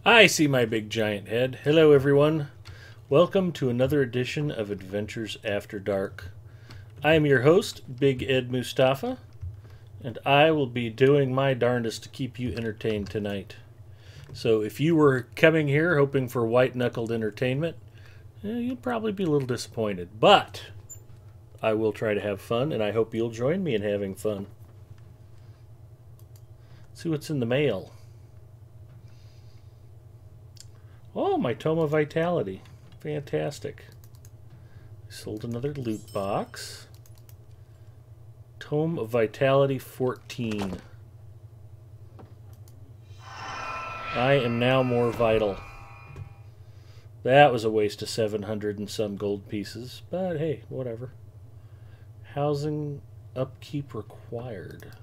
I see my big giant head. Hello, everyone. Welcome to another edition of Adventures After Dark. I am your host, Big Ed Mustafa, and I will be doing my darndest to keep you entertained tonight. So if you were coming here hoping for white-knuckled entertainment, you'll probably be a little disappointed. But I will try to have fun, and I hope you'll join me in having fun. Let's see what's in the mail. Oh, my Tome of Vitality. Fantastic. Sold another loot box. Tome of Vitality 14. I am now more vital. That was a waste of 700 and some gold pieces, but hey, whatever. Housing upkeep required.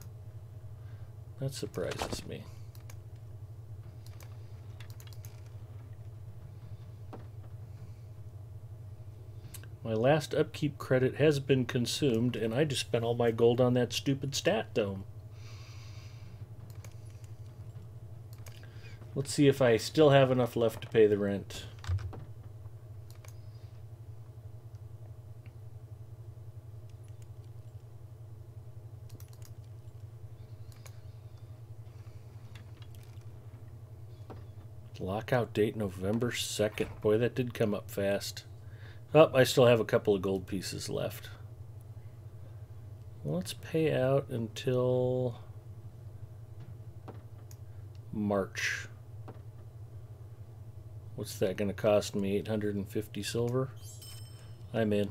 That surprises me. My last upkeep credit has been consumed, and I just spent all my gold on that stupid stat dome. Let's see if I still have enough left to pay the rent. Lockout date November 2nd. Boy, that did come up fast. Oh, I still have a couple of gold pieces left. Let's pay out until March. What's that going to cost me? 850 silver? I'm in.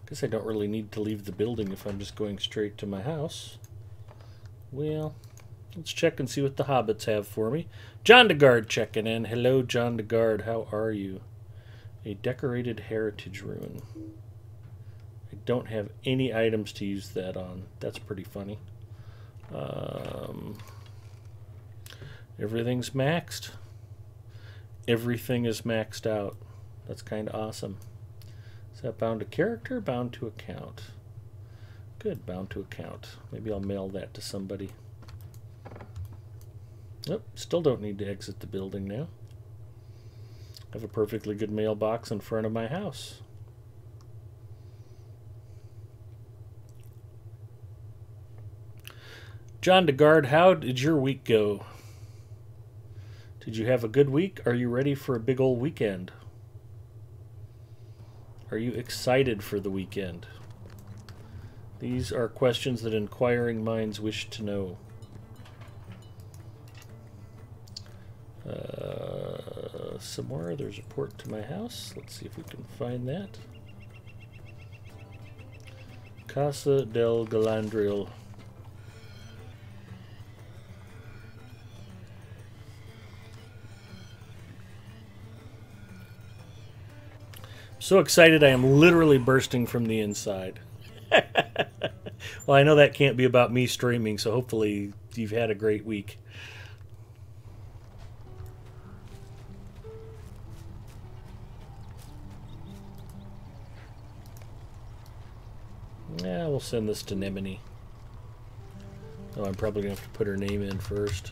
Guess I don't really need to leave the building if I'm just going straight to my house. Well, let's check and see what the hobbits have for me. John DeGard checking in. Hello, John DeGard. How are you? A decorated heritage ruin. I don't have any items to use that on. That's pretty funny. Everything's maxed. Everything is maxed out. That's kind of awesome. Is that bound to character? Bound to account. Good, bound to account. Maybe I'll mail that to somebody. Nope, still don't need to exit the building now. I have a perfectly good mailbox in front of my house. John DeGard, how did your week go? Did you have a good week? Are you ready for a big old weekend? Are you excited for the weekend? These are questions that inquiring minds wish to know. Somewhere there's a port to my house. Let's see if we can find that. Casa del Galadriel. So excited I am literally bursting from the inside. Well, I know that can't be about me streaming, so hopefully you've had a great week. Yeah, we'll send this to Nemini. Oh, I'm probably going to have to put her name in first.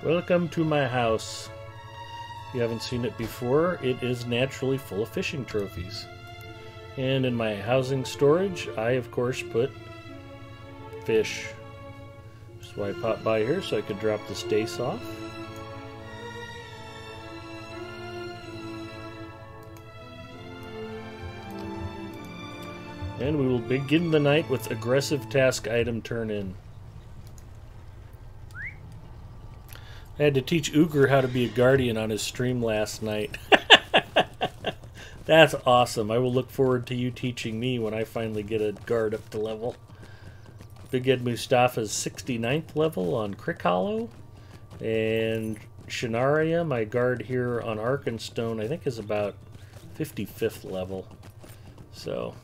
Welcome to my house. If you haven't seen it before, it is naturally full of fishing trophies. And in my housing storage, I of course put fish. That's why I popped by here, so I could drop this dace off. And we will begin the night with aggressive task item turn in. I had to teach Uger how to be a guardian on his stream last night. That's awesome. I will look forward to you teaching me when I finally get a guard up to level. Big Ed Mustafa's 69th level on Crick Hollow. And Shanaria, my guard here on Arkenstone, I think is about 55th level. So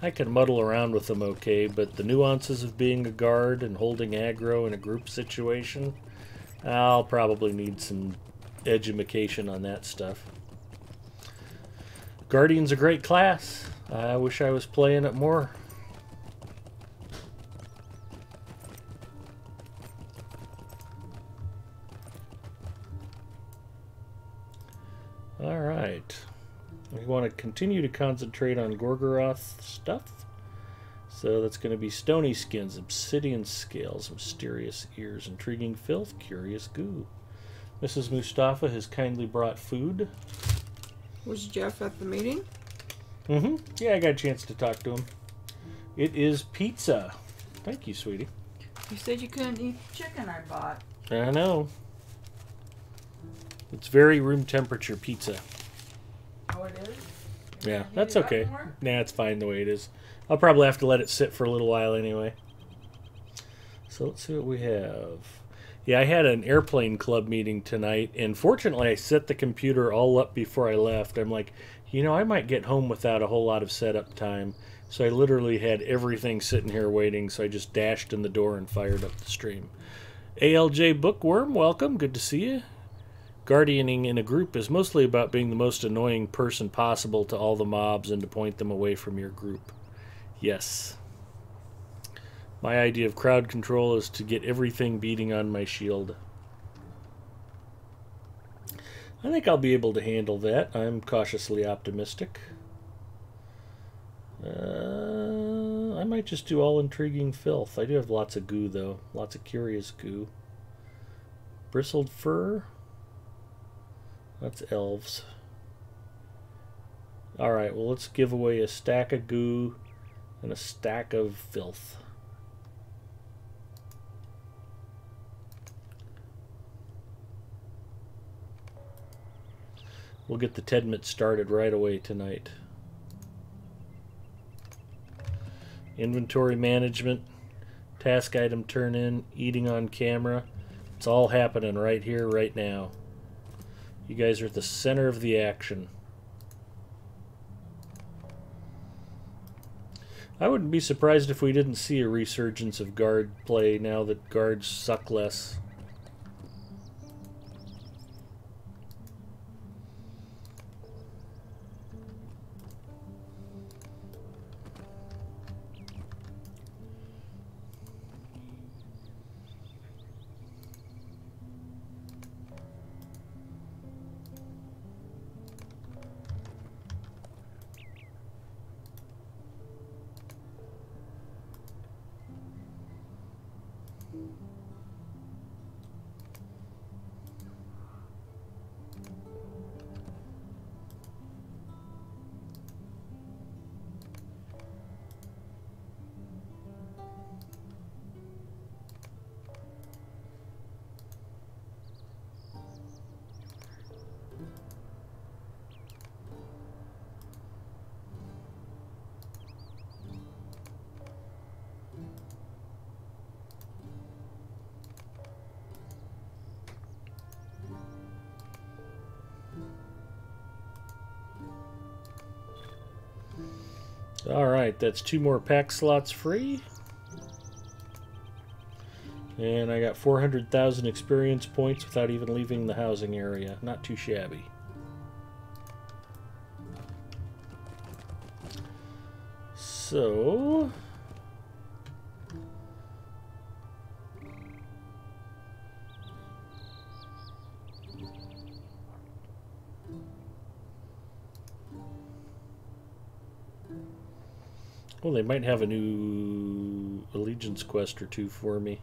I can muddle around with them okay, but the nuances of being a guard and holding aggro in a group situation, I'll probably need some edumacation on that stuff. Guardian's a great class. I wish I was playing it more. Alright. We want to continue to concentrate on Gorgoroth stuff. So that's going to be stony skins, obsidian scales, mysterious ears, intriguing filth, curious goo. Mrs. Mustafa has kindly brought food. Was Jeff at the meeting? Mm-hmm. Yeah, I got a chance to talk to him. It is pizza. Thank you, sweetie. You said you couldn't eat the chicken I bought. I know. It's very room temperature pizza. Oh, it is? Yeah, that's okay. Nah, it's fine the way it is. I'll probably have to let it sit for a little while anyway. So let's see what we have. Yeah, I had an airplane club meeting tonight, and fortunately I set the computer all up before I left. I'm like, you know, I might get home without a whole lot of setup time. So I literally had everything sitting here waiting, so I just dashed in the door and fired up the stream. ALJ Bookworm, welcome. Good to see you. Guardianing in a group is mostly about being the most annoying person possible to all the mobs and to point them away from your group. Yes. My idea of crowd control is to get everything beating on my shield. I think I'll be able to handle that. I'm cautiously optimistic. I might just do all intriguing filth. I do have lots of goo, though. Lots of curious goo. Bristled fur. That's elves. Alright, well, let's give away a stack of goo and a stack of filth. We'll get the Tedmet started right away tonight. Inventory management, task item turn in, eating on camera. It's all happening right here, right now. You guys are at the center of the action. I wouldn't be surprised if we didn't see a resurgence of guard play now that guards suck less. Alright, that's 2 more pack slots free. And I got 400,000 experience points without even leaving the housing area. Not too shabby. So... well, they might have a new allegiance quest or 2 for me.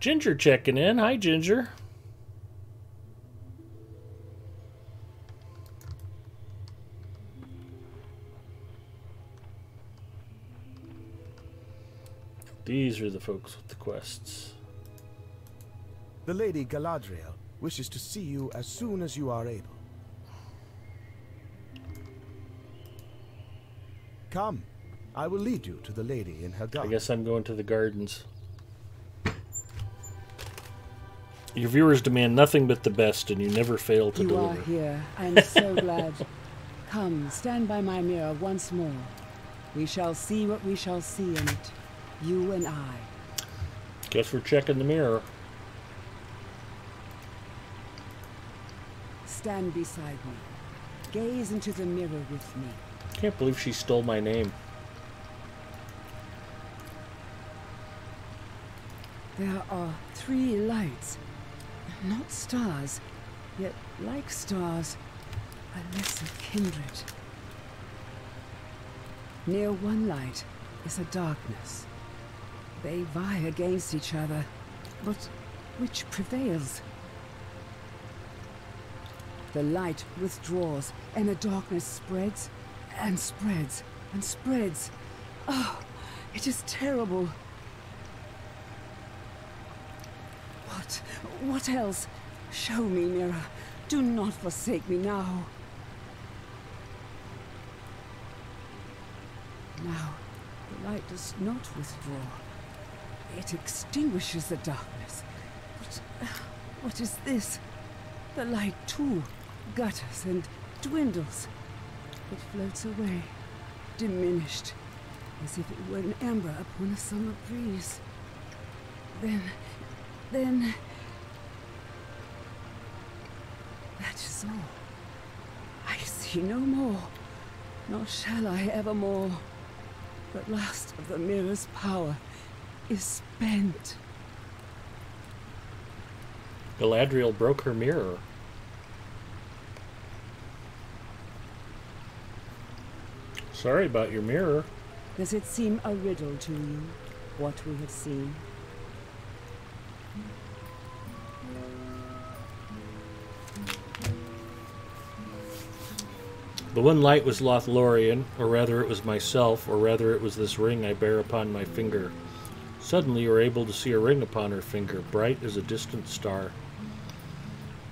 Ginger checking in. Hi, Ginger. These are the folks with the quests. The Lady Galadriel wishes to see you as soon as you are able. Come, I will lead you to the lady in her I garden. guess I'm going to the gardens. Your viewers demand nothing but the best, and you never fail to You deliver. are here. I am so glad. Come, stand by my mirror once more. We shall see what we shall see in it. You and I. Guess we're checking the mirror. Stand beside me. Gaze into the mirror with me. Can't believe she stole my name. There are 3 lights. Not stars, yet like stars, a lesser kindred. Near one light is a darkness. They vie against each other, but which prevails? The light withdraws, and the darkness spreads, and spreads, and spreads. Oh, it is terrible. What else? Show me, mirror. Do not forsake me now. Now, the light does not withdraw. It extinguishes the darkness. But what is this? The light, too, gutters and dwindles. It floats away, diminished, as if it were an ember upon a summer breeze. Then... that is all. I see no more, nor shall I evermore. The last of the mirror's power is spent. Galadriel broke her mirror. Sorry about your mirror. Does it seem a riddle to you, what we have seen? The one light was Lothlorien, or rather it was myself, or rather it was this ring I bear upon my finger. Suddenly you were able to see a ring upon her finger, bright as a distant star.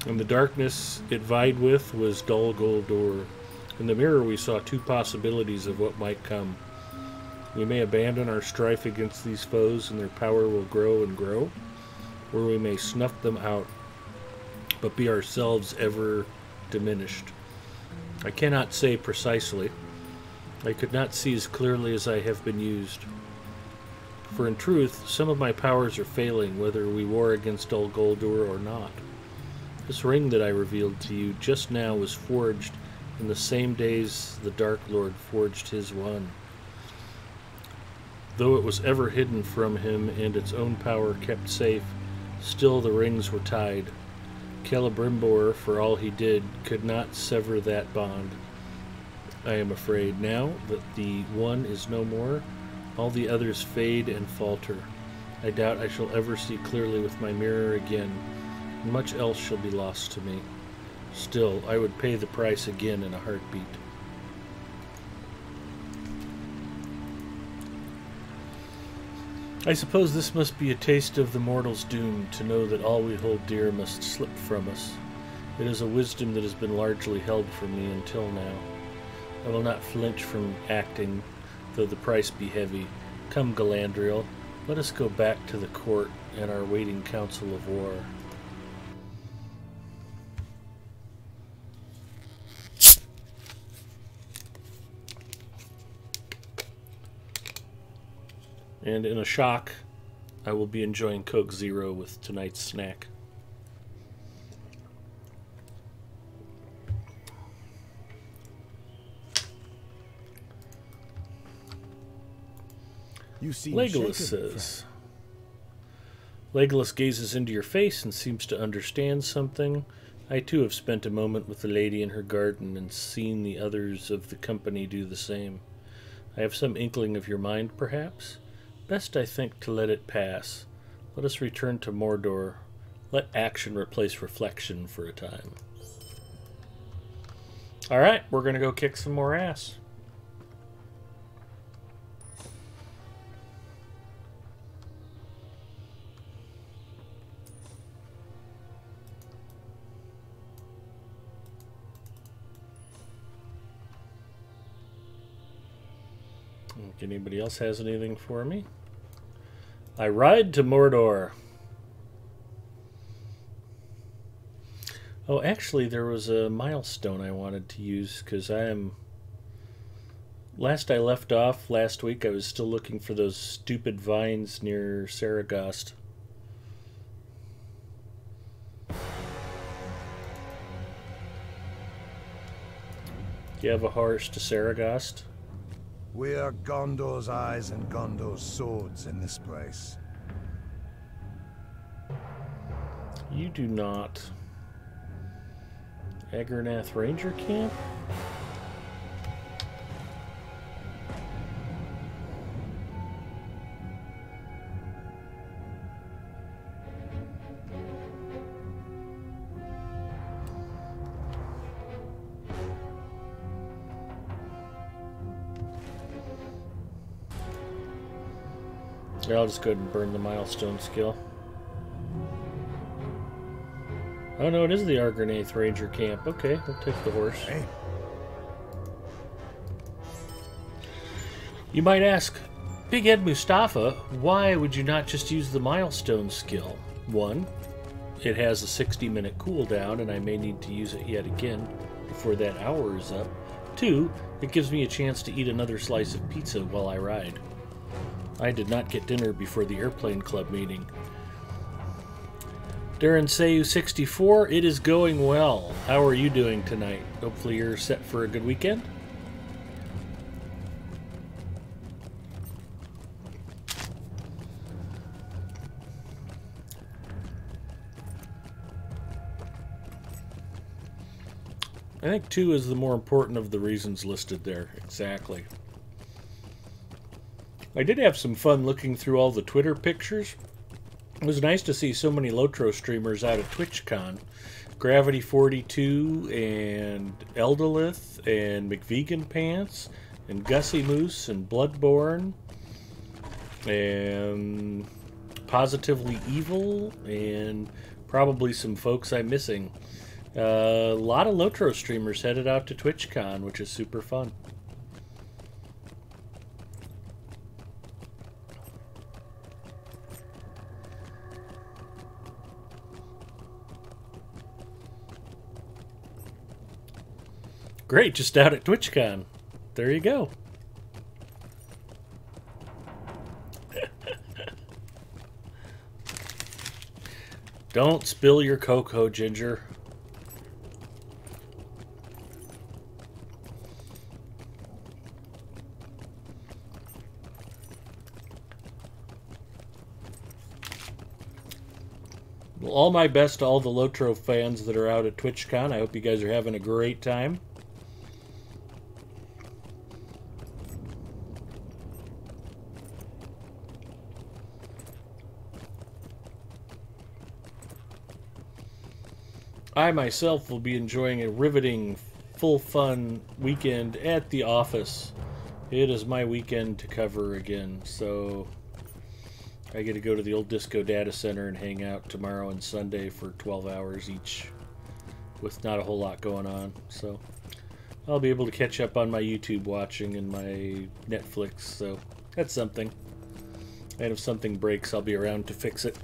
And the darkness it vied with was Dol Guldur. In the mirror we saw 2 possibilities of what might come. We may abandon our strife against these foes and their power will grow and grow, or we may snuff them out, but be ourselves ever diminished. I cannot say precisely. I could not see as clearly as I have been used. For in truth, some of my powers are failing, whether we war against Dol Guldur or not. This ring that I revealed to you just now was forged in the same days the Dark Lord forged his one. Though it was ever hidden from him and its own power kept safe, still the rings were tied. Celebrimbor, for all he did, could not sever that bond. I am afraid now that the one is no more, all the others fade and falter. I doubt I shall ever see clearly with my mirror again, and much else shall be lost to me. Still, I would pay the price again in a heartbeat. I suppose this must be a taste of the mortal's doom, to know that all we hold dear must slip from us. It is a wisdom that has been largely held from me until now. I will not flinch from acting, though the price be heavy. Come, Galadriel, let us go back to the court and our waiting council of war. And in a shock, I will be enjoying Coke Zero with tonight's snack. You seem Legolas shaken, says. Legolas gazes into your face and seems to understand something. I too have spent a moment with the lady in her garden and seen the others of the company do the same. I have some inkling of your mind, perhaps? Best, I think, to let it pass. Let us return to Mordor. Let action replace reflection for a time. Alright, we're going to go kick some more ass. Think anybody else has anything for me? I ride to Mordor. Oh, actually, there was a milestone I wanted to use because I am. Last I left off last week, I was still looking for those stupid vines near Sara-Gust. Do you have a horse to Sara-Gust? We are Gondor's eyes and Gondor's swords in this place. You do not. Agarnath Ranger Camp? Yeah, I'll just go ahead and burn the milestone skill. Oh no, it is the Agarnath Ranger Camp. Okay, we'll take the horse. Hey. You might ask, Big Ed Mustafa, why would you not just use the milestone skill? One, it has a 60-minute cooldown and I may need to use it yet again before that hour is up. Two, it gives me a chance to eat another slice of pizza while I ride. I did not get dinner before the airplane club meeting. Darren Sayu 64, it is going well. How are you doing tonight? Hopefully you're set for a good weekend. I think 2 is the more important of the reasons listed there. Exactly. I did have some fun looking through all the Twitter pictures. It was nice to see so many Lotro streamers out at TwitchCon. Gravity42 and Eldolith and McVegan Pants and Gussie Moose and Bloodborne and Positively Evil and probably some folks I'm missing. A lot of Lotro streamers headed out to TwitchCon, which is super fun. Great, just out at TwitchCon. There you go. Don't spill your cocoa, Ginger. Well, all my best to all the Lotro fans that are out at TwitchCon. I hope you guys are having a great time. I myself will be enjoying a riveting, full fun weekend at the office. It is my weekend to cover again, so I get to go to the old Disco Data Center and hang out tomorrow and Sunday for 12 hours each with not a whole lot going on. So I'll be able to catch up on my YouTube watching and my Netflix, so that's something. And if something breaks, I'll be around to fix it.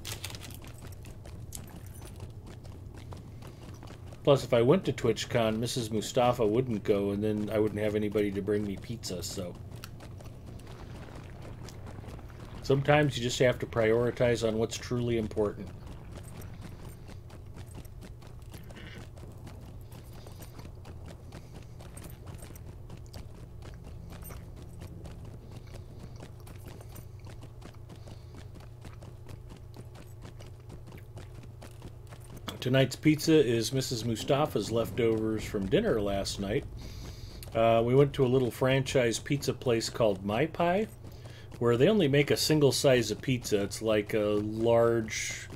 Plus, if I went to TwitchCon, Mrs. Mustafa wouldn't go, and then I wouldn't have anybody to bring me pizza, so. Sometimes you just have to prioritize on what's truly important. Tonight's pizza is Mrs. Mustafa's leftovers from dinner last night. We went to a little franchise pizza place called My Pie, where they only make a single size of pizza. It's like a large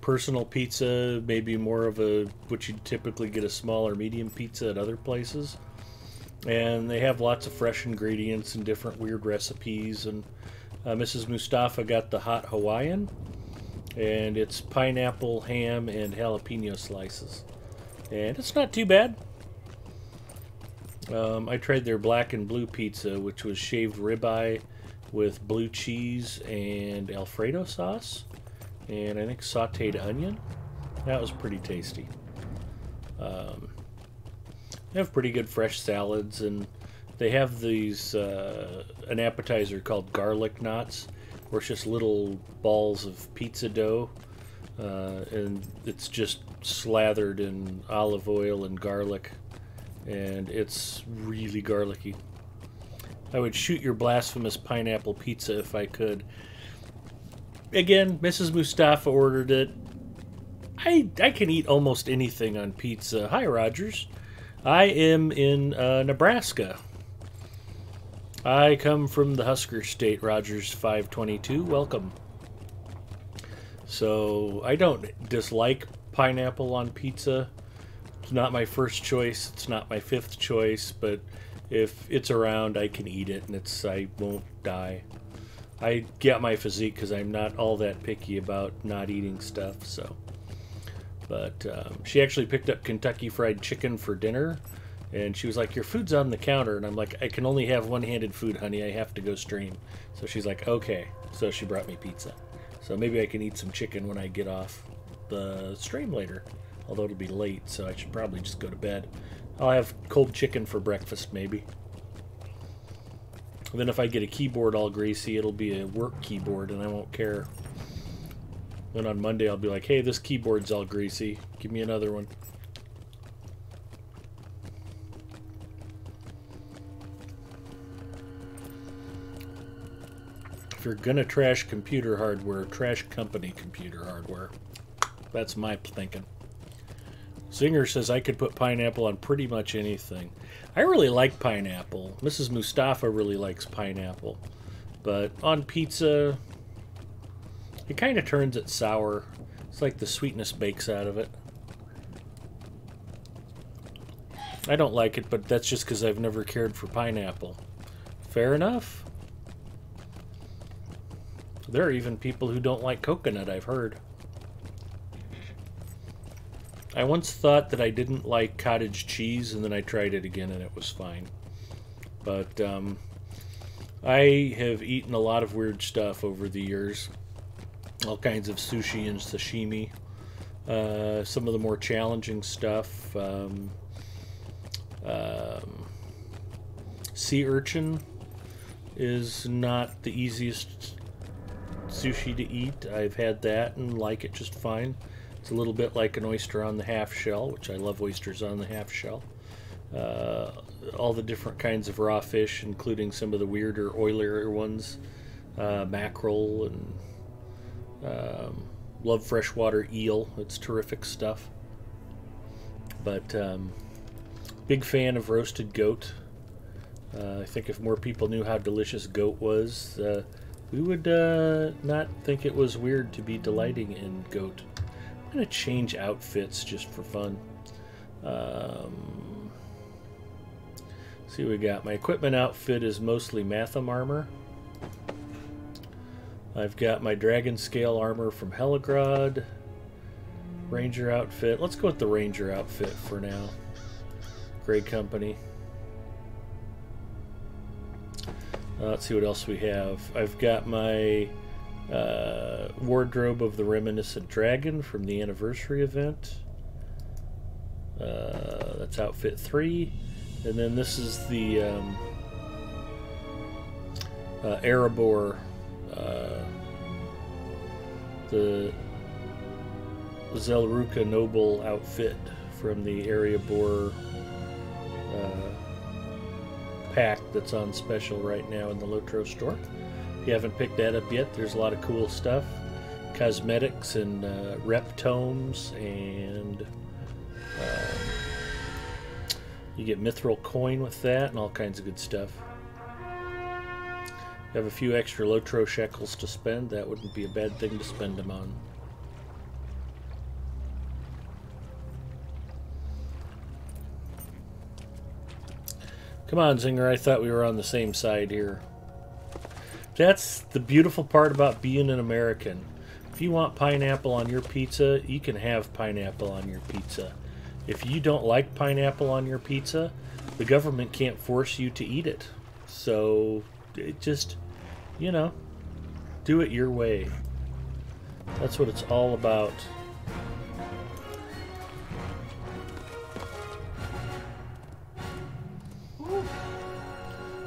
personal pizza, maybe more of a what you'd typically get a small or medium pizza at other places. And they have lots of fresh ingredients and different weird recipes. And Mrs. Mustafa got the hot Hawaiian. And it's pineapple, ham, and jalapeno slices. And it's not too bad. I tried their black and blue pizza, which was shaved ribeye with blue cheese and Alfredo sauce, and I think sauteed onion. That was pretty tasty. They have pretty good fresh salads, and they have these an appetizer called garlic knots, where it's just little balls of pizza dough, and it's just slathered in olive oil and garlic, and it's really garlicky. I would shoot your blasphemous pineapple pizza if I could. Again, Mrs. Mustafa ordered it. I can eat almost anything on pizza. Hi, Rogers. I am in Nebraska. I come from the Husker State, Rogers 522. Welcome. So, I don't dislike pineapple on pizza. It's not my first choice. It's not my fifth choice, but if it's around, I can eat it, and I won't die. I get my physique because I'm not all that picky about not eating stuff, so. But she actually picked up Kentucky Fried Chicken for dinner, and she was like, your food's on the counter, and I'm like, I can only have one-handed food, honey. I have to go stream. So she's like, okay. So she brought me pizza. So maybe I can eat some chicken when I get off the stream later, although it'll be late, so I should probably just go to bed. I'll have cold chicken for breakfast, maybe. And then if I get a keyboard all greasy, it'll be a work keyboard, and I won't care. Then on Monday, I'll be like, hey, this keyboard's all greasy. Give me another one. If you're gonna trash computer hardware, trash company computer hardware. That's my thinking. Zinger says I could put pineapple on pretty much anything. I really like pineapple. Mrs. Mustafa really likes pineapple. But on pizza, it kind of turns it sour. It's like the sweetness bakes out of it. I don't like it, but that's just because I've never cared for pineapple. Fair enough. There are even people who don't like coconut, I've heard. I once thought that I didn't like cottage cheese, and then I tried it again, and it was fine. But I have eaten a lot of weird stuff over the years. All kinds of sushi and sashimi. Some of the more challenging stuff. Sea urchin is not the easiest sushi to eat. I've had that and like it just fine. It's a little bit like an oyster on the half shell, which I love oysters on the half shell. All the different kinds of raw fish, including some of the weirder, oilier ones. Mackerel, and love freshwater eel. It's terrific stuff. But big fan of roasted goat. I think if more people knew how delicious goat was, we would not think it was weird to be delighting in goat. I'm going to change outfits just for fun. See what we got. My equipment outfit is mostly Matham armor. I've got my dragon scale armor from Helagrod. Ranger outfit. Let's go with the Ranger outfit for now. Great company. Let's see what else we have. I've got my wardrobe of the Reminiscent Dragon from the anniversary event. That's outfit 3. And then this is the Erebor, the Zelruka Noble outfit from the Erebor pack that's on special right now in the Lotro store. If you haven't picked that up yet, there's a lot of cool stuff. Cosmetics and rep tomes, and you get mithril coin with that and all kinds of good stuff. You have a few extra Lotro shekels to spend, that wouldn't be a bad thing to spend them on. Come on, Zinger, I thought we were on the same side here. That's the beautiful part about being an American. If you want pineapple on your pizza, you can have pineapple on your pizza. If you don't like pineapple on your pizza, the government can't force you to eat it. So it just, you know, do it your way. That's what it's all about.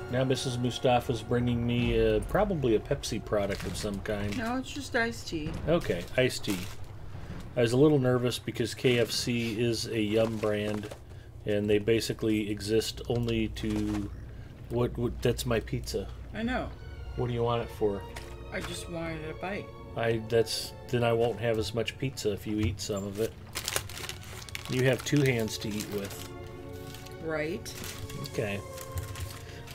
Now Mrs. Mustafa's bringing me probably a Pepsi product of some kind. No, it's just iced tea. Okay, iced tea. I was a little nervous because KFC is a Yum brand, and they basically exist only to... What that's my pizza. I know. What do you want it for? I just wanted a bite. Then I won't have as much pizza if you eat some of it. You have 2 hands to eat with. Right. Okay.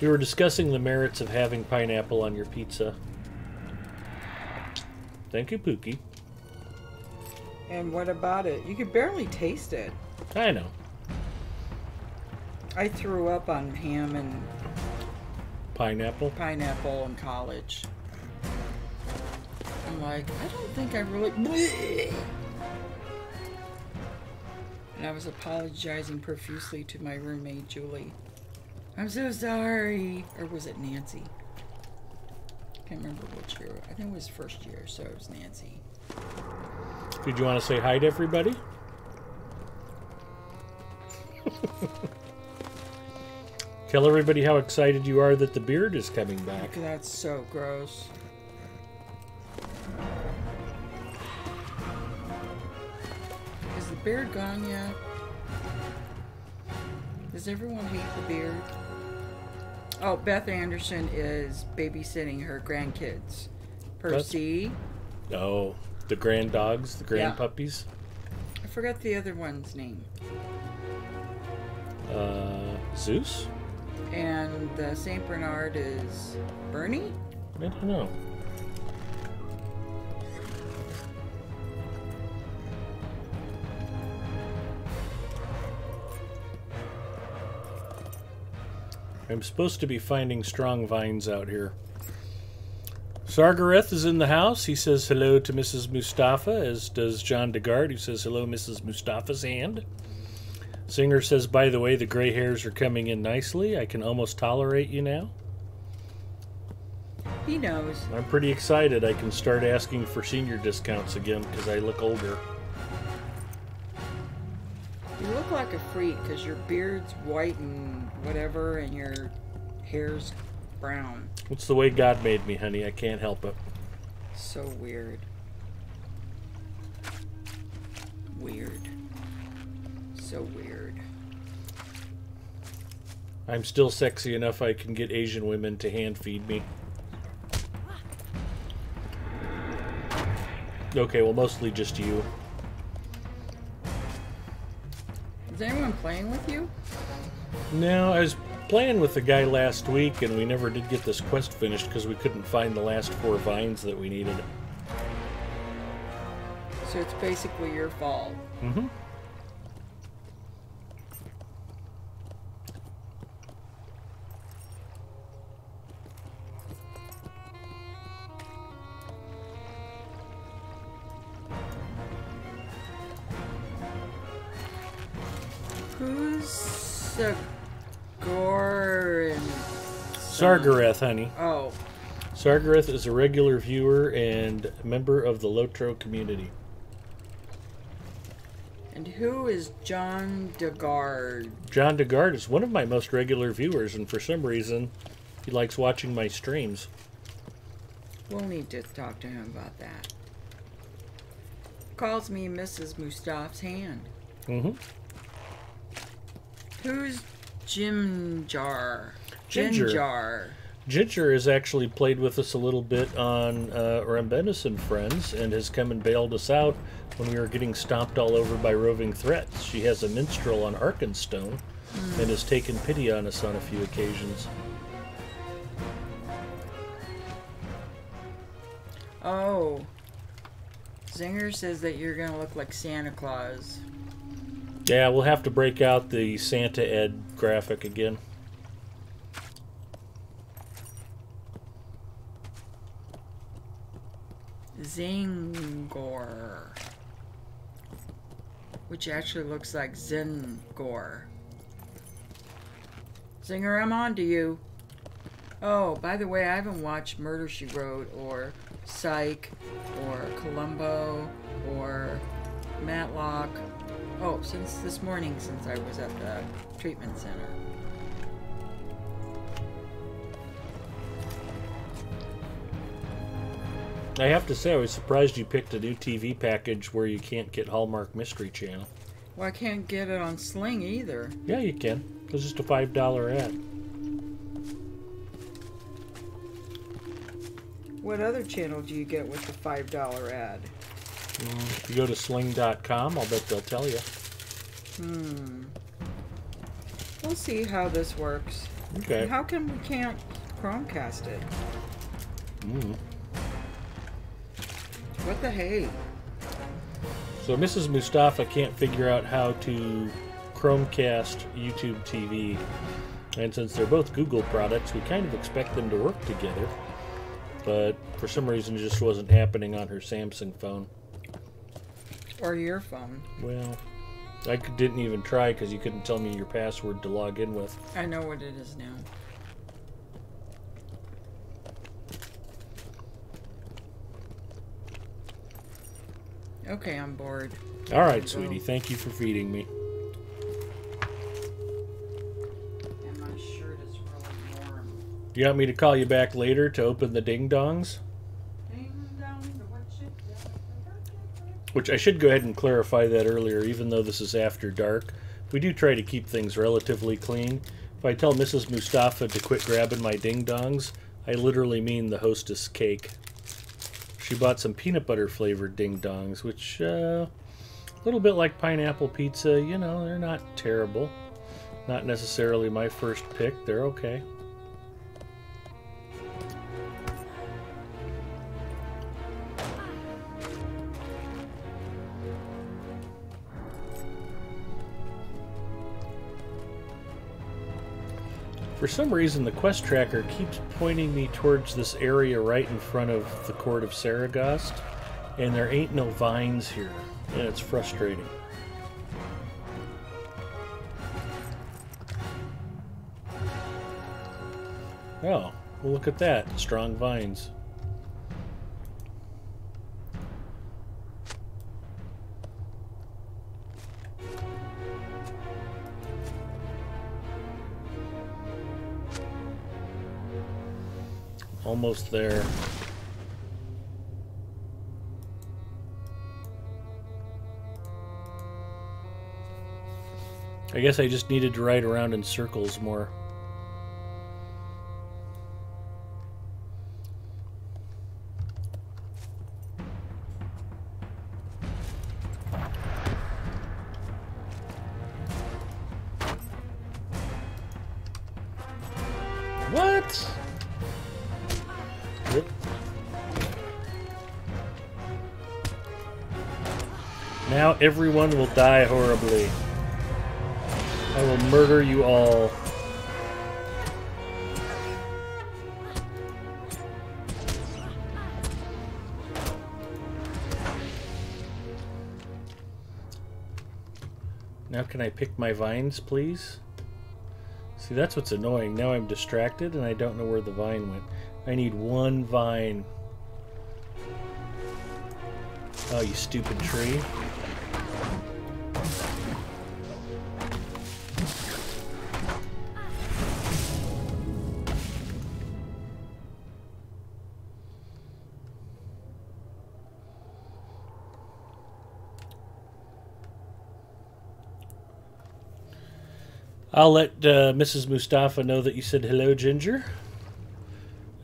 We were discussing the merits of having pineapple on your pizza. Thank you, Pookie. And what about it? You could barely taste it. I know. I threw up on ham and Pineapple? pineapple in college. I'm like, I don't think I really... And I was apologizing profusely to my roommate, Julie. I'm so sorry. Or was it Nancy? Can't remember which year. I think it was first year, so it was Nancy. Did you want to say hi to everybody? Tell everybody how excited you are that the beard is coming back. That's so gross. Is the beard gone yet? Does everyone hate the beard? Oh, Beth Anderson is babysitting her grandkids. Percy. Oh, the grand dogs, the grand Yeah. puppies. I forgot the other one's name. Zeus? And the St. Bernard is Bernie? I don't know. I'm supposed to be finding strong vines out here. Sara-Gust is in the house. He says hello to Mrs. Mustafa, as does John DeGard, who says hello, Mrs. Mustafa's hand. Singer says, by the way, the gray hairs are coming in nicely. I can almost tolerate you now. He knows. I'm pretty excited. I can start asking for senior discounts again because I look older. You look like a freak because your beard's white and whatever and your hair's brown. It's the way God made me, honey. I can't help it. So weird. Weird. So weird. I'm still sexy enough I can get Asian women to hand feed me. Okay, well, mostly just you. Is anyone playing with you? No, I was playing with the guy last week, and we never did get this quest finished because we couldn't find the last 4 vines that we needed. So it's basically your fault. Mm-hmm. Who's Sagorin? Sara-Gust, honey. Oh, Sara-Gust is a regular viewer and member of the Lotro community. and who is John DeGard? John DeGard is one of my most regular viewers, and for some reason, he likes watching my streams. We'll need to talk to him about that. Calls me Mrs. Mustafa's hand. Mm-hmm. Who's Ginger? Ginger. Ginger has actually played with us a little bit on Rambenis and Friends and has come and bailed us out when we were getting stomped all over by roving threats. She has a minstrel on Arkenstone and has taken pity on us on a few occasions. Oh. Zinger says that you're going to look like Santa Claus. Yeah, we'll have to break out the Santa Ed graphic again. Zingor. Which actually looks like Zengor. Singer, I'm on to you. Oh, by the way, I haven't watched Murder, She Wrote, or Psych, or Columbo, or Matlock. Oh, since this morning, since I was at the treatment center. I have to say, I was surprised you picked a new TV package where you can't get Hallmark Mystery Channel. Well, I can't get it on Sling either. Yeah, you can. It's just a $5 ad. What other channel do you get with the $5 ad? If you go to sling.com, I'll bet they'll tell you. We'll see how this works. Okay. And how come we can't Chromecast it? What the hey? So Mrs. Mustafa can't figure out how to Chromecast YouTube TV. And since they're both Google products, we kind of expect them to work together. But for some reason, it just wasn't happening on her Samsung phone. Or your phone. Well, I didn't even try because you couldn't tell me your password to log in with. I know what it is now. Okay, I'm bored. All right, sweetie. Thank you for feeding me. And my shirt is really warm. You want me to call you back later to open the ding-dongs? Which I should go ahead and clarify that earlier, even though this is after dark. We do try to keep things relatively clean. If I tell Mrs. Mustafa to quit grabbing my ding-dongs, I literally mean the hostess cake. She bought some peanut butter flavored ding-dongs, which, a little bit like pineapple pizza, you know, they're not terrible. Not necessarily my first pick, they're okay. For some reason, the quest tracker keeps pointing me towards this area right in front of the court of Sara-Gust, and there ain't no vines here, and it's frustrating. Oh, well, look at that, strong vines. Almost there. I guess I just needed to ride around in circles more. What? Yep. Now everyone will die horribly. I will murder you all. Now can I pick my vines, please? See, that's what's annoying. Now I'm distracted and I don't know where the vine went. I need one vine. Oh, you stupid tree. I'll let Mrs. Mustafa know that you said hello, Ginger.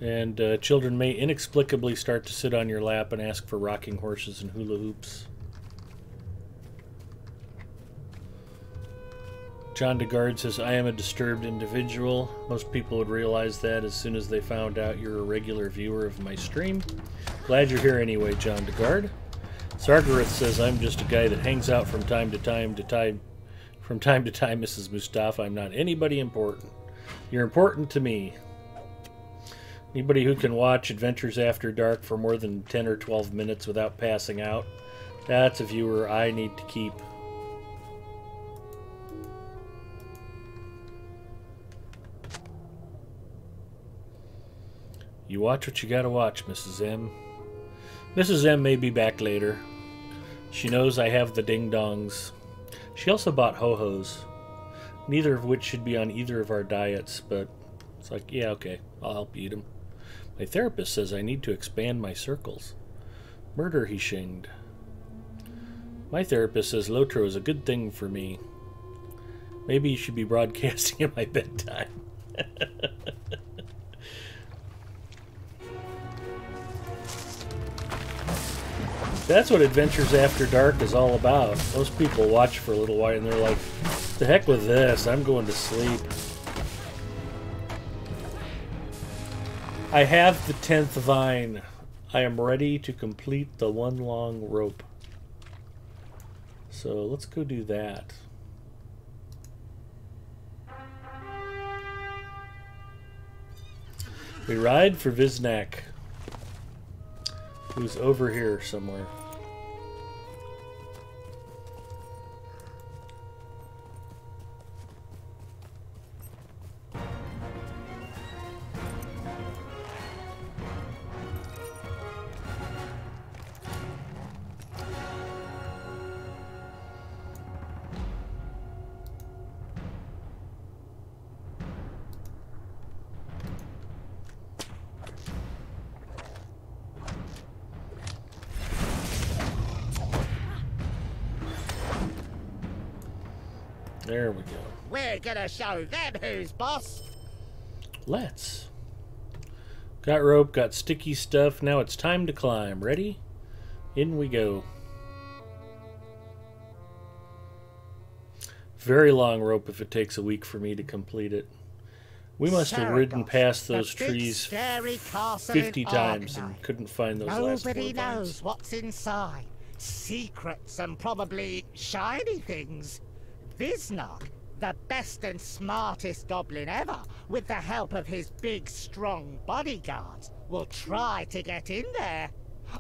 And children may inexplicably start to sit on your lap and ask for rocking horses and hula hoops. John DeGard says, I am a disturbed individual. Most people would realize that as soon as they found out you're a regular viewer of my stream. Glad you're here anyway, John DeGard. Sara-Gust says, I'm just a guy that hangs out from time to time, Mrs. Mustafa. I'm not anybody important. You're important to me. Anybody who can watch Adventures After Dark for more than 10 or 12 minutes without passing out, that's a viewer I need to keep. You watch what you gotta watch, Mrs. M. Mrs. M may be back later. She knows I have the ding-dongs. She also bought ho-hos, neither of which should be on either of our diets, but it's like, yeah, okay, I'll help you eat them. My therapist says I need to expand my circles. Murder, he shinged. My therapist says Lotro is a good thing for me. Maybe you should be broadcasting at my bedtime. That's what Adventures After Dark is all about. Most people watch for a little while and they're like, the heck with this, I'm going to sleep. I have the 10th vine. I am ready to complete the one long rope. So let's go do that. We ride for Viznak, who's over here somewhere. There we go. We're gonna show them who's boss. Let's. Got rope, got sticky stuff. Now it's time to climb. Ready? In we go. Very long rope if it takes a week for me to complete it. We must have ridden past those trees 50 times and couldn't find those last 4 Nobody knows vines. what's inside. Secrets and probably shiny things. Viznak, the best and smartest goblin ever, with the help of his big, strong bodyguards, will try to get in there.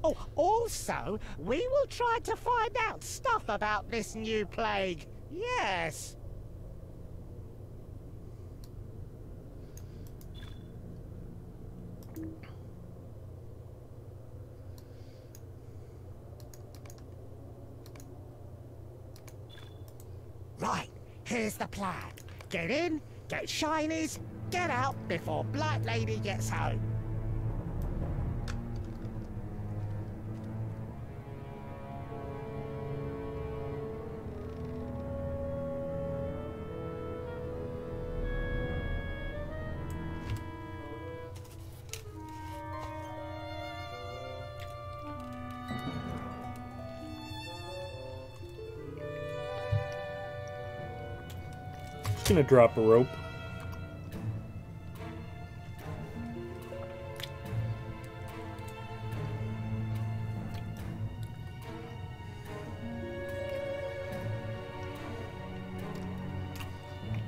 Oh, also, we will try to find out stuff about this new plague. Yes. Right, here's the plan. Get in, get shinies, get out before Blight Lady gets home. Gonna drop a rope.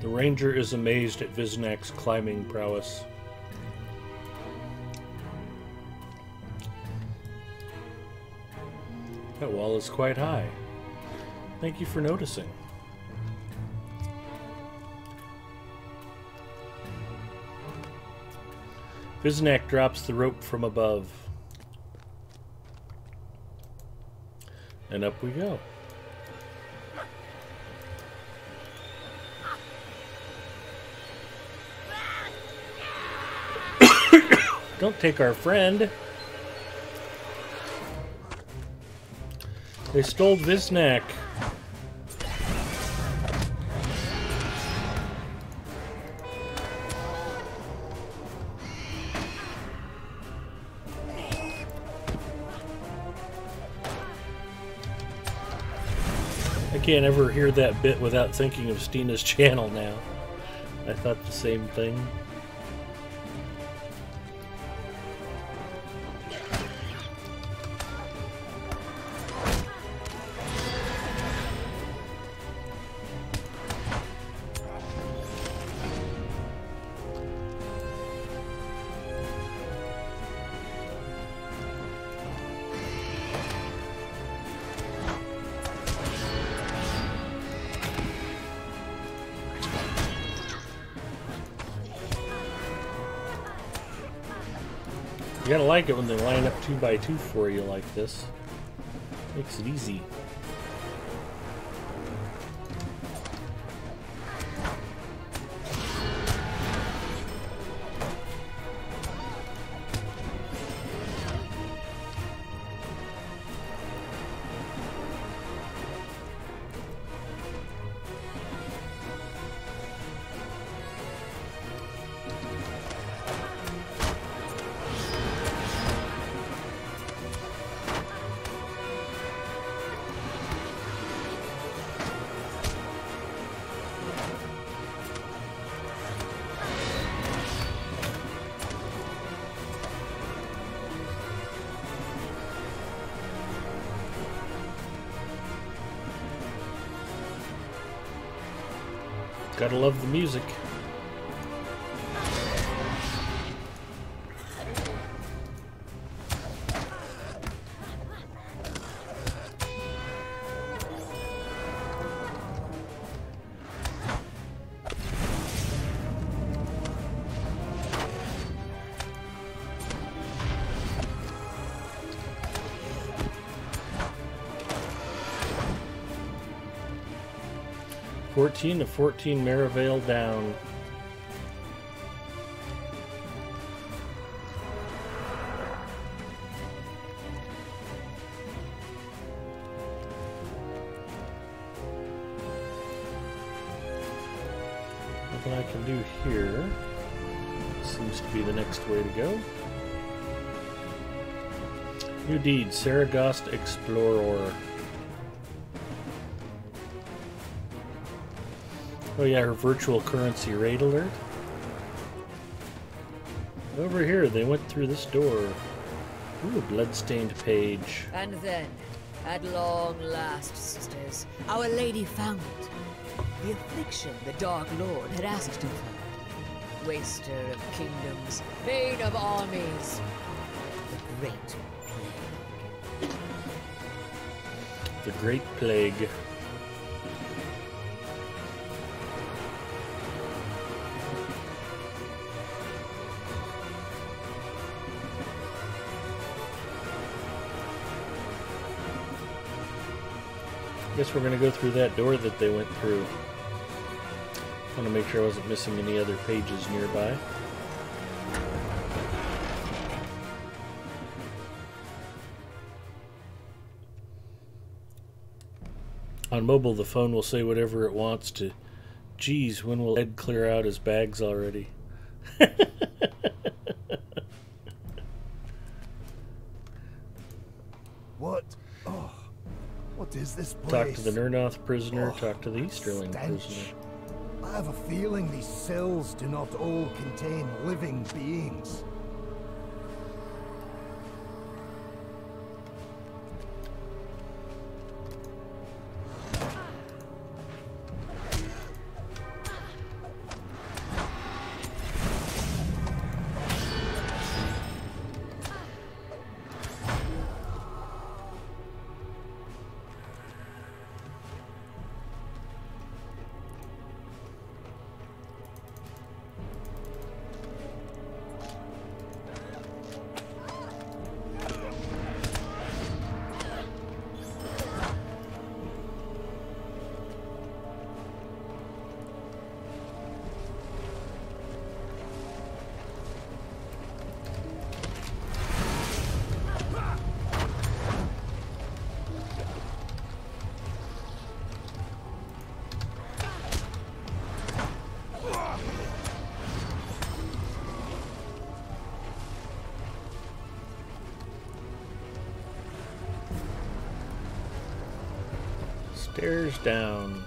The ranger is amazed at Viznak's climbing prowess. That wall is quite high. Thank you for noticing. Viznak drops the rope from above. And up we go. Don't take our friend. They stole Viznak. I can't ever hear that bit without thinking of Stina's channel now. I thought the same thing. gotta like it when they line up 2 by 2 for you like this. Makes it easy. Gotta love the music. To 14 Merivale down. Nothing I can do here. Seems to be the next way to go. New deed, Sara-Gust Explorer. Oh yeah, her virtual currency raid alert. Over here, they went through this door. Ooh, a bloodstained page. And then, at long last, sisters, Our Lady found it. The affliction the Dark Lord had asked of her. Waster of kingdoms, bane of armies. The Great Plague. The Great Plague. Guess we're gonna go through that door that they went through. Want to make sure I wasn't missing any other pages nearby. On mobile, the phone will say whatever it wants to. Geez, when will Ed clear out his bags already? What? Oh, what is this place? Talk to the Nernoth prisoner, Oh, talk to the Easterling stench. prisoner. I have a feeling these cells do not all contain living beings. Stairs down.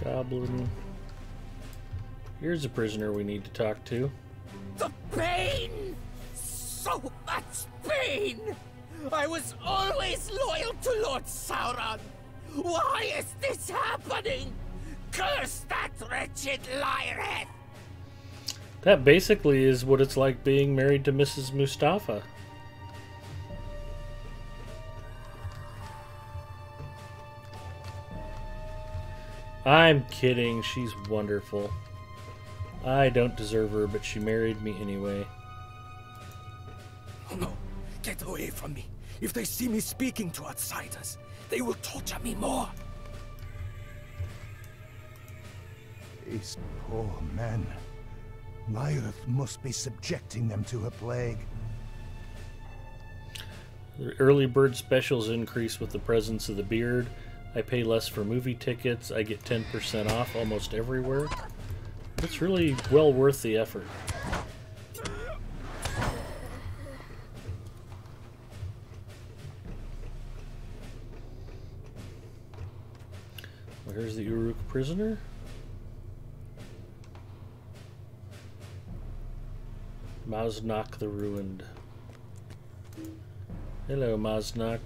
Goblin. Here's a prisoner we need to talk to. The pain! So much pain! I was always loyal to Lord Sauron! Why is this happening? Curse that wretched Lyreth! That basically is what it's like being married to Mrs. Mustafa. I'm kidding. She's wonderful. I don't deserve her, but she married me anyway. Oh no, get away from me. If they see me speaking to outsiders, they will torture me more. These poor men. Lyrith must be subjecting them to a plague. The early bird specials increase with the presence of the beard. I pay less for movie tickets. I get 10% off almost everywhere. It's really well worth the effort. Well, here's the Uruk prisoner. Maznok the Ruined. Hello, Maznok.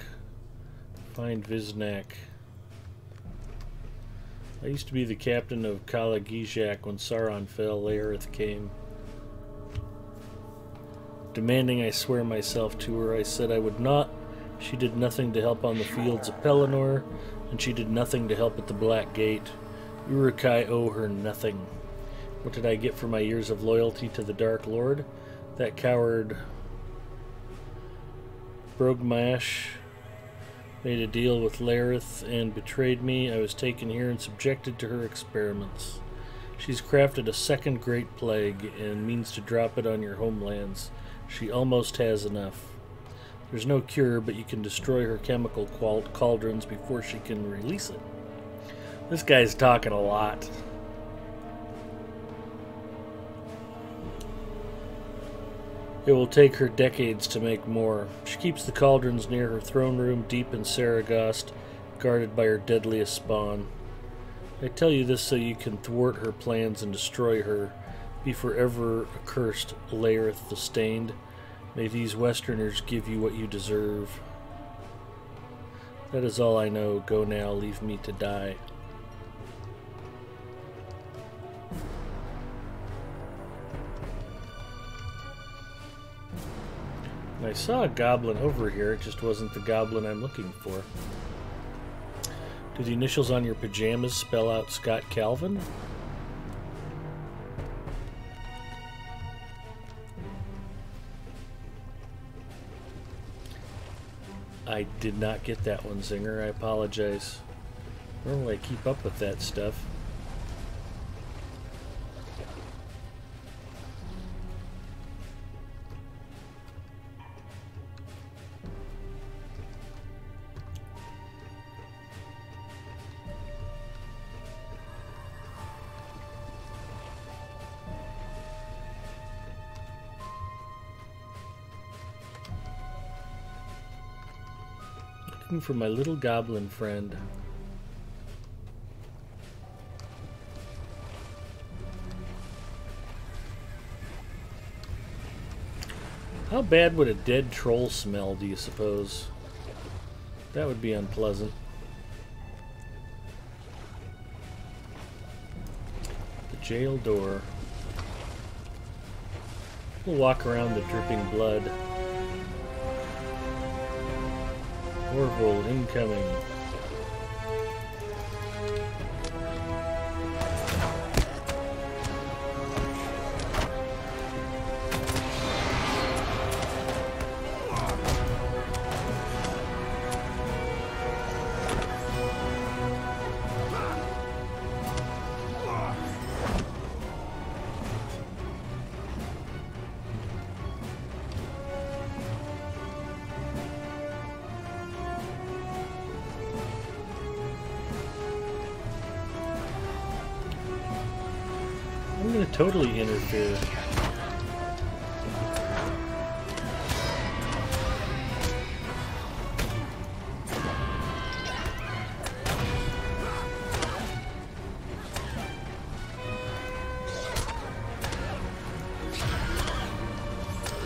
Find Viznak. I used to be the captain of Kala Gijak when Sauron fell, Lyrith came. Demanding I swear myself to her, I said I would not. She did nothing to help on the fields of Pelennor, and she did nothing to help at the Black Gate. Uruk-hai owe her nothing. What did I get for my years of loyalty to the Dark Lord? That coward Brogmash made a deal with Lyrith and betrayed me. I was taken here and subjected to her experiments. She's crafted a second great plague and means to drop it on your homelands. She almost has enough. There's no cure, but you can destroy her chemical cauldrons before she can release it. This guy's talking a lot. It will take her decades to make more. She keeps the cauldrons near her throne room deep in Sara-Gust, guarded by her deadliest spawn. I tell you this so you can thwart her plans and destroy her. Be forever accursed, Lyrith the Stained. May these Westerners give you what you deserve. That is all I know. Go now, leave me to die. I saw a goblin over here, it just wasn't the goblin I'm looking for. Do the initials on your pajamas spell out Scott Calvin? I did not get that one, Zinger. I apologize. Normally I keep up with that stuff. Looking for my little goblin friend. How bad would a dead troll smell, do you suppose? That would be unpleasant. The jail door. We'll walk around the dripping blood. Orville incoming. I'm going to totally interfere.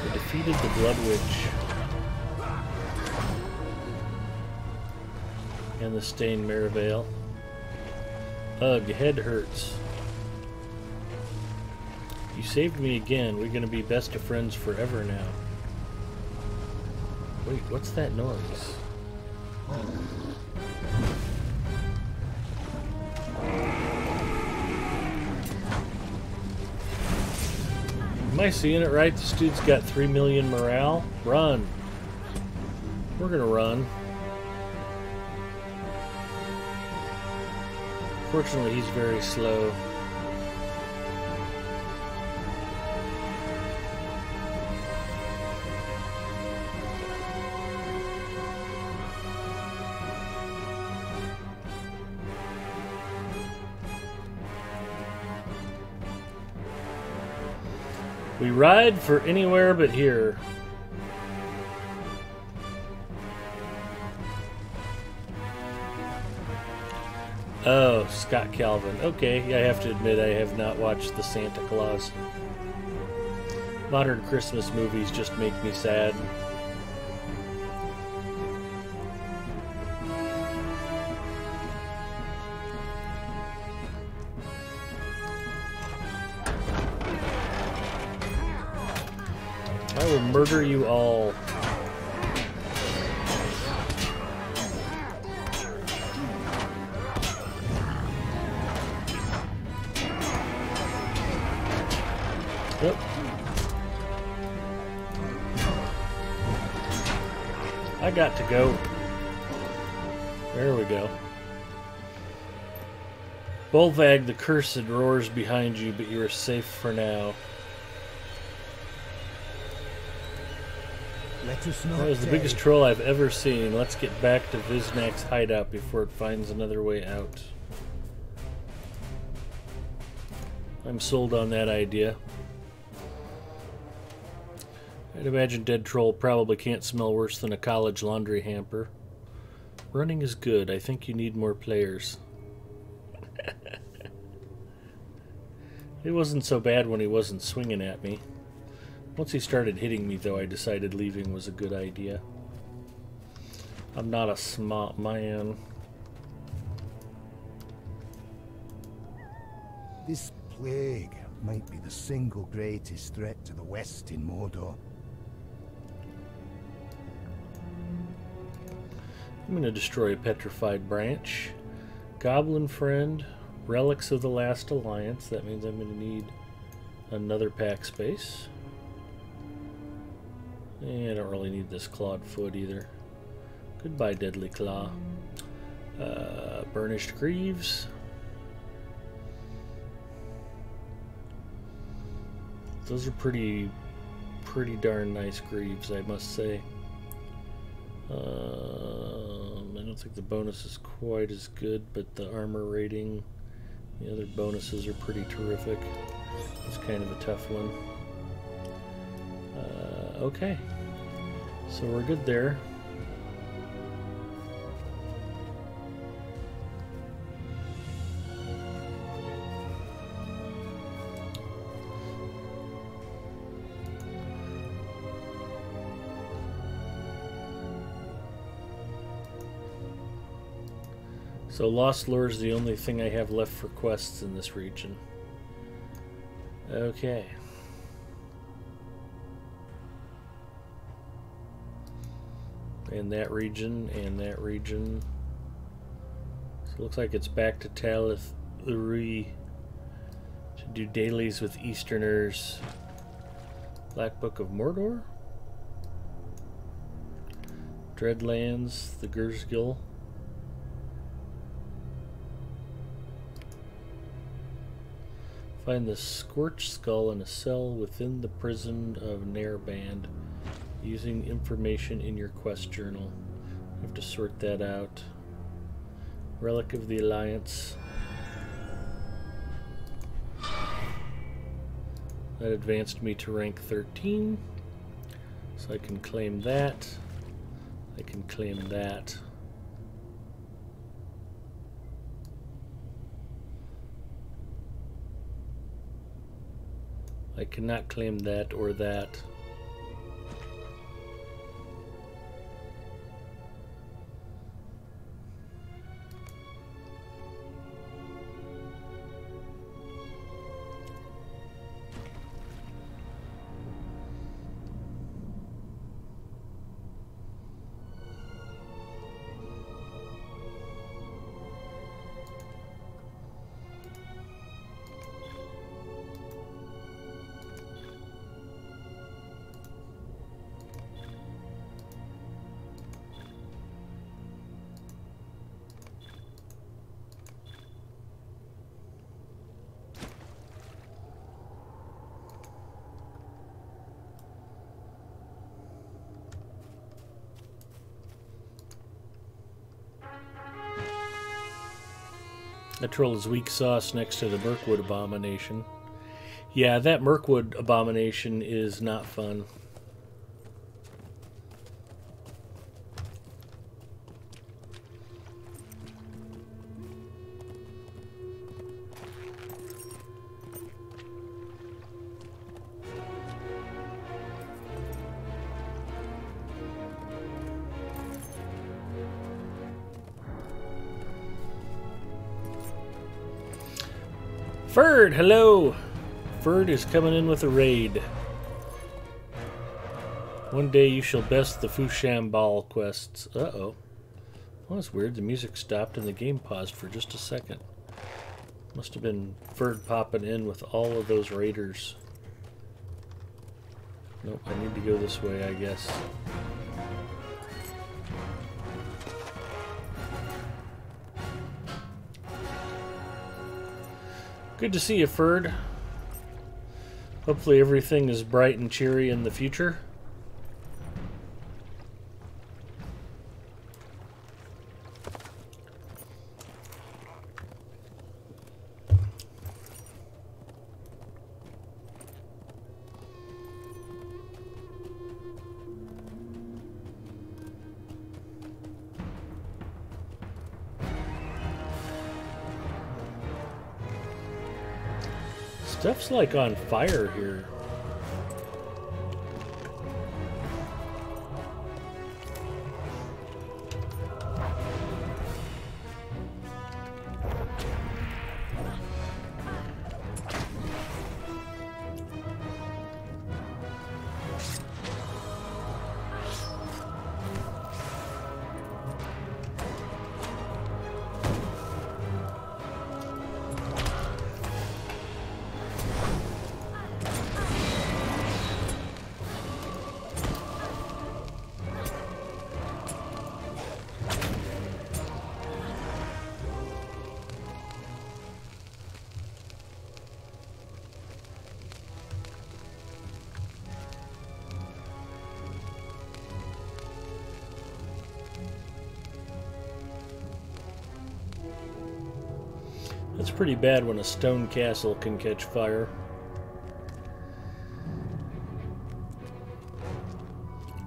I defeated the Blood Witch and the Stained Merivale. Ugh, head hurts. You saved me again. We're gonna be best of friends forever now. Wait, what's that noise? Am I seeing it right? This dude's got 3 million morale. Run. We're gonna run. Fortunately, he's very slow. We ride for anywhere but here. Oh, Scott Calvin. Okay, I have to admit I have not watched the Santa Claus. Modern Christmas movies just make me sad. I will murder you all. Yep. I got to go. There we go. Bolvag the Cursed roars behind you, but you are safe for now. Let us not That was the biggest troll I've ever seen. Let's get back to Viznak's hideout before it finds another way out. I'm sold on that idea. I'd imagine Dead Troll probably can't smell worse than a college laundry hamper. Running is good. I think you need more players. It wasn't so bad when he wasn't swinging at me. Once he started hitting me, though, I decided leaving was a good idea. I'm not a smart man. This plague might be the single greatest threat to the west in Mordor. I'm going to destroy a petrified branch. Goblin friend. Relics of the Last Alliance. That means I'm going to need another pack space. I don't really need this clawed foot either. Goodbye, Deadly Claw. Burnished Greaves. Those are pretty darn nice greaves, I must say. I don't think the bonus is quite as good, but the armor rating, the other bonuses are pretty terrific. It's kind of a tough one. Okay, so we're good there. So Lost Lore is the only thing I have left for quests in this region. Okay. And that region, and that region. So it looks like it's back to Talith Uri to do dailies with Easterners. Black Book of Mordor. Dreadlands, the Gursgil. Find the Scorched Skull in a cell within the prison of Nairband using information in your quest journal. I have to sort that out. Relic of the Alliance. That advanced me to rank 13. So I can claim that. I can claim that. I cannot claim that or that. That troll is weak sauce next to the Mirkwood Abomination. Yeah, that Mirkwood Abomination is not fun. Ferd, hello! Ferd is coming in with a raid. One day you shall best the Fushambal quests. Uh-oh. Well, that's weird. The music stopped and the game paused for just a second. Must have been Ferd popping in with all of those raiders. Nope, I need to go this way, I guess. Good to see you, Ferd. Hopefully everything is bright and cheery in the future. Stuff's like on fire here. It's pretty bad when a stone castle can catch fire.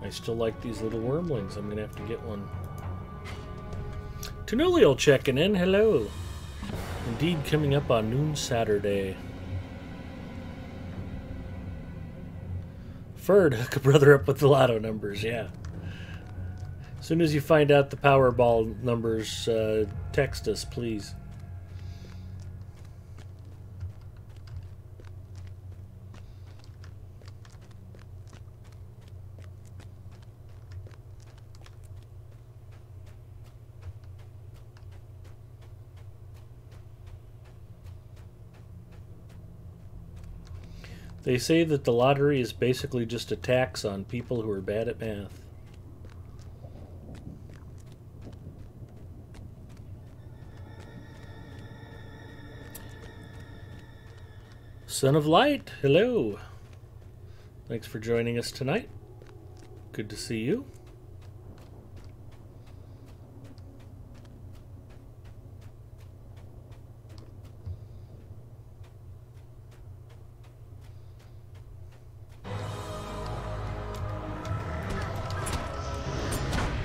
I still like these little wormlings. I'm gonna have to get one. Tenulial checking in. Hello. Indeed, coming up on noon Saturday. Ferd, hook a brother up with the lotto numbers. Yeah. As soon as you find out the Powerball numbers, text us, please. They say that the lottery is basically just a tax on people who are bad at math. Son of Light, hello. Thanks for joining us tonight. Good to see you.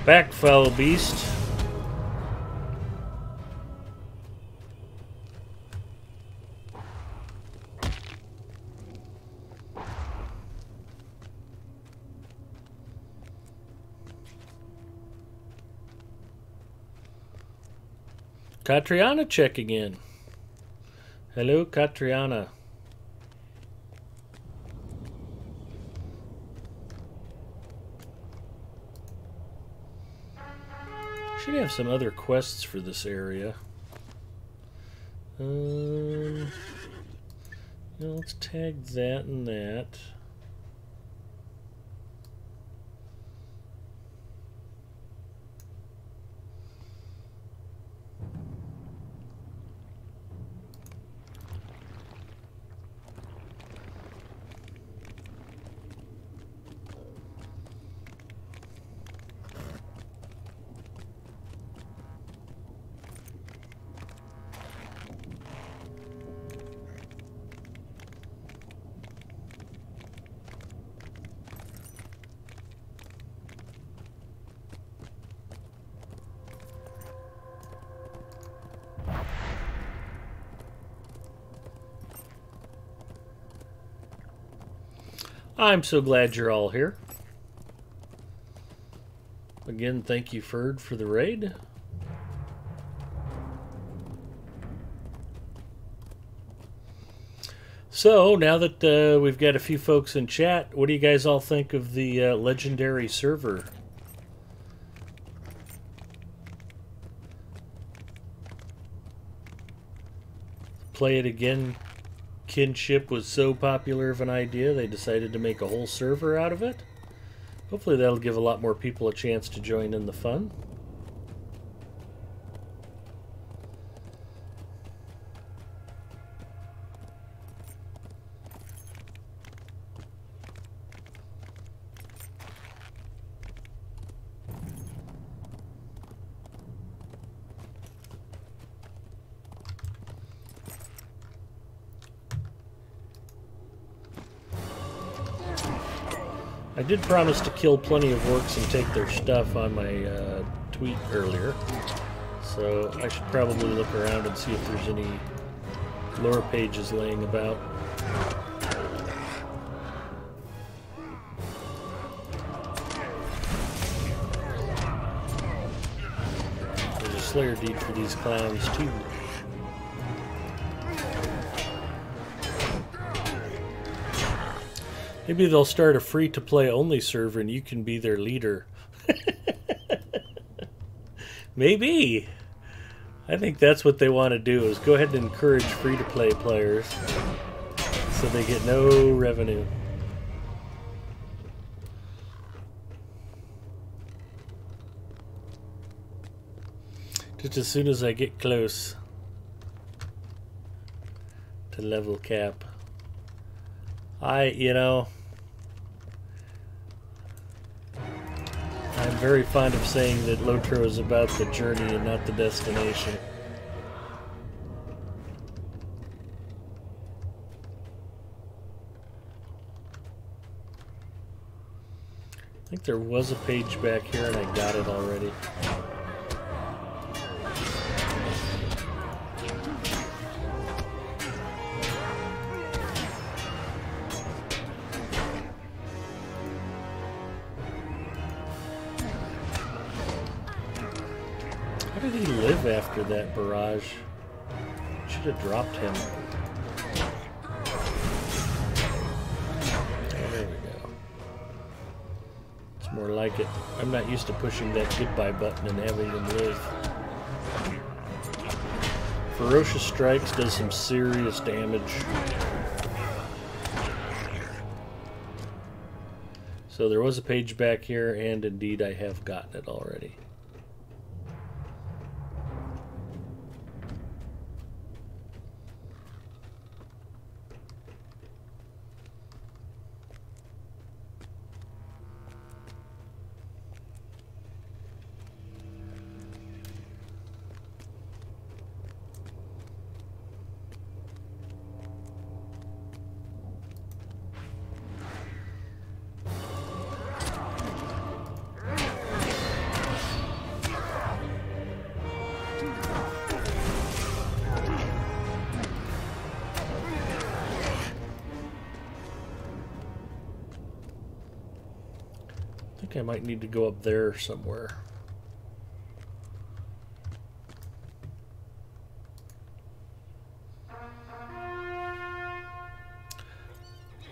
Back, foul beast. Katriana checking in. Hello, Katriana. Should have some other quests for this area. Let's tag that and that. I'm so glad you're all here. Again, thank you, Ferd, for the raid. So, now that we've got a few folks in chat, what do you guys all think of the legendary server? Play it again. Kinship was so popular of an idea, they decided to make a whole server out of it. Hopefully that'll give a lot more people a chance to join in the fun. I did promise to kill plenty of orcs and take their stuff on my tweet earlier, so I should probably look around and see if there's any lore pages laying about. There's a Slayer deed for these clowns too. Maybe they'll start a free-to-play only server and you can be their leader. Maybe. I think that's what they want to do, is go ahead and encourage free-to-play players so they get no revenue. Just as soon as I get close to level cap. You know, I'm very fond of saying that Lotro is about the journey and not the destination. I think there was a page back here and I got it already. How did he live after that barrage? Should have dropped him. Oh, there we go. It's more like it. I'm not used to pushing that goodbye button and having him live. Ferocious Strikes does some serious damage. So there was a page back here, and indeed I have gotten it already. I might need to go up there somewhere.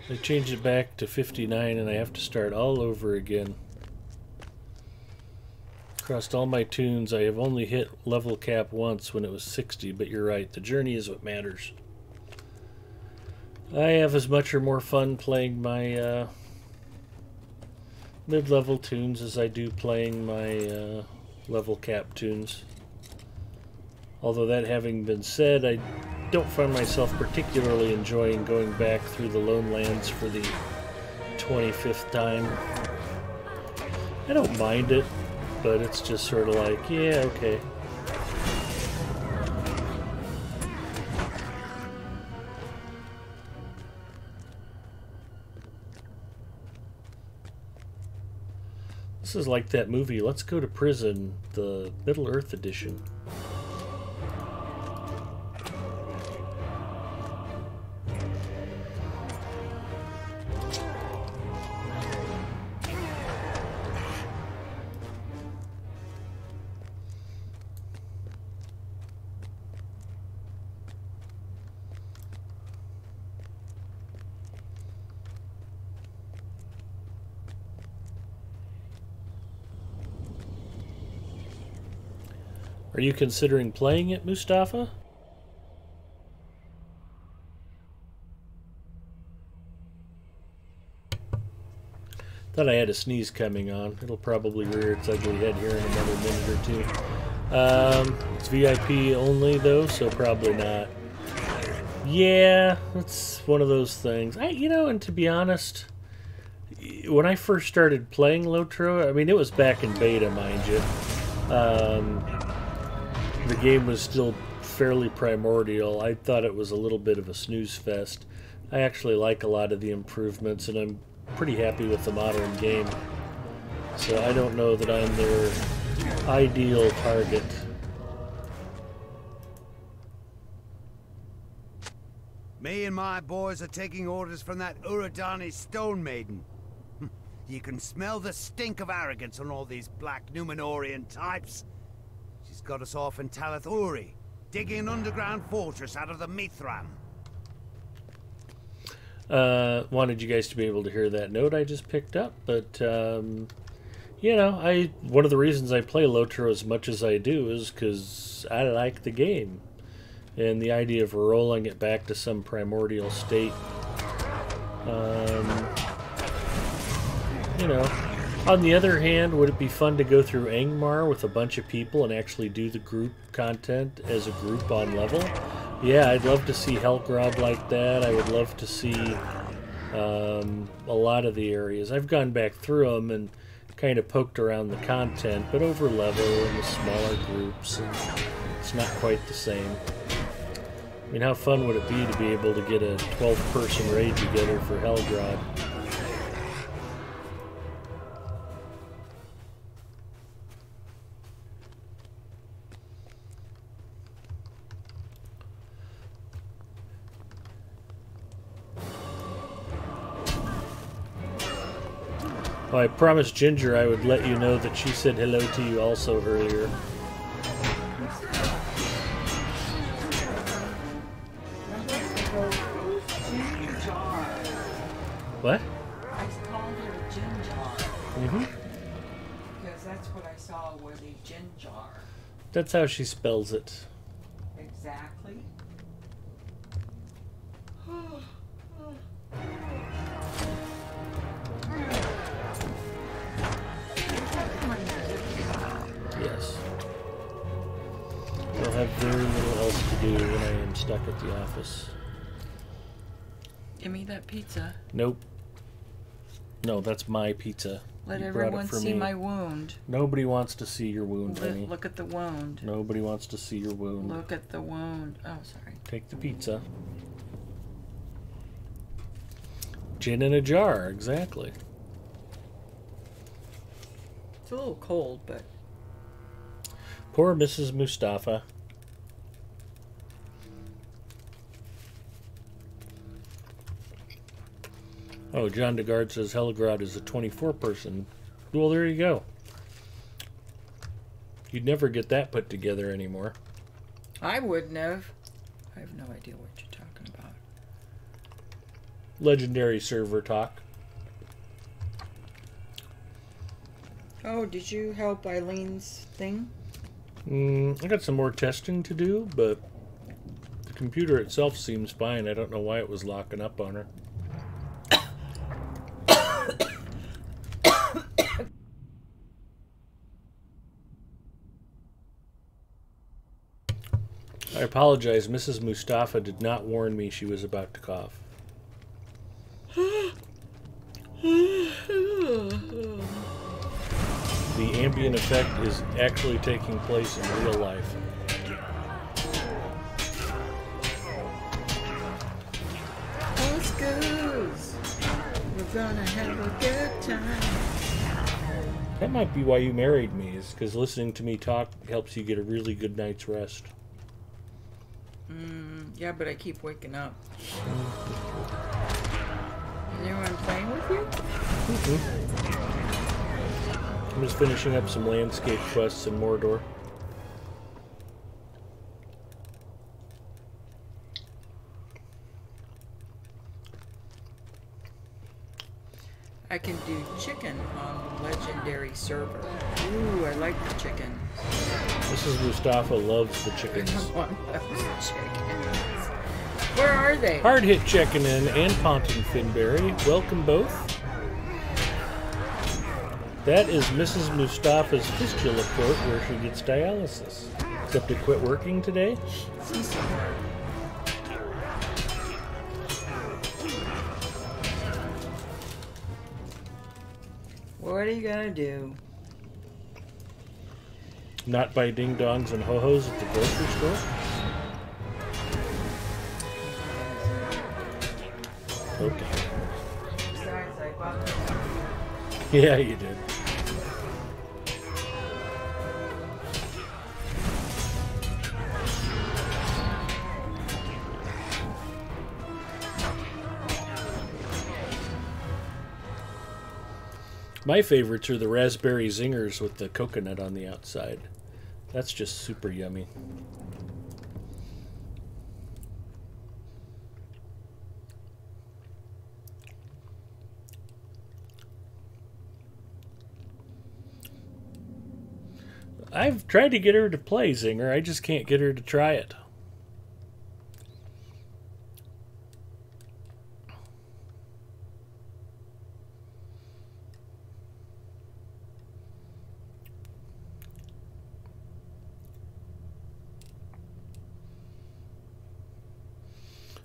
They changed it back to 59 and I have to start all over again. Across all my tunes, I have only hit level cap once when it was 60, but you're right, the journey is what matters. I have as much or more fun playing my mid-level tunes as I do playing my level cap tunes. Although that having been said, I don't find myself particularly enjoying going back through the Lone Lands for the 25th time. I don't mind it, but it's just sort of like, yeah, okay. This is like that movie, Let's Go to Prison, the Middle-earth edition. Are you considering playing it, Mustafa? Thought I had a sneeze coming on. It'll probably rear its ugly head here in another minute or two. It's VIP only though, so probably not. Yeah, it's one of those things. You know, and to be honest, when I first started playing Lotro, I mean, it was back in beta, mind you. The game was still fairly primordial. I thought it was a little bit of a snooze fest. I actually like a lot of the improvements, and I'm pretty happy with the modern game. So I don't know that I'm their ideal target. Me and my boys are taking orders from that Uradani stone maiden. You can smell the stink of arrogance on all these black Numenorian types. She's got us off in Talath Uri, digging an underground fortress out of the Mithran. Wanted you guys to be able to hear that note I just picked up, but you know, one of the reasons I play Lotro as much as I do is because I like the game, and the idea of rolling it back to some primordial state. You know, on the other hand, would it be fun to go through Angmar with a bunch of people and actually do the group content as a group on level? Yeah, I'd love to see Helgrod like that. I would love to see a lot of the areas. I've gone back through them and kind of poked around the content, but over level in the smaller groups, and it's not quite the same. I mean, how fun would it be to be able to get a 12-person raid together for Helgrod? Well, I promised Ginger I would let you know that she said hello to you also earlier. What? I called her Ginger. Mm-hmm. Because that's what I saw was a Ginger. That's how she spells it. Exactly. Yes. I'll have very little else to do when I am stuck at the office. Give me that pizza. Nope. No, that's my pizza. Let You brought it everyone for see me. my wound. Nobody wants to see your wound, honey. Look at the wound. Nobody wants to see your wound. Look at the wound. Oh, sorry. Take the pizza. Gin in a jar, exactly. It's a little cold, but... Poor Mrs. Mustafa. Oh, John DeGard says Helgrod is a 24-person. Well, there you go. You'd never get that put together anymore. I wouldn't have. I have no idea what you're talking about. Legendary server talk. Oh, did you help Eileen's thing? I got some more testing to do, but the computer itself seems fine. I don't know why it was locking up on her. I apologize. Mrs. Mustafa did not warn me she was about to cough. The ambient effect is actually taking place in real life. Let's go. We're gonna have a good time. That might be why you married me, is because listening to me talk helps you get a really good night's rest. Yeah, but I keep waking up. Is anyone playing with you? I'm just finishing up some landscape quests in Mordor. I can do chicken on legendary server. Ooh, I like the chicken. Mrs. Mustafa loves the chickens. Where are they? Hard hit checking in and Ponton Finberry. Welcome both. That is Mrs. Mustafa's fistula quote where she gets dialysis. Except it quit working today. What are you gonna do? Not buy ding-dongs and ho-hos at the grocery store? Okay. Besides, I bought them. Yeah, you did. My favorites are the raspberry zingers with the coconut on the outside. That's just super yummy. I've tried to get her to play Zinger, I just can't get her to try it.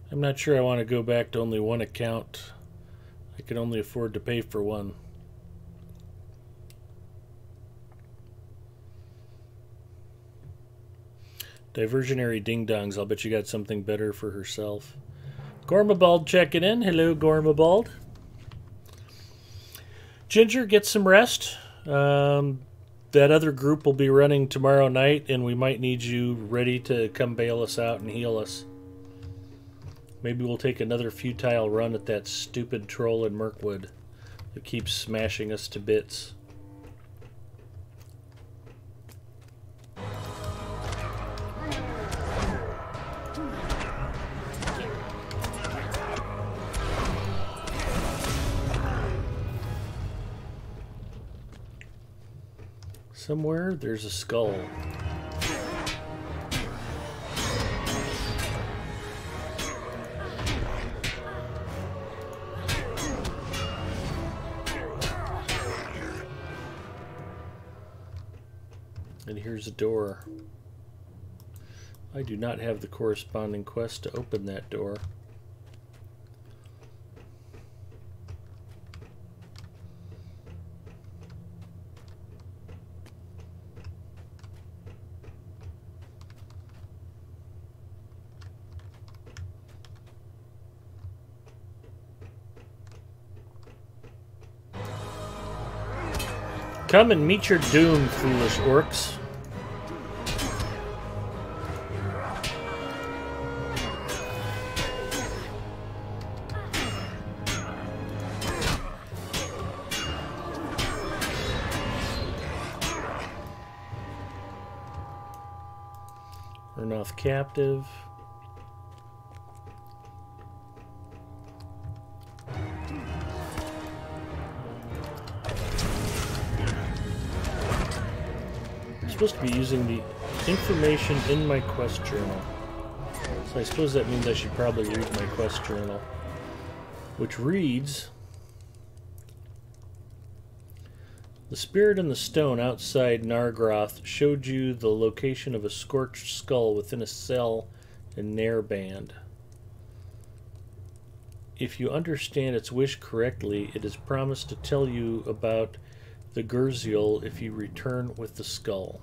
I'm not sure I want to go back to only one account. I can only afford to pay for one. Diversionary ding-dongs. I'll bet you got something better for herself. Gormabald checking in. Hello, Gormabald. Ginger, get some rest. That other group will be running tomorrow night, and we might need you ready to come bail us out and heal us. Maybe we'll take another futile run at that stupid troll in Mirkwood that keeps smashing us to bits. Somewhere there's a skull. And here's a door. I do not have the corresponding quest to open that door. Come and meet your doom, foolish orcs. Run off captive. Supposed to be using the information in my quest journal. So I suppose that means I should probably read my quest journal. Which reads, the spirit in the stone outside Nargroth showed you the location of a scorched skull within a cell in Nairband. If you understand its wish correctly, it is promised to tell you about the Gurziel if you return with the skull.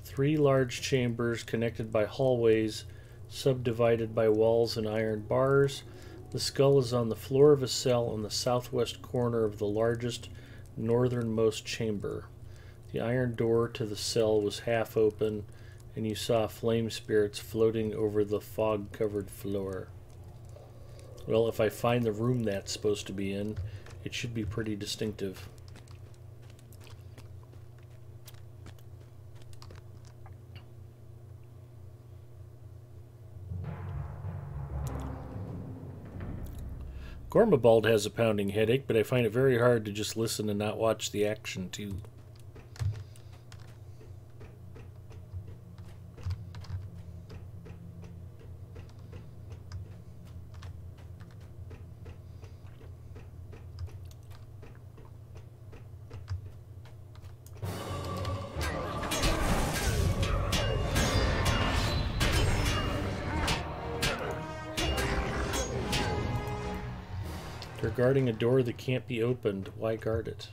3 large chambers connected by hallways, subdivided by walls and iron bars. The skull is on the floor of a cell in the southwest corner of the largest, northernmost chamber. The iron door to the cell was half open, and you saw flame spirits floating over the fog-covered floor. Well, if I find the room that's supposed to be in, it should be pretty distinctive. Gormabald has a pounding headache, but I find it very hard to just listen and not watch the action, too. They're guarding a door that can't be opened. Why guard it?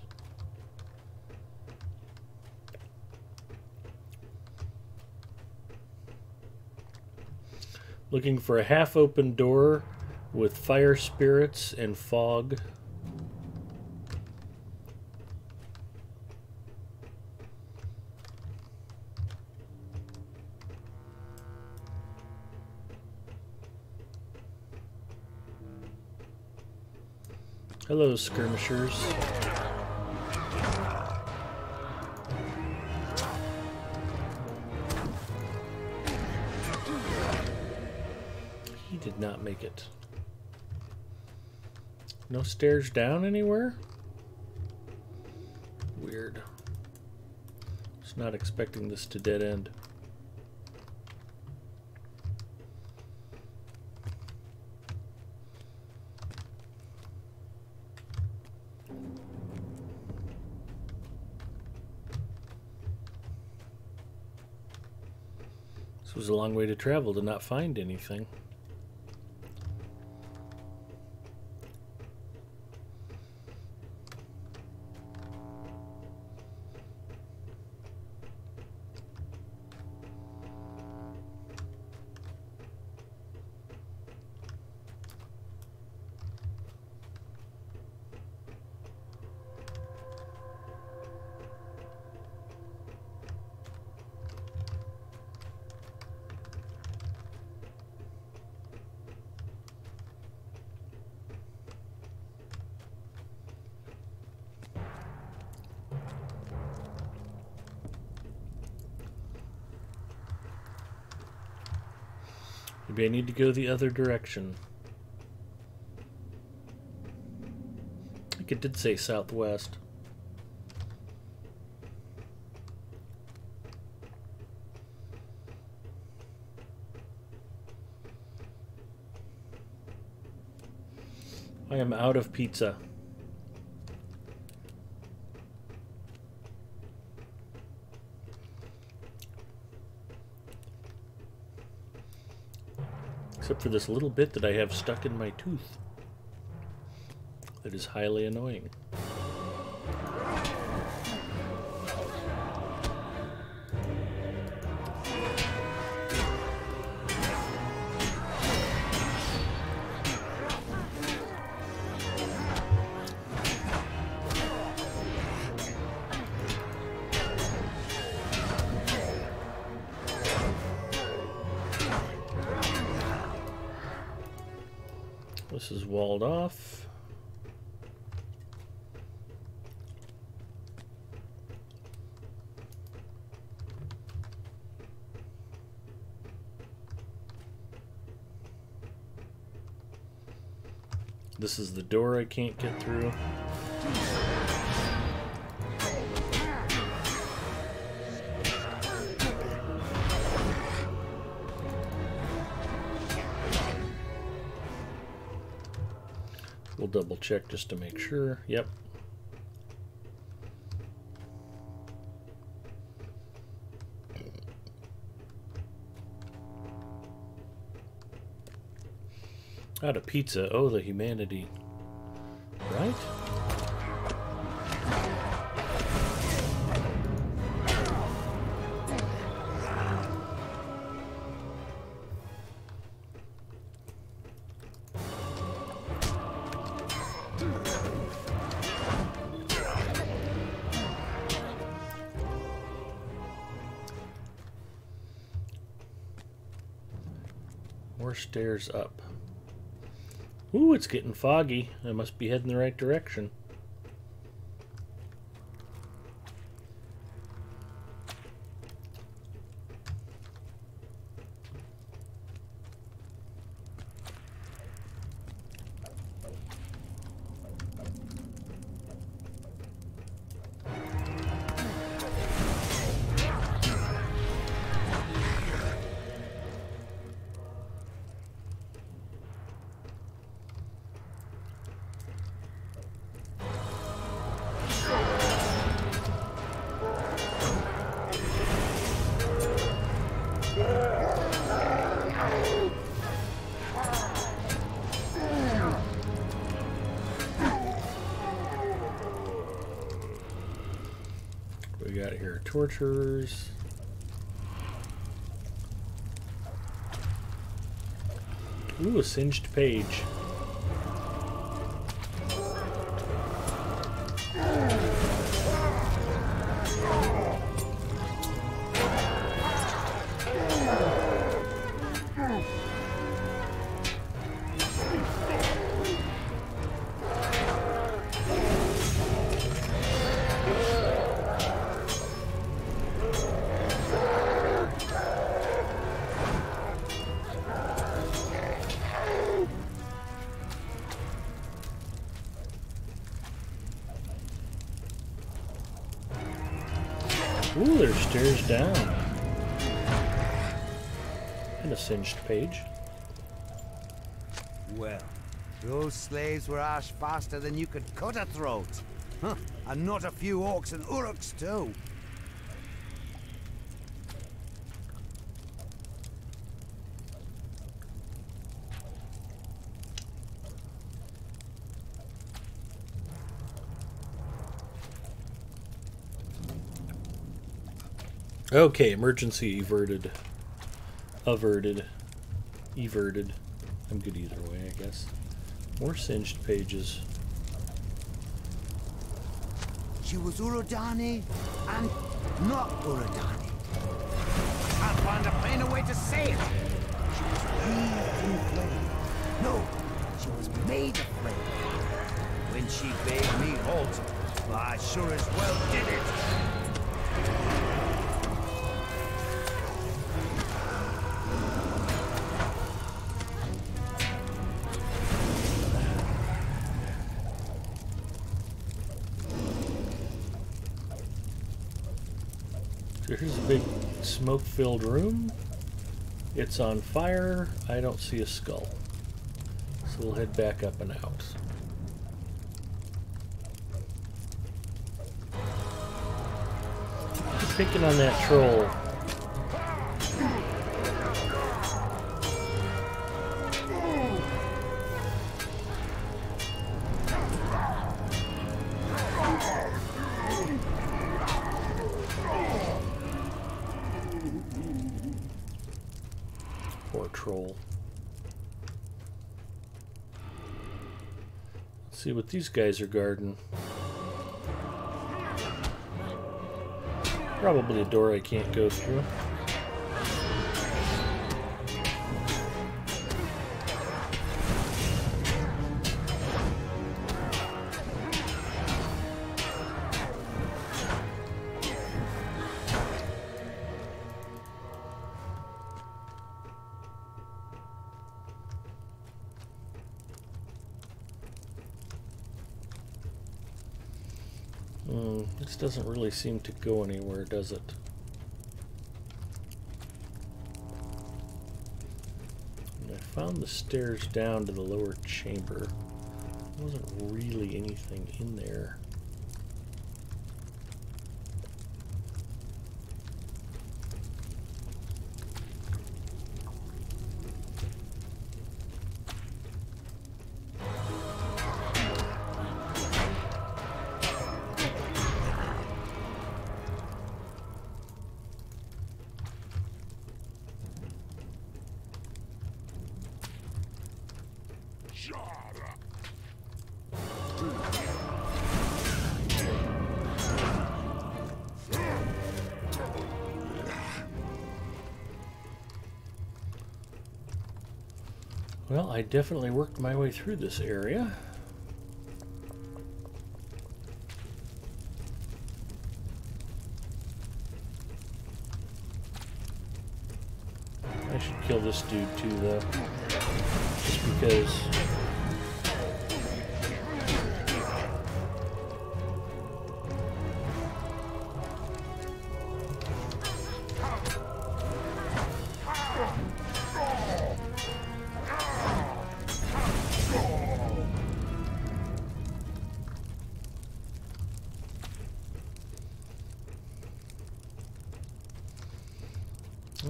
Looking for a half-open door with fire spirits and fog. Hello, skirmishers. He did not make it. No stairs down anywhere? Weird. Was not expecting this to dead end. This was a long way to travel to not find anything. Maybe I need to go the other direction. I think it did say southwest. I am out of pizza. Except for this little bit that I have stuck in my tooth. That is highly annoying. This is walled off. This is the door I can't get through. We'll double check just to make sure. Yep. Out of pizza. Oh, the humanity. Right? More stairs up. Ooh, it's getting foggy. I must be heading the right direction. torturers. Ooh, a singed page. Ooh, there's stairs down. And a singed page. Well, those slaves were ash faster than you could cut a throat. Huh, and not a few orcs and uruks too. Okay, emergency averted. Averted. Everted. I'm good either way, I guess. More singed pages. She was Urodani and not Urodani. I can't find a plainer way to say it. She was wreathed in flame. No, she was made of flame. When she bade me halt, I sure as well did it. So here's a big smoke-filled room. It's on fire. I don't see a skull. So we'll head back up and out. Keep picking on that troll. Poor troll. Let's see what these guys are guarding. Probably a door I can't go through. This doesn't really seem to go anywhere, does it? And I found the stairs down to the lower chamber. There wasn't really anything in there. Well, I definitely worked my way through this area. I should kill this dude too, though. Just because...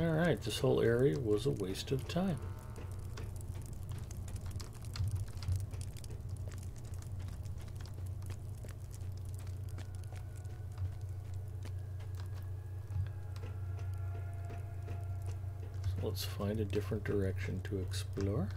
Alright, this whole area was a waste of time. let's find a different direction to explore.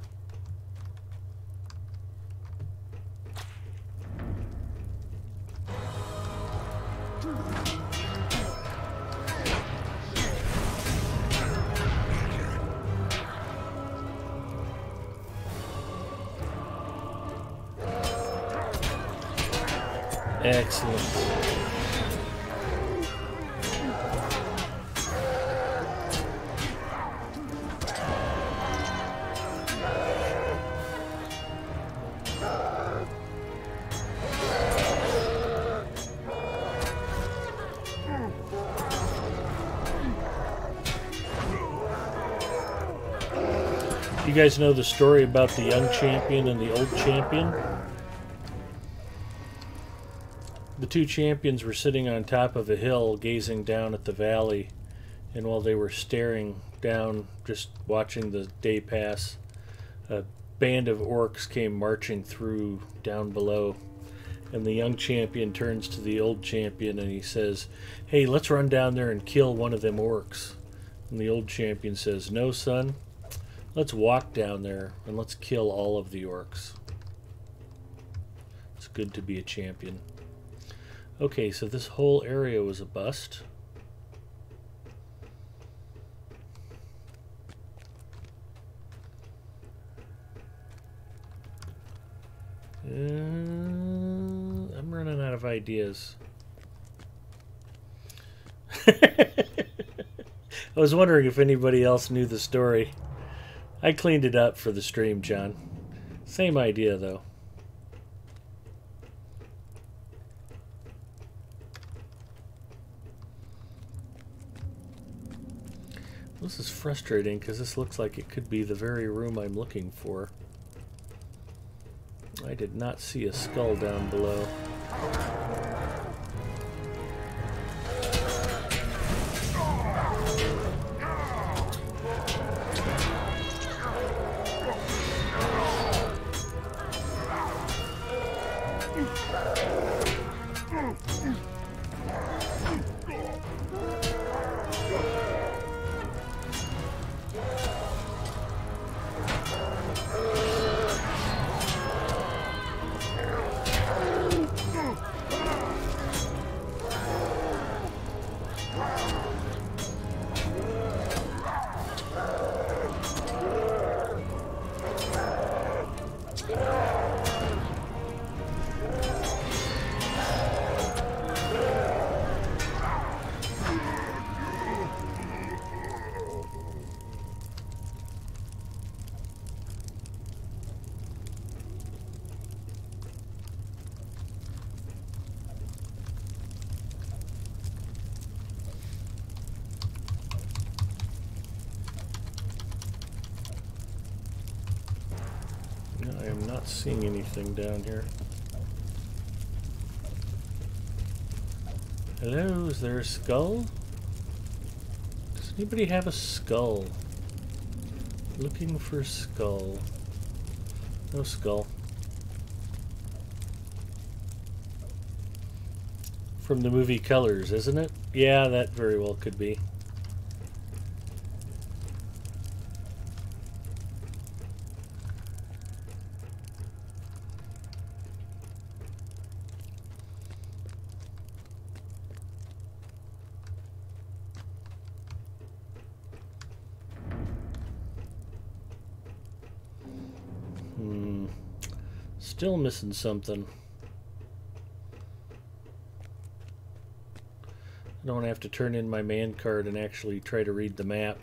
Excellent. You guys know the story about the young champion and the old champion? The two champions were sitting on top of a hill gazing down at the valley, and while they were staring down, just watching the day pass, a band of orcs came marching through down below, and the young champion turns to the old champion and he says, "Hey, let's run down there and kill one of them orcs." And the old champion says, "No, son. Let's walk down there and let's kill all of the orcs." It's good to be a champion. Okay, so this whole area was a bust. I'm running out of ideas. I was wondering if anybody else knew the story. I cleaned it up for the stream, John. Same idea, though. This is frustrating because this looks like it could be the very room I'm looking for. I did not see a skull down below. I am not seeing anything down here. Hello, is there a skull? Does anybody have a skull? Looking for skull. No skull. From the movie Colors, isn't it? Yeah, that very well could be. Still missing something. I don't have to turn in my man card and actually try to read the map.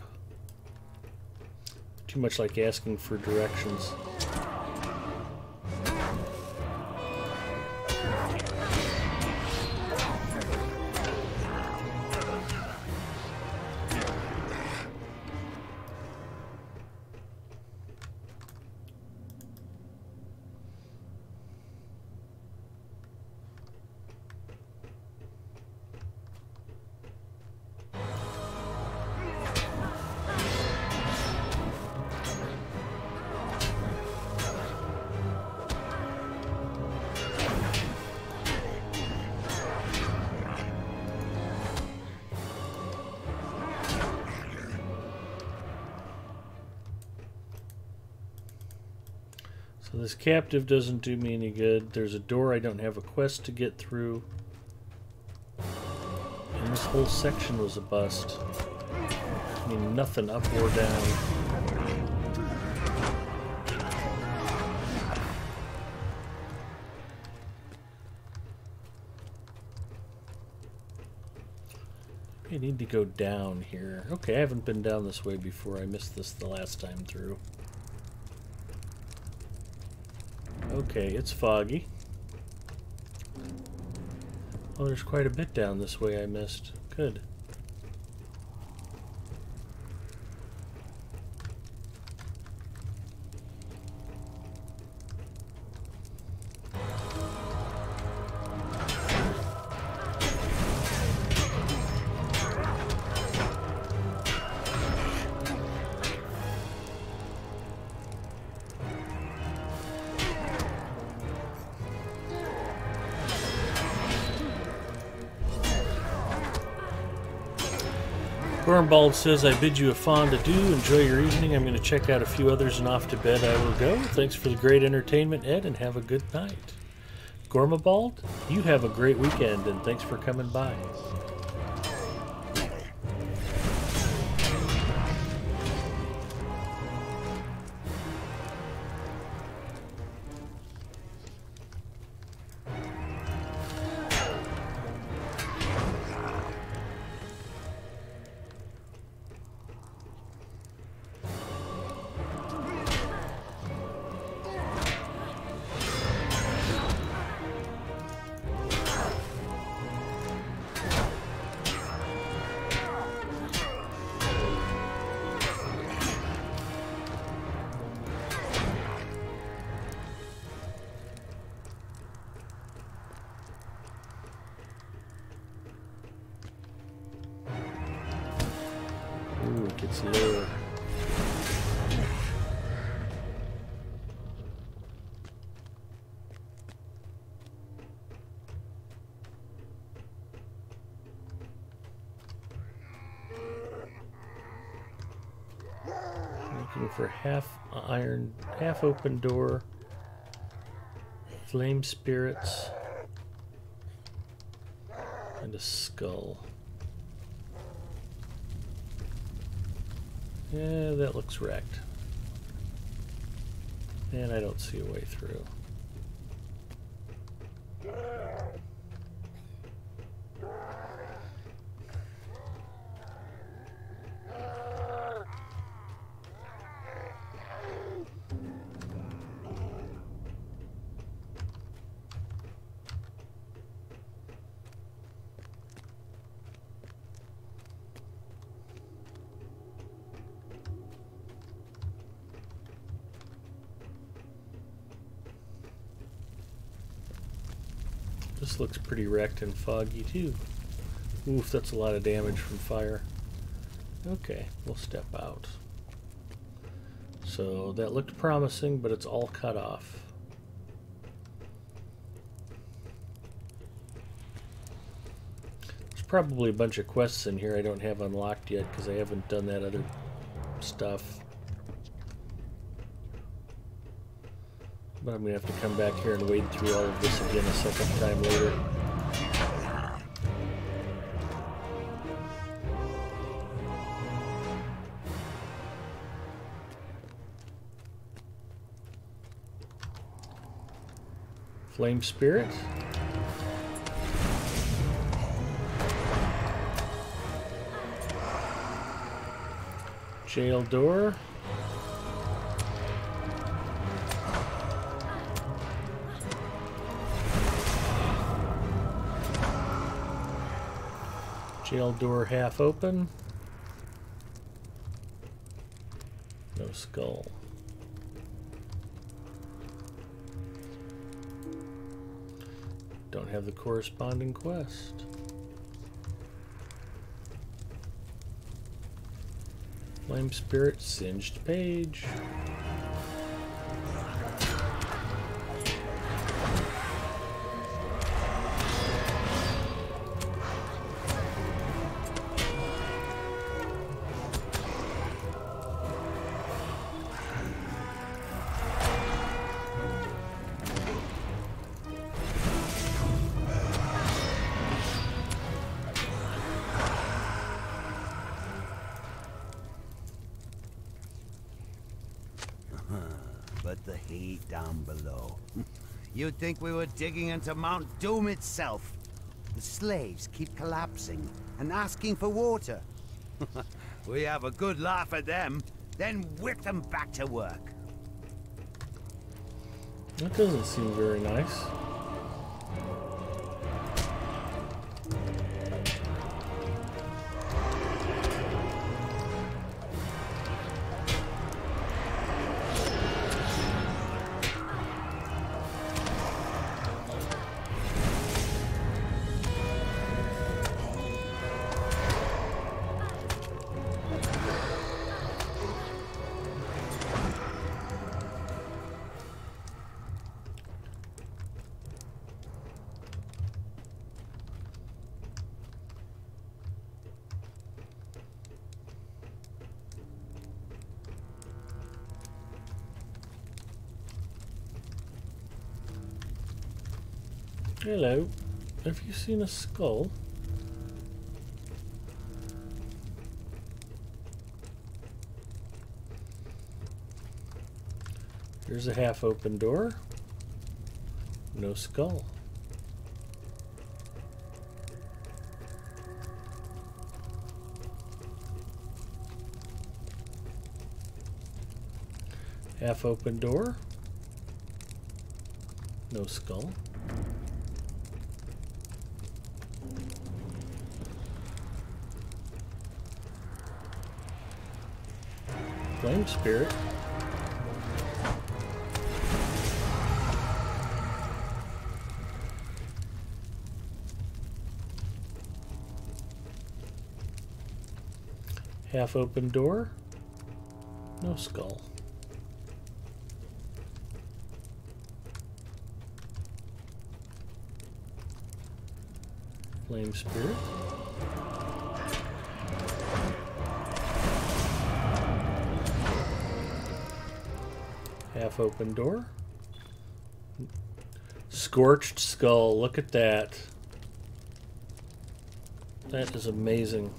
Too much like asking for directions. So this captive doesn't do me any good. There's a door I don't have a quest to get through. And this whole section was a bust. I mean, nothing up or down. I need to go down here. Okay, I haven't been down this way before. I missed this the last time through. Okay, it's foggy. Oh, there's quite a bit down this way I missed. Good. Gormbald says, I bid you a fond adieu. Enjoy your evening. I'm going to check out a few others and off to bed I will go. Thanks for the great entertainment, Ed, and have a good night. Gormabald, you have a great weekend, and thanks for coming by. Ooh, it gets lower. Looking for half iron, half open door, flame spirits, and a skull. Yeah, that looks wrecked. And I don't see a way through. This looks pretty wrecked and foggy too. Oof, that's a lot of damage from fire. Okay, we'll step out. So that looked promising, but it's all cut off. There's probably a bunch of quests in here I don't have unlocked yet because I haven't done that other stuff. But I'm going to have to come back here and wade through all of this again a second time later. Flame Spirit. Jail door. Jail door half open. No skull. Don't have the corresponding quest. Flame Spirit, singed page. but the heat down below. You'd think we were digging into Mount Doom itself. The slaves keep collapsing and asking for water. We have a good laugh at them, then whip them back to work. That doesn't seem very nice. Hello. Have you seen a skull? Here's a half-open door. No skull. Half-open door. No skull. Flame spirit. Half open door. No skull. Flame spirit. Half open door. Scorched skull. Look at that. That is amazing.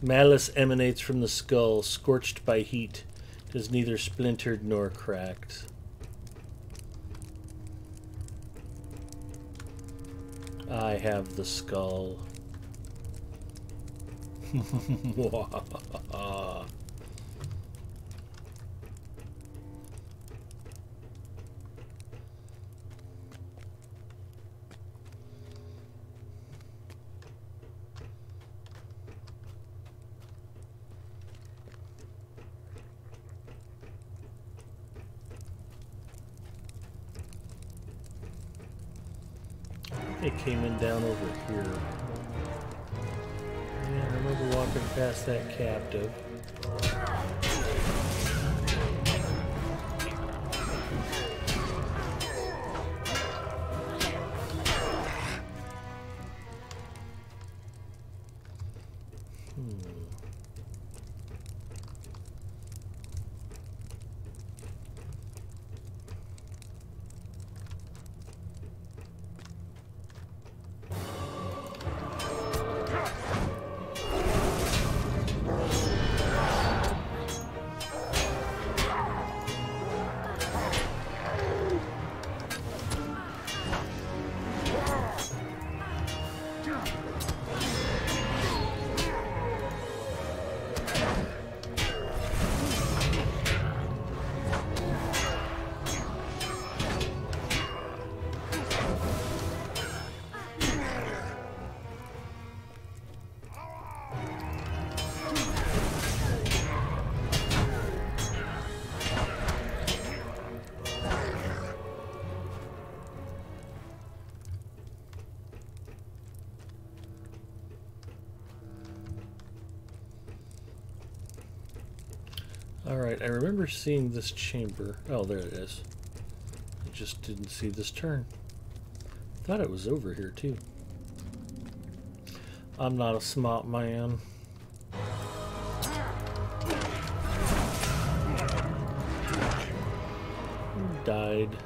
Malice emanates from the skull, scorched by heat. It is neither splintered nor cracked. I have the skull. It came in down over here. Yeah, I remember walking past that captive. Alright, I remember seeing this chamber. Oh, there it is. I just didn't see this turn. Thought it was over here, too. I'm not a smart man. Who died?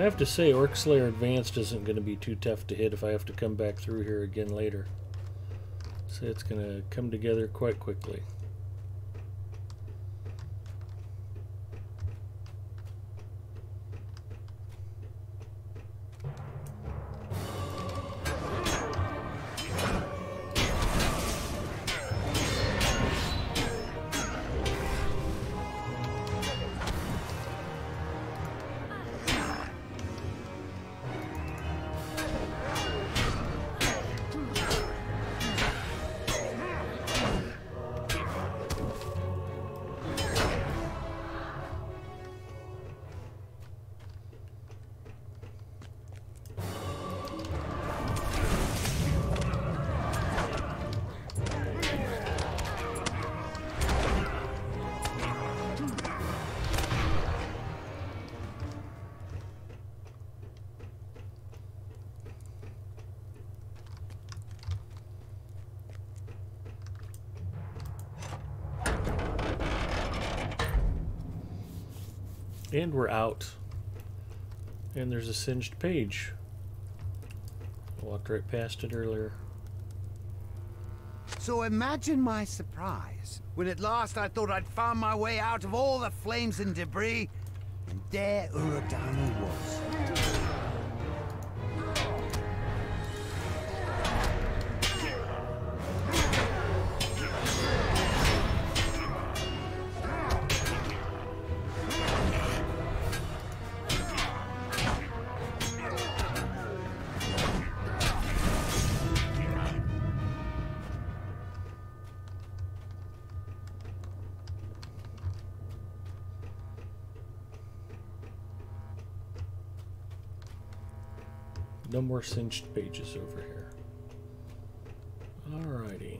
have to say, Orc Slayer Advanced isn't going to be too tough to hit if I have to come back through here again later. So it's going to come together quite quickly. And we're out. And there's a singed page. I walked right past it earlier. So imagine my surprise when at last I thought I'd found my way out of all the flames and debris, and there Uradani was. No more singed pages over here. Alrighty.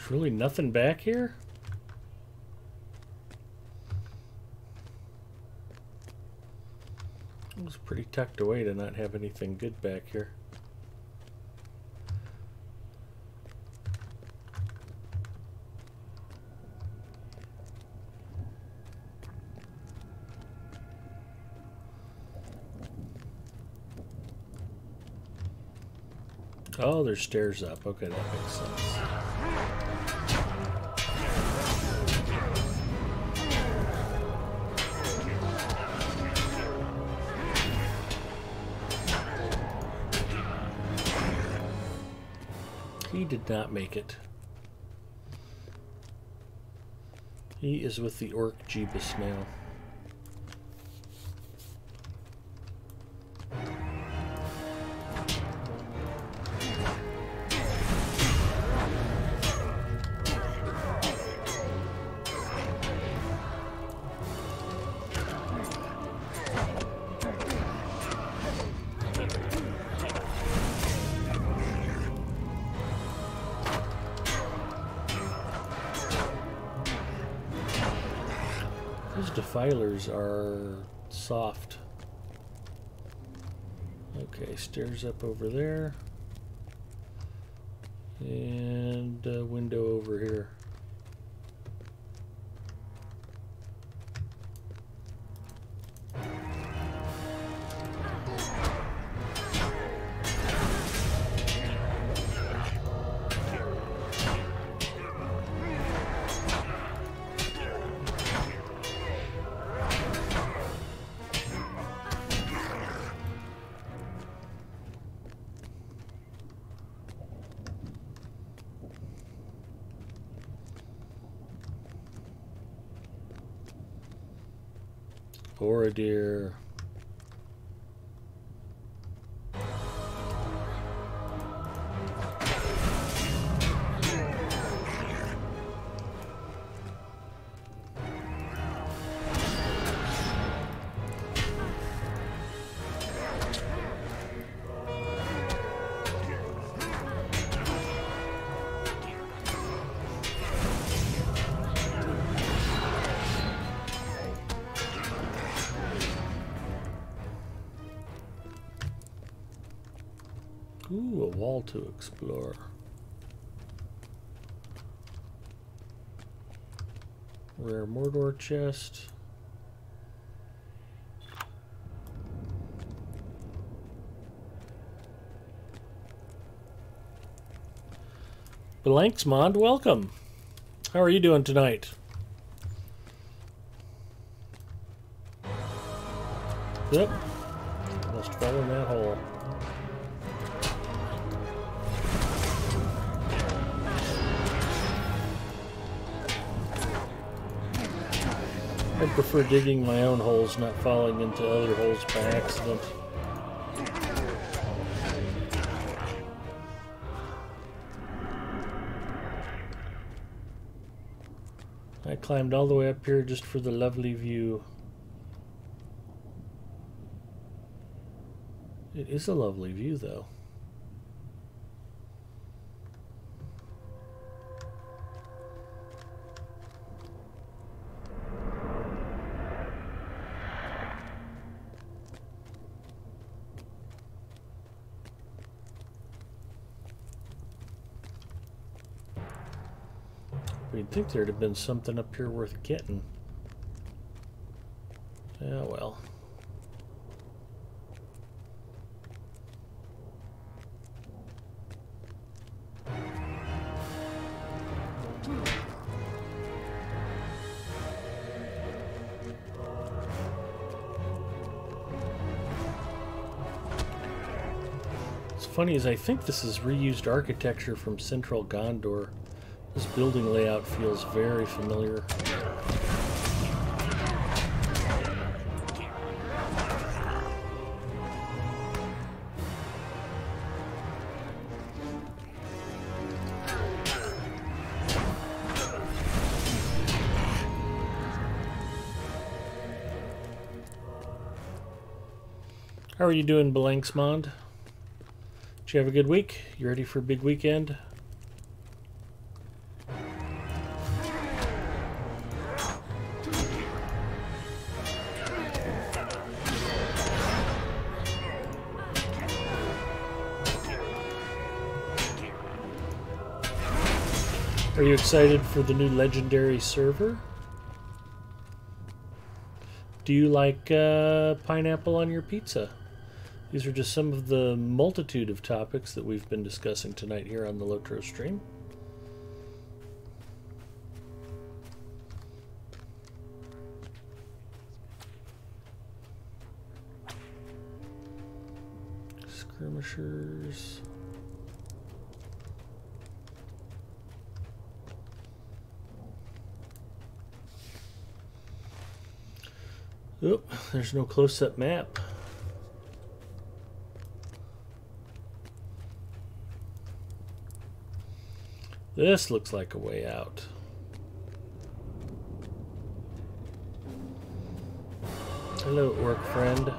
Really nothing back here? It was pretty tucked away to not have anything good back here. Oh, there's stairs up. Okay, that makes sense. He did not make it. He is with the orc Jeebus now. Those defilers are soft. Okay, stairs up over there. And a window over here. Or a deer. Ooh, a wall to explore. Rare Mordor chest. Blanks Mod, welcome. How are you doing tonight? Yep. Must fall in that hole. I prefer digging my own holes, not falling into other holes by accident. I climbed all the way up here just for the lovely view. It is a lovely view, though. You'd think there'd have been something up here worth getting. Yeah, well. What's funny is I think this is reused architecture from Central Gondor. This building layout feels very familiar. How are you doing, Belanksmond? Did you have a good week? You ready for a big weekend? Are you excited for the new legendary server? Do you like pineapple on your pizza? These are just some of the multitude of topics that we've been discussing tonight here on the Lotro stream. Skirmishers. Oop, there's no close-up map. This looks like a way out. Hello, orc friend.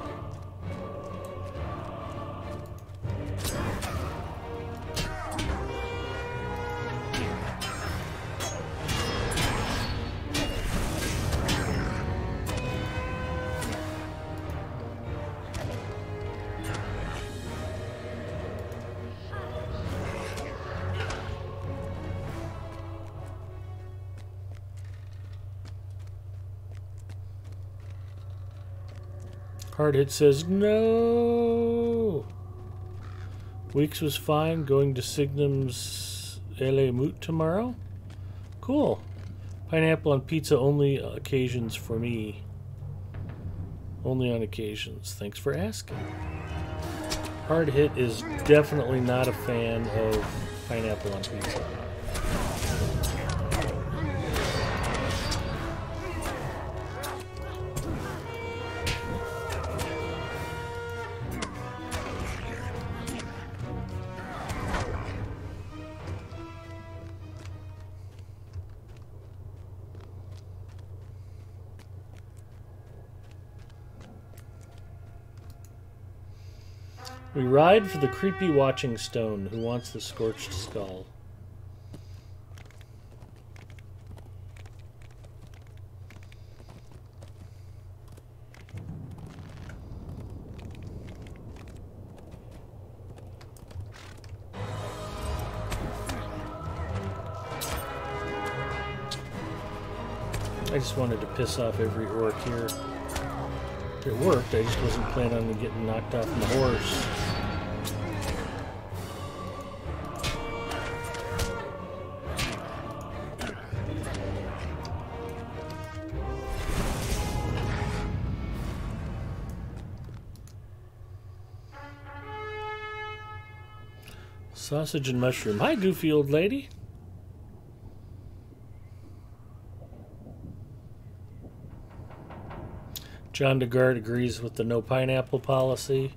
Hard hit says no. Weeks was fine. Going to Signum's LA Moot tomorrow. Cool. Pineapple on pizza only occasions for me. Only on occasions. Thanks for asking. Hard hit is definitely not a fan of pineapple on pizza. We ride for the creepy watching stone who wants the scorched skull. I just wanted to piss off every orc here. It worked, I just wasn't planning on getting knocked off my horse. Sausage and mushroom. Hi, goofy old lady. John DeGard agrees with the no pineapple policy.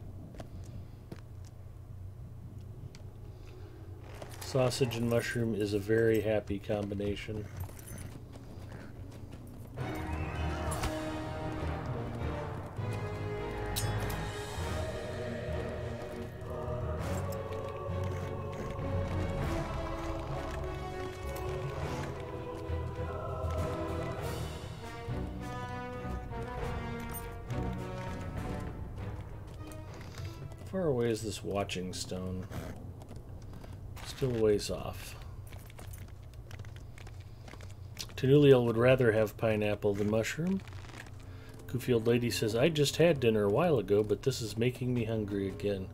Sausage and mushroom is a very happy combination. How far away is this watching stone? Still a ways off. Tenuliel would rather have pineapple than mushroom. Goofy old lady says, I just had dinner a while ago, but this is making me hungry again.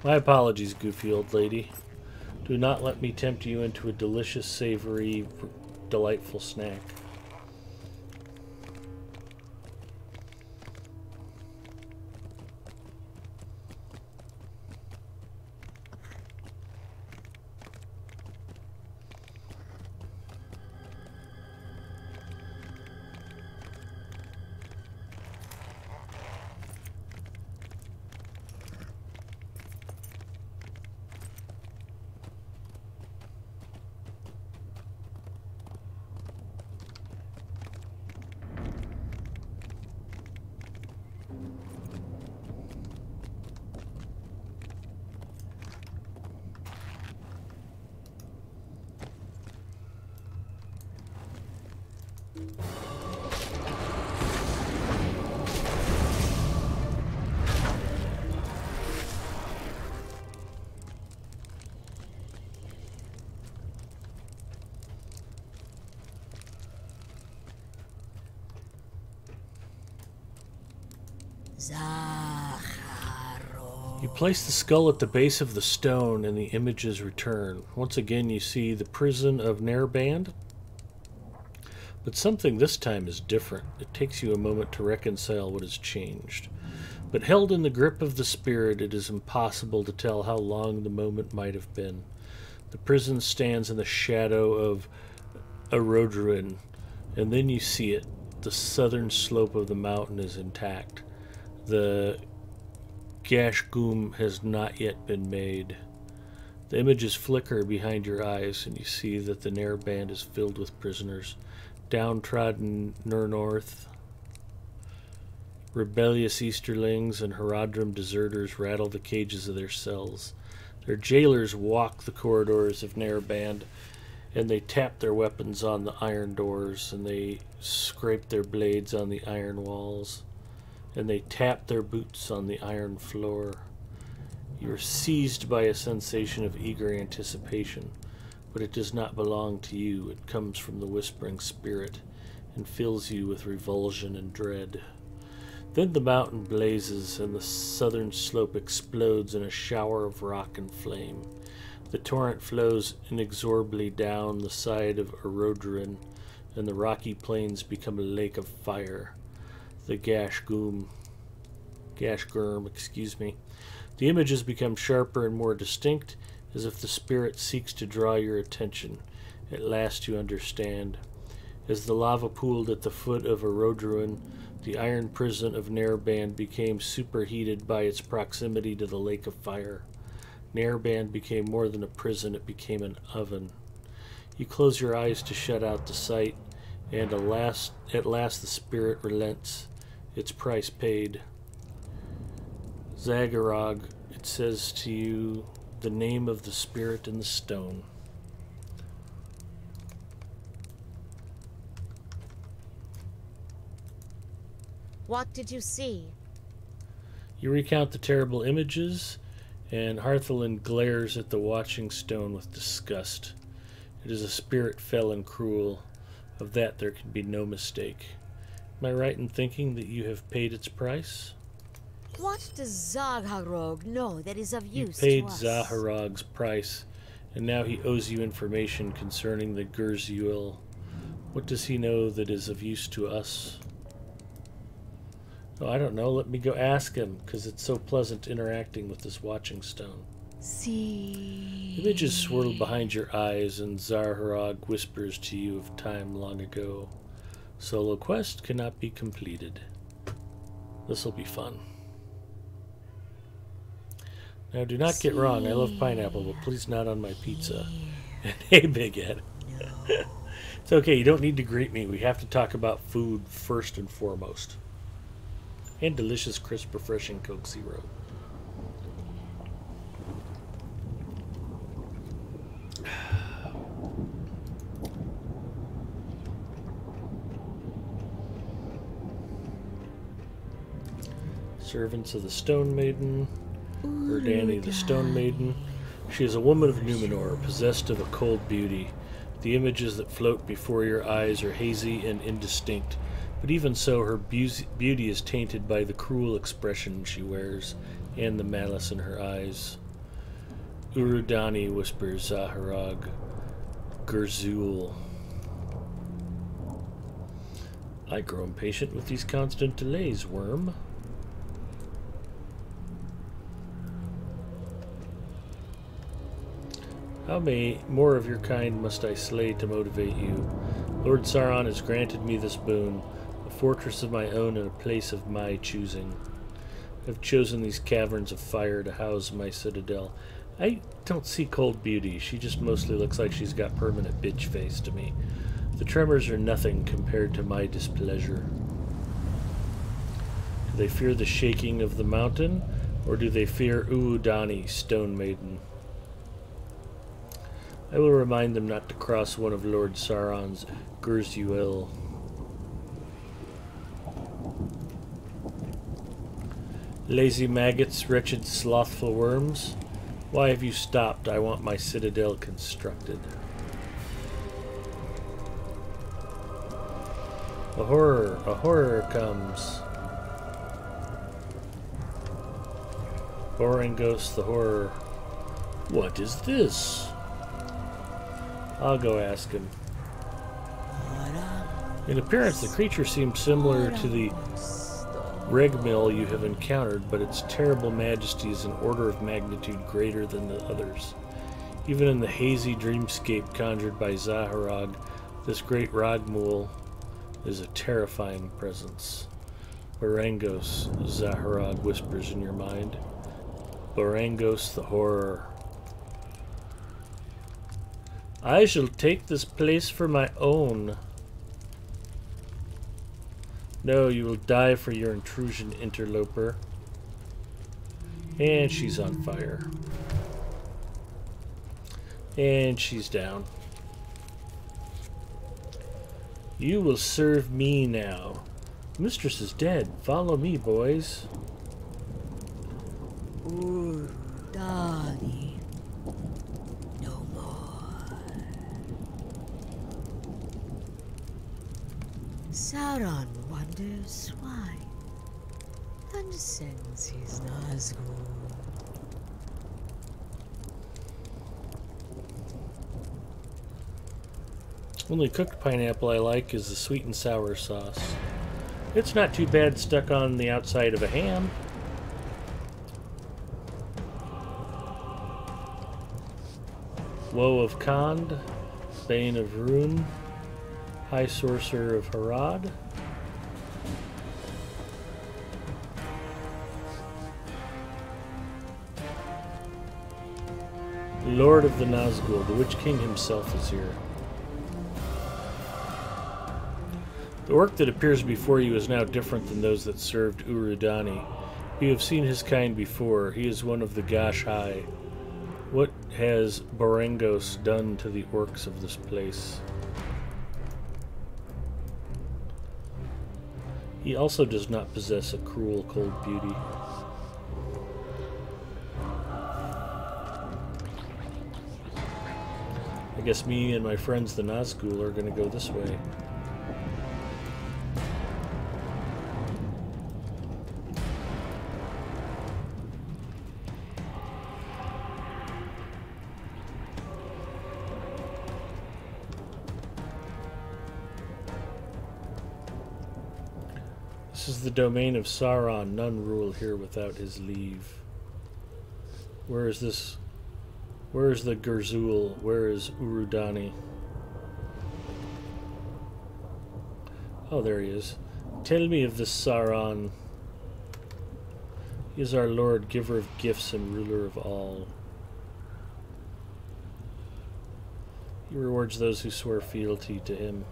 My apologies, goofy old lady. Do not let me tempt you into a delicious, savory, delightful snack. You place the skull at the base of the stone and the images return. Once again you see the prison of Nerband. But something this time is different. It takes you a moment to reconcile what has changed. But held in the grip of the spirit, it is impossible to tell how long the moment might have been. The prison stands in the shadow of Arodruin, and then you see it. the southern slope of the mountain is intact. The Gashgoom has not yet been made. The images flicker behind your eyes, and you see that the Nair band is filled with prisoners. Downtrodden North, rebellious Easterlings and Haradrim deserters rattle the cages of their cells. Their jailers walk the corridors of Nair band, and they tap their weapons on the iron doors, and they scrape their blades on the iron walls, and they tap their boots on the iron floor. You're seized by a sensation of eager anticipation, but it does not belong to you. It comes from the whispering spirit and fills you with revulsion and dread. Then the mountain blazes, and the southern slope explodes in a shower of rock and flame. The torrent flows inexorably down the side of Erodrin, and the rocky plains become a lake of fire. The Gashgurm, The images become sharper and more distinct, as if the spirit seeks to draw your attention. At last you understand. As the lava pooled at the foot of Erodrin, the iron prison of Nair band became superheated by its proximity to the lake of fire. Nair band became more than a prison, it became an oven. You close your eyes to shut out the sight, and at last the spirit relents, its price paid. Zagharog, it says to you the name of the spirit in the stone. What did you see? You recount the terrible images, and Harthelin glares at the watching stone with disgust. It is a spirit fell and cruel. Of that there can be no mistake. Am I right in thinking that you have paid its price? What does Zagharog know that is of use to us? You paid us? Zagharog's price, and now he owes you information concerning the Gurzuel. What does he know that is of use to us? Oh, I don't know. Let me go ask him, because it's so pleasant interacting with this watching stone. See. Images swirl behind your eyes, and Zagharog whispers to you of time long ago. Solo quest cannot be completed. This'll be fun. Now, do not get wrong. I love pineapple, but please not on my pizza. And hey, Big Ed. No. It's okay. You don't need to greet me. We have to talk about food first and foremost. And delicious, crisp, refreshing Coke Zero. Servants of the Stone Maiden. Erdani the Stone Maiden. She is a woman of Numenor, possessed of a cold beauty. The images that float before your eyes are hazy and indistinct, but even so her beauty is tainted by the cruel expression she wears and the malice in her eyes. Urudani, whispers Zagharog. Gurzuel. I grow impatient with these constant delays, worm. How many more of your kind must I slay to motivate you? Lord Sauron has granted me this boon, a fortress of my own and a place of my choosing. I've chosen these caverns of fire to house my citadel. I don't see cold beauty. She just mostly looks like she's got permanent bitch face to me. The tremors are nothing compared to my displeasure. Do they fear the shaking of the mountain, or do they fear Uudani, Stone Maiden? I will remind them not to cross one of Lord Sauron's Gurzuel. Lazy maggots, wretched slothful worms, why have you stopped? I want my citadel constructed. A horror comes. Orangos the horror. What is this? I'll go ask him. In appearance, the creature seems similar to the regmill you have encountered, but its terrible majesty is an order of magnitude greater than the others. Even in the hazy dreamscape conjured by Zagharog, this great Ragmul is a terrifying presence. Barangos, Zaharog whispers in your mind. Barangos the horror. I shall take this place for my own. No, you will die for your intrusion, interloper. And she's on fire. And she's down. You will serve me now. Mistress is dead. Follow me, boys. Daddy. No more. Sauron wonders why. And sends his Nazgul. Only cooked pineapple I like is the sweet and sour sauce. It's not too bad stuck on the outside of a ham. Woe of Khand, Bane of Rune, High Sorcerer of Harad. Lord of the Nazgul, the Witch King himself is here. The orc that appears before you is now different than those that served Urudani. You have seen his kind before. He is one of the Gash High. What has Barangos done to the orcs of this place? He also does not possess a cruel, cold beauty. I guess me and my friends the Nazgul are going to go this way. This is the domain of Sauron. None rule here without his leave. Where is this? Where is the Gerzul? Where is Urudani? Oh, there he is. Tell me of this Sauron. He is our Lord, giver of gifts and ruler of all. He rewards those who swear fealty to him.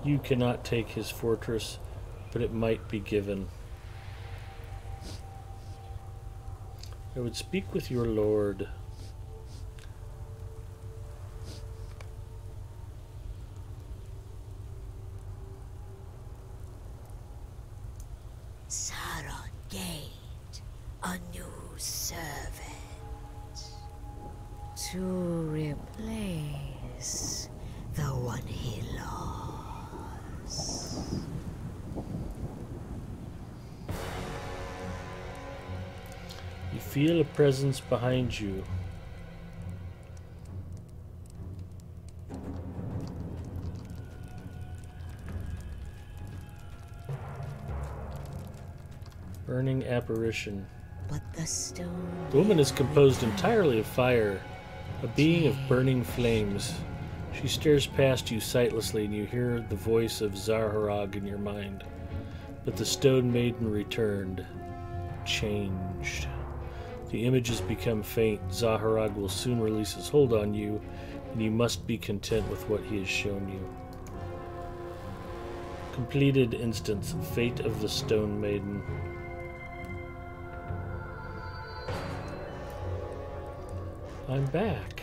You cannot take his fortress, but it might be given. I would speak with your lord. Sauron gained a new servant To replace the one he lost. You feel a presence behind you. Burning apparition. but the stone. The woman is composed entirely of fire, a being of burning flames. She stares past you sightlessly, and you hear the voice of Zaharog in your mind. But the stone maiden returned, changed. The images become faint. Zaharog will soon release his hold on you, and you must be content with what he has shown you. Completed instance, Fate of the Stone Maiden. I'm back.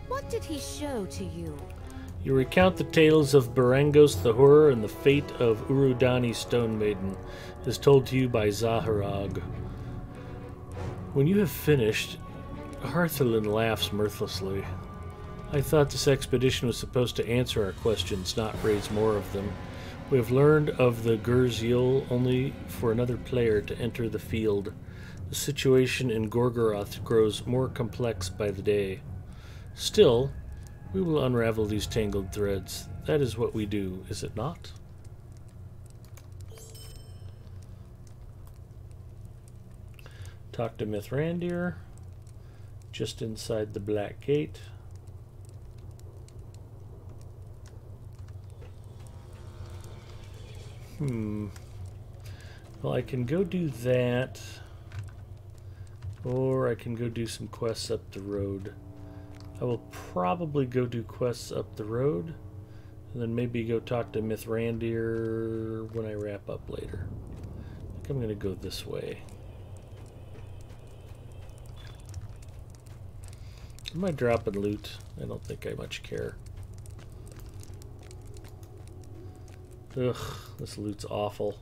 What did he show to you? You recount the tales of Barangos the Horror and the fate of Urudani Stone Maiden, as told to you by Zaharog. When you have finished, Harthalin laughs mirthlessly. I thought this expedition was supposed to answer our questions, not raise more of them. We have learned of the Gerzul only for another player to enter the field. The situation in Gorgoroth grows more complex by the day. Still, we will unravel these tangled threads. That is what we do, is it not? Talk to Mithrandir. Just inside the Black Gate. Well, I can go do that. Or I can go do some quests up the road. I will probably go do quests up the road. And then maybe go talk to Mithrandir when I wrap up later. I think I'm going to go this way. Am I dropping loot? I don't think I much care. Ugh, this loot's awful.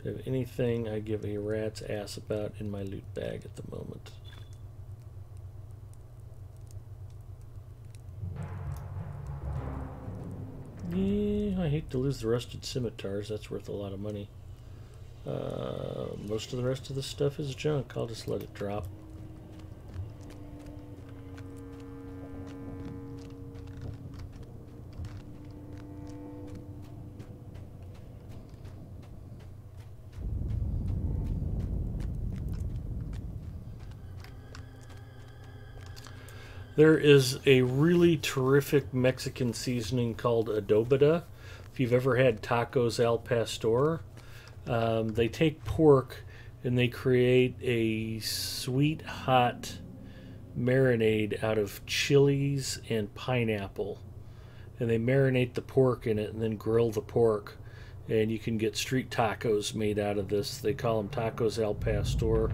Do I have anything I give a rat's ass about in my loot bag at the moment? Yeah, I hate to lose the rusted scimitars. That's worth a lot of money. Most of the rest of the stuff is junk. I'll just let it drop. There is a really terrific Mexican seasoning called adobada. If you've ever had tacos al pastor, they take pork and they create a sweet, hot marinade out of chilies and pineapple. And they marinate the pork in it and then grill the pork. And you can get street tacos made out of this. They call them tacos al pastor.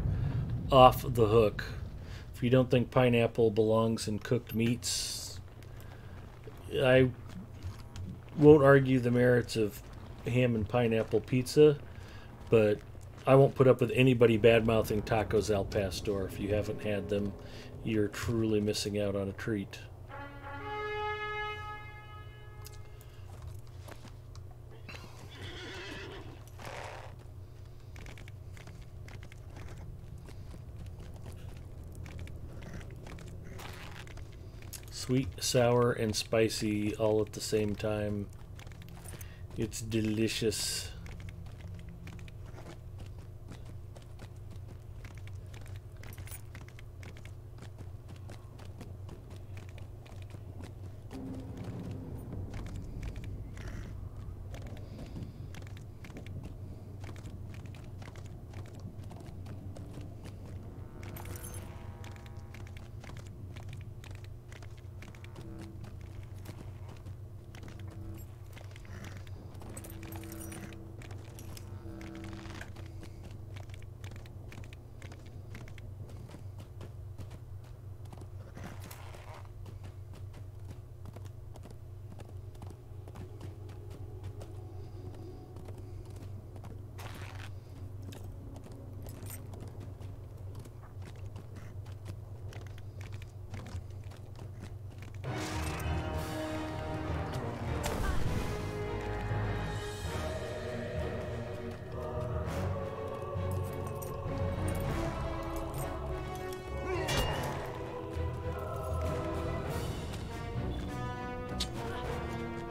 Off the hook. If you don't think pineapple belongs in cooked meats, I won't argue the merits of ham and pineapple pizza, but I won't put up with anybody bad-mouthing tacos al pastor. If you haven't had them, you're truly missing out on a treat. Sweet, sour, and spicy all at the same time. It's delicious.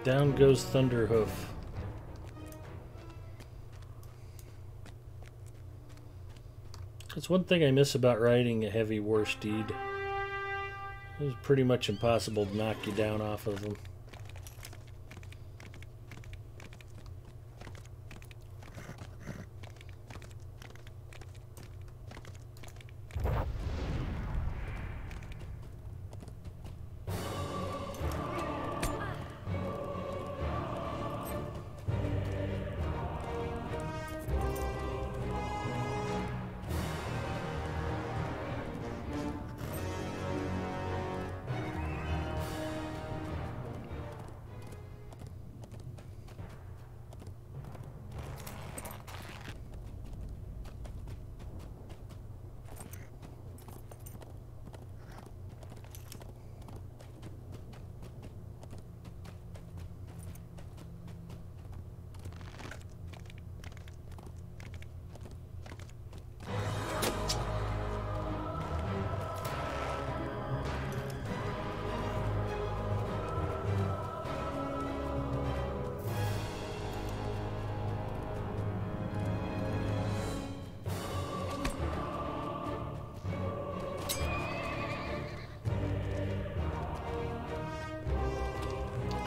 Down goes Thunderhoof. That's one thing I miss about riding a heavy war steed. It was pretty much impossible to knock you down off of them.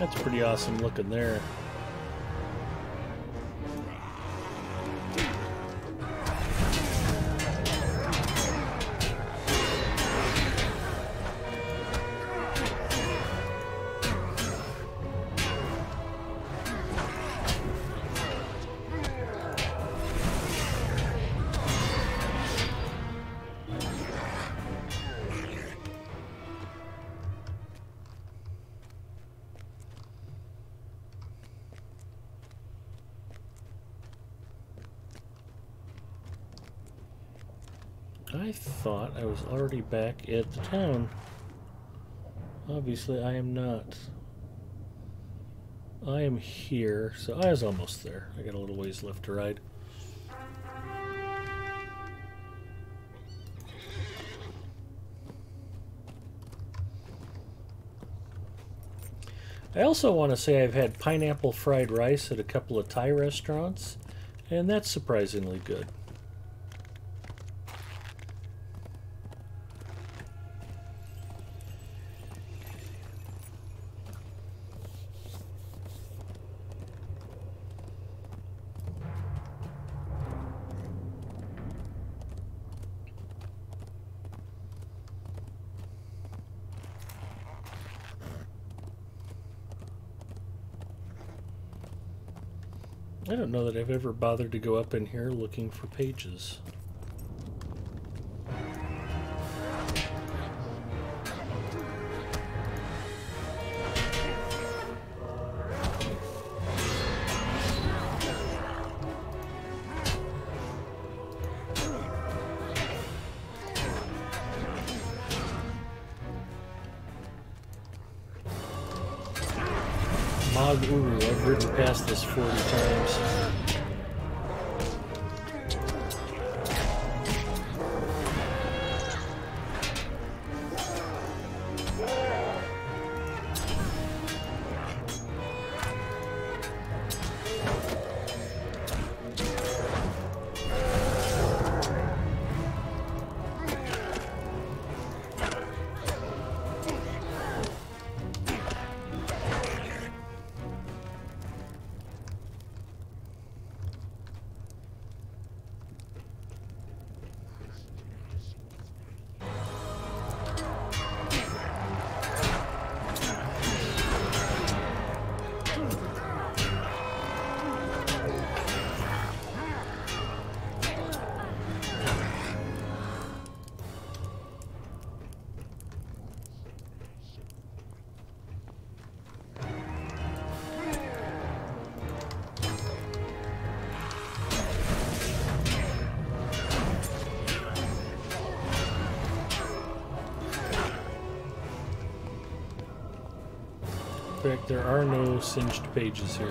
That's pretty awesome looking there. I thought I was already back at the town. Obviously, I am not. I am here, so I was almost there. I got a little ways left to ride. I also want to say I've had pineapple fried rice at a couple of Thai restaurants, and that's surprisingly good. I don't know that I've ever bothered to go up in here looking for pages. Ooh, I've ridden past this 40 times. In fact, there are no singed pages here.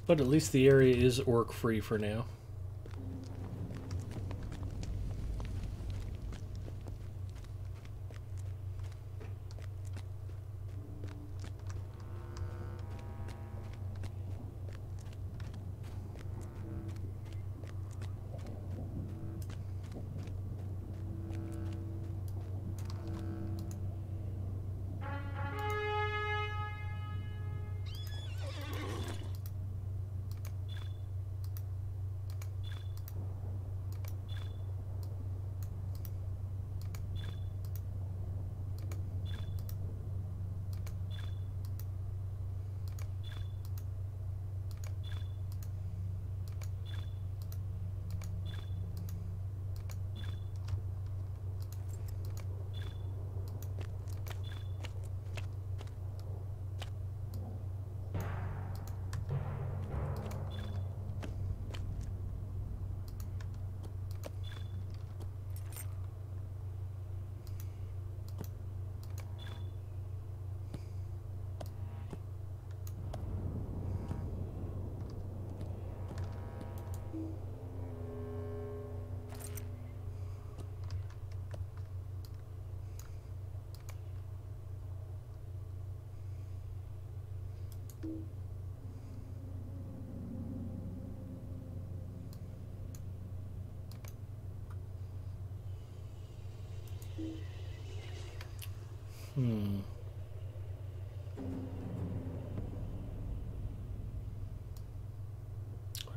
But at least the area is orc-free for now.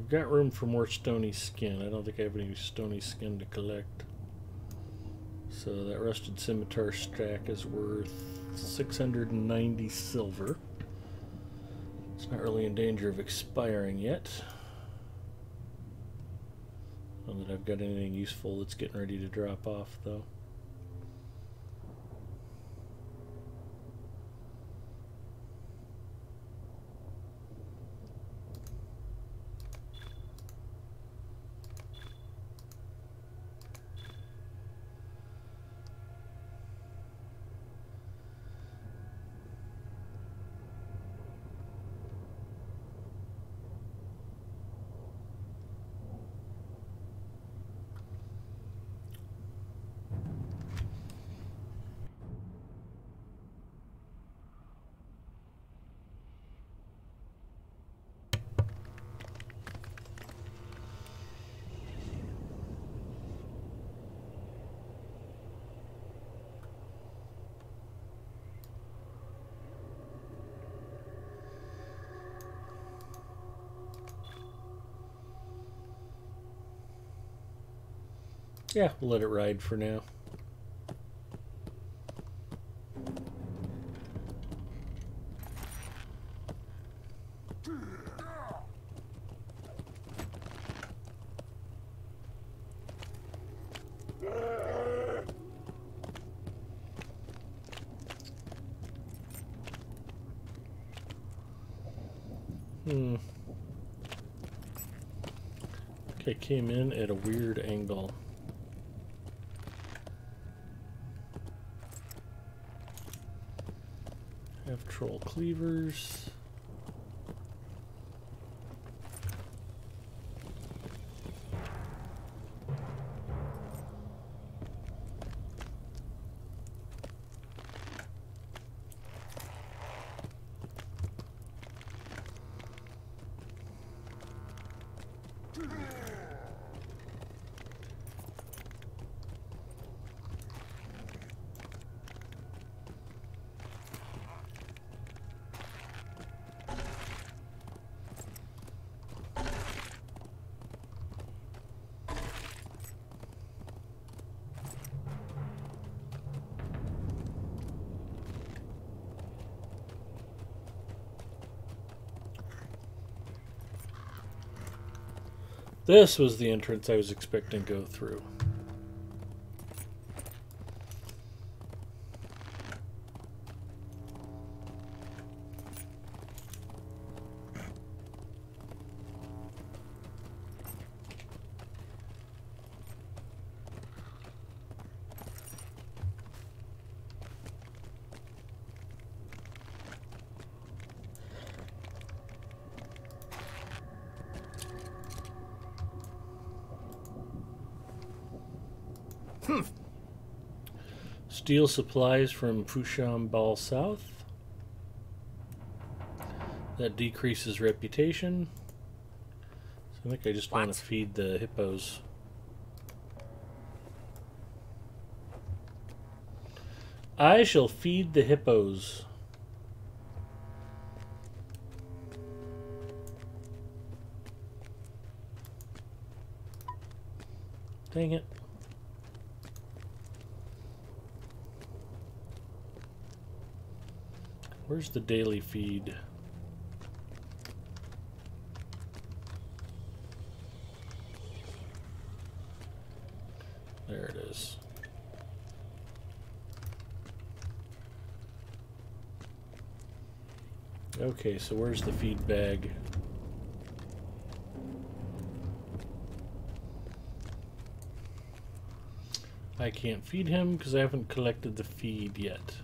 I've got room for more stony skin. I don't think I have any stony skin to collect. So that rusted scimitar stack is worth 690 silver. It's not really in danger of expiring yet. I don't know that I've got anything useful that's getting ready to drop off, though. Yeah, we'll let it ride for now. Okay, came in at a weird angle. Have troll cleavers. This was the entrance I was expecting to go through. Steal supplies from Fusham Bal South. That decreases reputation. So I think I just want to feed the hippos. I shall feed the hippos. Dang it. Where's the daily feed? There it is. Okay, so where's the feed bag? I can't feed him because I haven't collected the feed yet.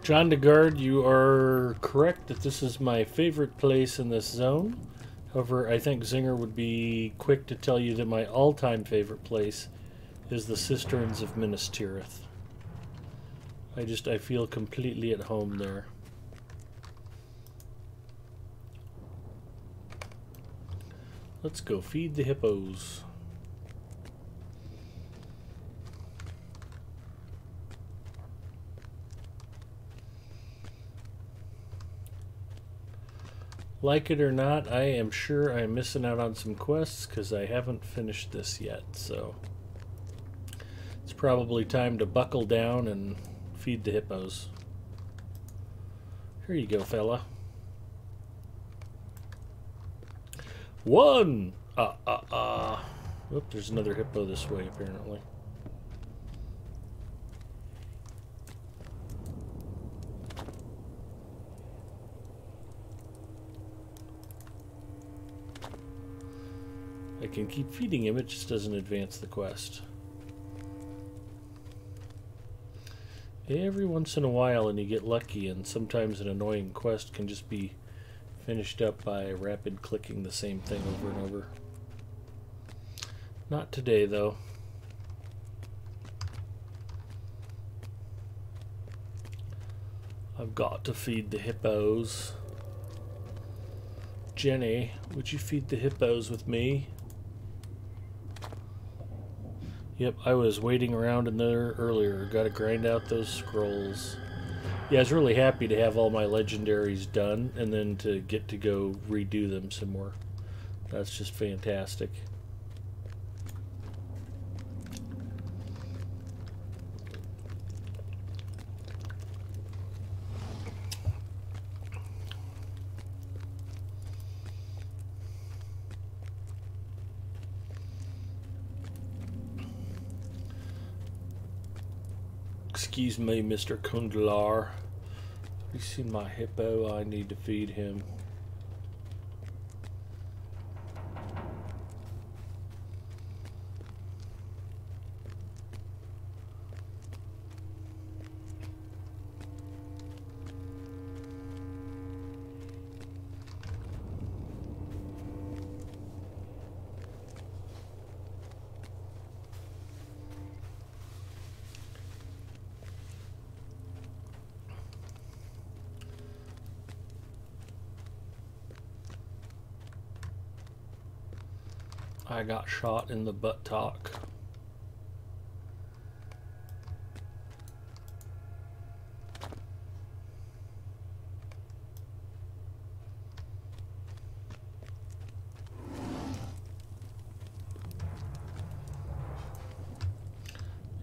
John DeGard, you are correct that this is my favorite place in this zone. However, I think Zinger would be quick to tell you that my all-time favorite place is the Cisterns of Minas Tirith. I feel completely at home there. Let's go feed the hippos. Like it or not, I am sure I'm missing out on some quests because I haven't finished this yet, so it's probably time to buckle down and feed the hippos. Here you go, fella. One! Oop, there's another hippo this way, apparently. I can keep feeding him, it just doesn't advance the quest. Every once in a while and you get lucky, and sometimes an annoying quest can just be finished up by rapid clicking the same thing over and over. Not today, though. I've got to feed the hippos. Jenny, would you feed the hippos with me? Yep, I was waiting around in there earlier. Gotta grind out those scrolls. Yeah, I was really happy to have all my legendaries done and then to get to go redo them some more. That's just fantastic. Excuse me, Mr. Kundlar. You see my hippo? I need to feed him. I got shot in the buttock.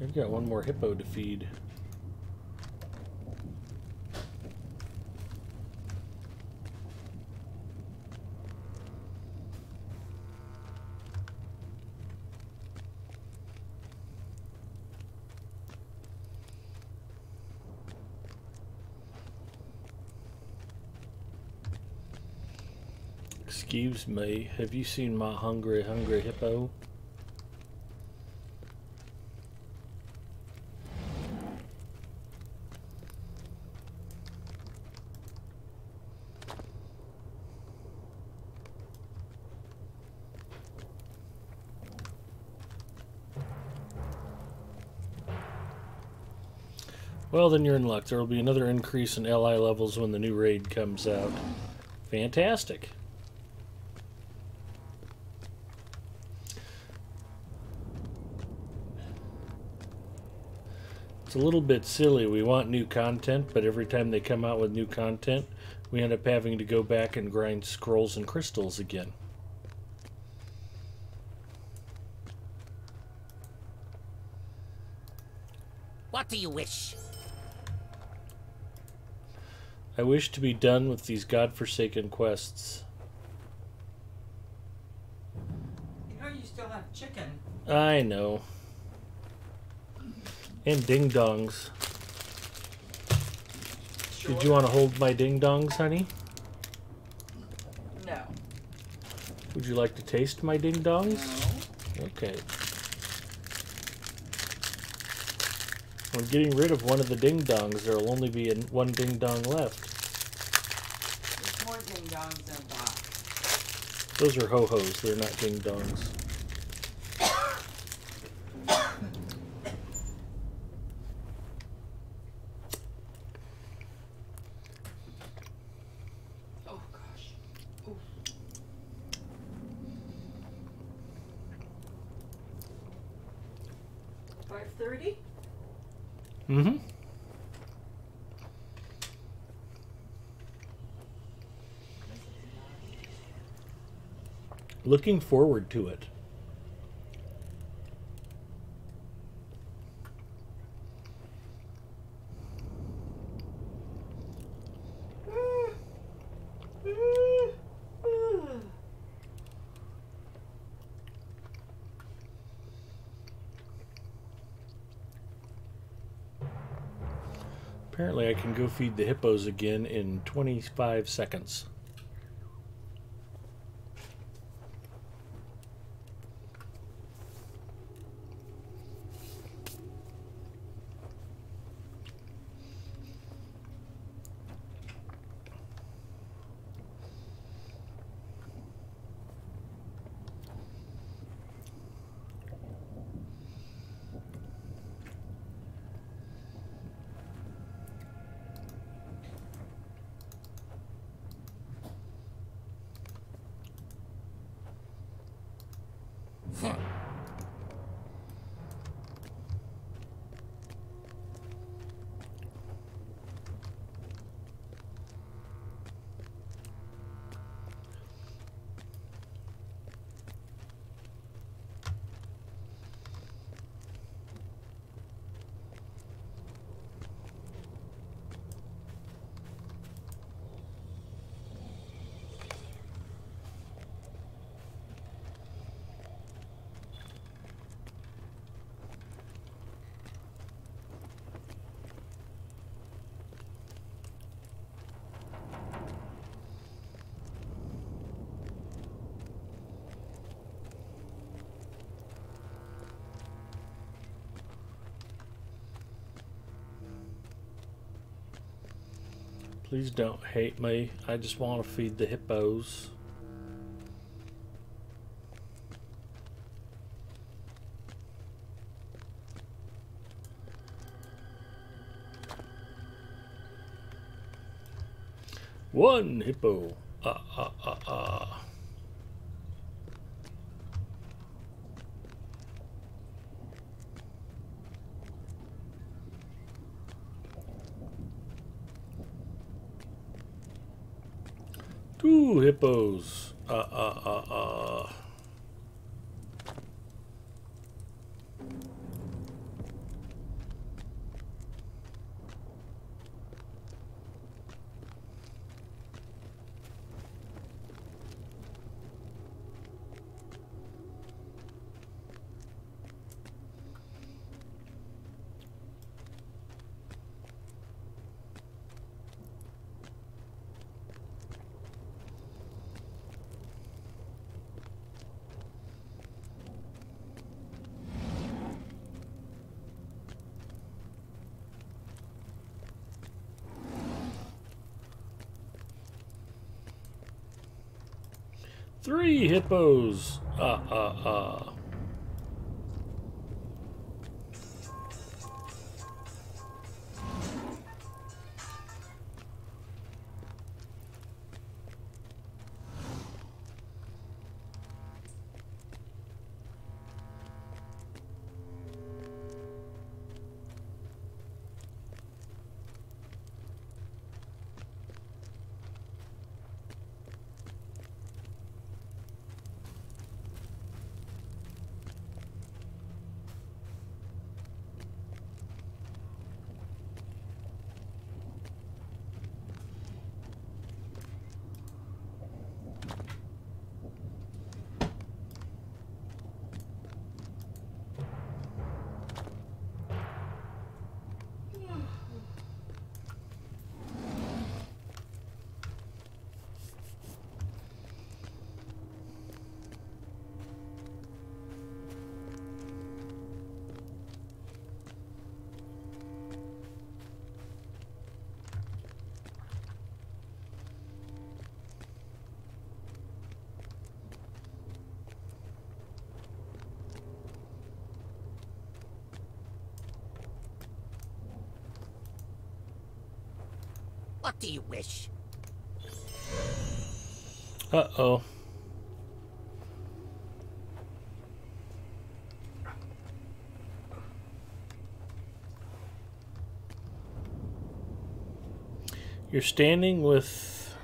I've got one more hippo to feed. Excuse me, have you seen my hungry hippo? Well, then you're in luck. There will be another increase in LI levels when the new raid comes out. Fantastic. It's a little bit silly. We want new content, but every time they come out with new content, we end up having to go back and grind scrolls and crystals again. What do you wish? I wish to be done with these godforsaken quests. You know you still have chicken. I know. And ding-dongs. Sure. Did you want to hold my ding-dongs, honey? No. Would you like to taste my ding-dongs? No. Okay. When getting rid of one of the ding-dongs, there will only be one ding-dong left. There's more ding-dongs than that. Those are ho-hos. They're not ding-dongs. Oh, gosh. Ooh. $5.30? Mm-hmm. Looking forward to it. Apparently I can go feed the hippos again in 25 seconds. Please don't hate me. I just want to feed the hippos. One hippo. Two hippos. Three hippos. What do you wish? Uh-oh. Your standing with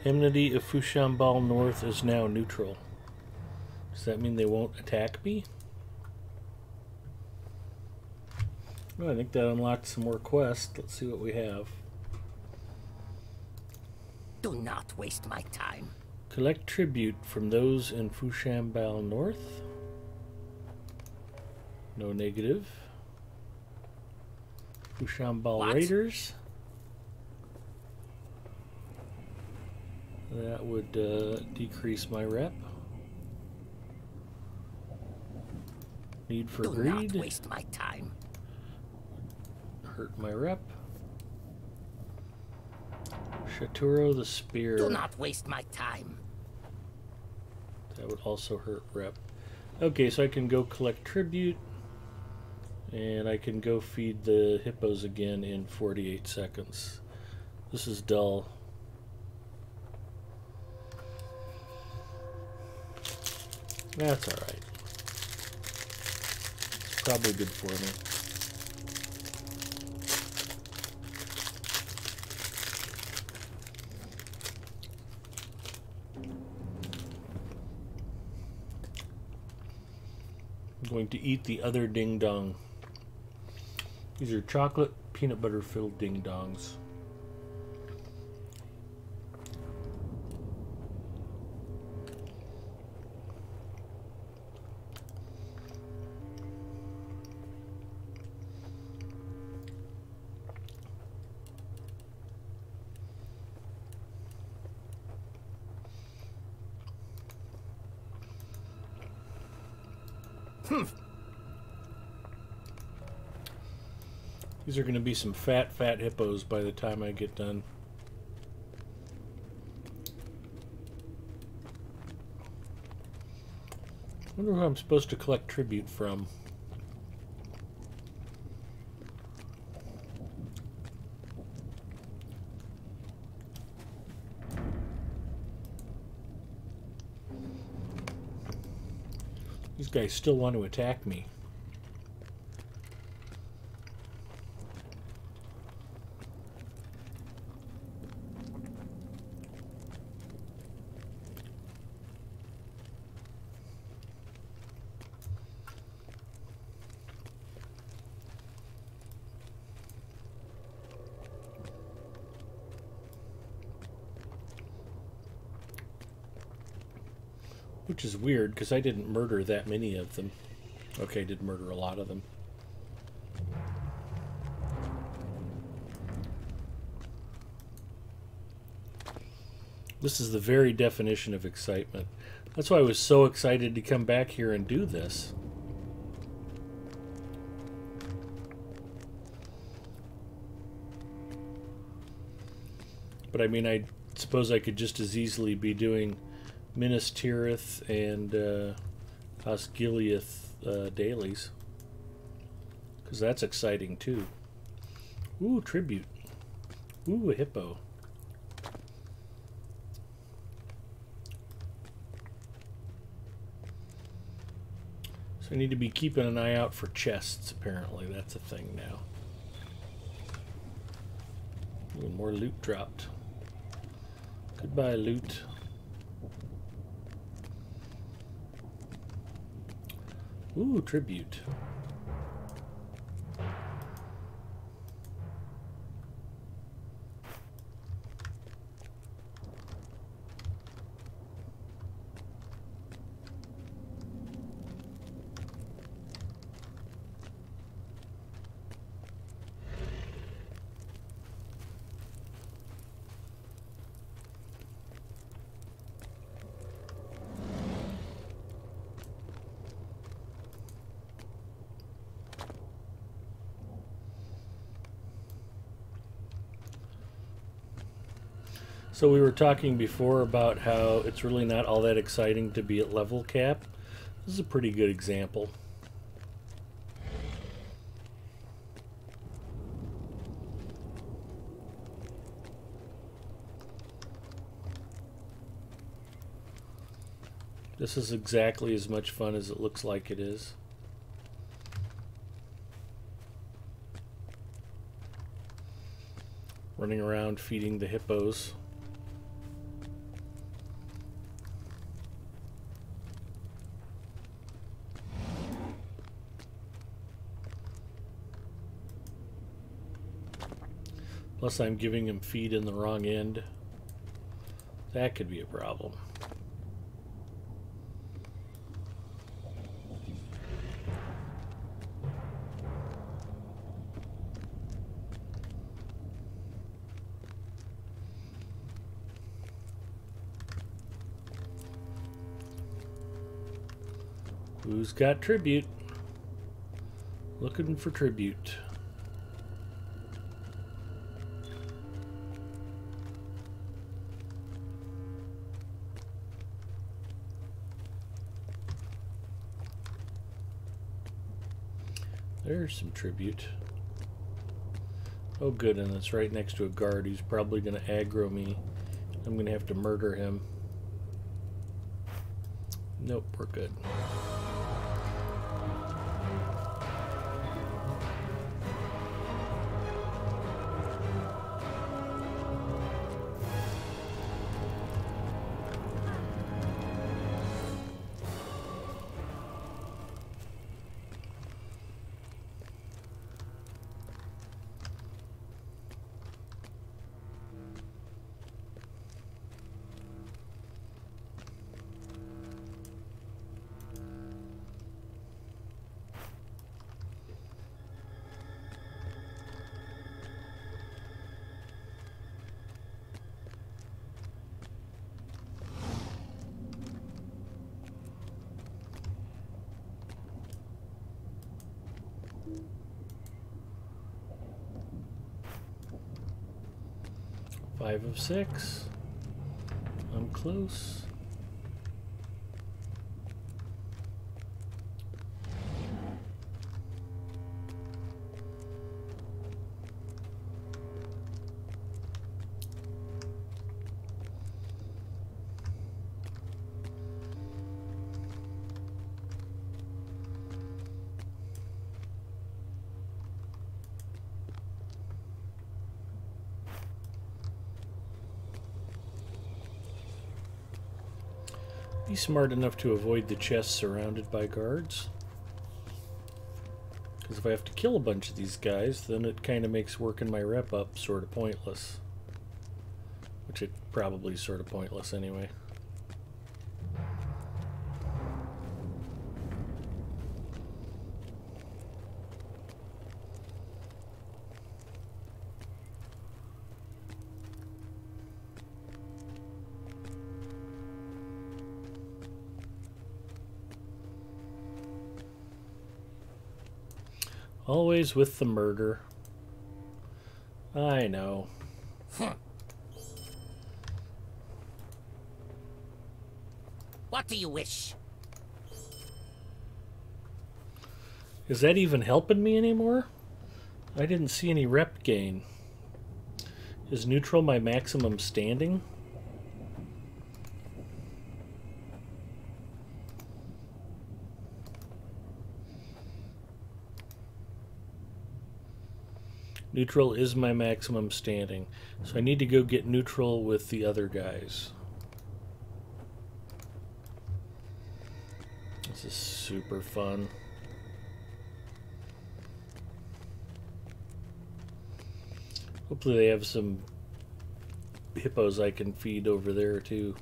enmity of Fushambal North is now neutral. Does that mean they won't attack me? Well, I think that unlocked some more quests. Let's see what we have. Do not waste my time. Collect tribute from those in Fushambal North. No negative. Fushambal What? Raiders. That would decrease my rep. Need for Do greed. not waste my time. Hurt my rep. Shaturo the Spear. Do not waste my time. That would also hurt rep. Okay, so I can go collect tribute. And I can go feed the hippos again in 48 seconds. This is dull. That's alright. It's probably good for me. I'm going to eat the other ding dong. These are chocolate peanut butter filled ding dongs. These are going to be some fat hippos by the time I get done. I wonder who I'm supposed to collect tribute from. These guys still want to attack me. Which is weird, because I didn't murder that many of them. Okay, I did murder a lot of them. This is the very definition of excitement. That's why I was so excited to come back here and do this. But I mean, I suppose I could just as easily be doing Minas Tirith and Osgiliath dailies, because that's exciting too. Ooh, tribute. Ooh, a hippo. So I need to be keeping an eye out for chests, apparently. That's a thing now. Ooh, more loot dropped. Goodbye, loot. Ooh, tribute. So we were talking before about how it's really not all that exciting to be at level cap. This is a pretty good example. This is exactly as much fun as it looks like it is. Running around feeding the hippos. Plus I'm giving him feed in the wrong end. That could be a problem. Who's got tribute? Looking for tribute. There's some tribute. Oh good, and it's right next to a guard who's probably going to aggro me. I'm going to have to murder him. Nope, we're good. Five of 6. I'm close. Be smart enough to avoid the chests surrounded by guards. Because if I have to kill a bunch of these guys, then it kind of makes working my rep up sort of pointless. Which it probably is sort of pointless anyway. Always with the murder. I know. What do you wish? Is that even helping me anymore? I didn't see any rep gain. Is neutral my maximum standing? Neutral is my maximum standing. So I need to go get neutral with the other guys. This is super fun. Hopefully they have some hippos I can feed over there too.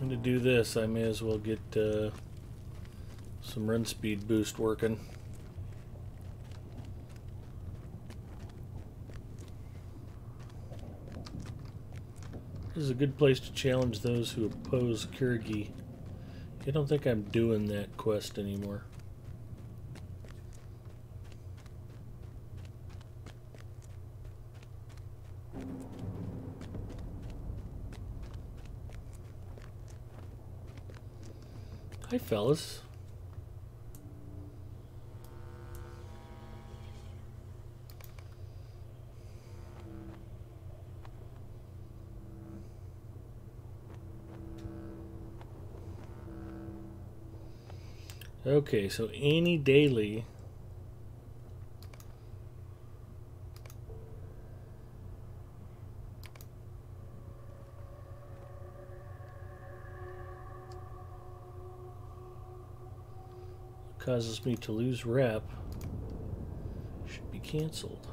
And to do this, I may as well get some run speed boost working. This is a good place to challenge those who oppose Kirgi. I don't think I'm doing that quest anymore. Hi, fellas. Okay, so any daily causes me to lose rep should be canceled.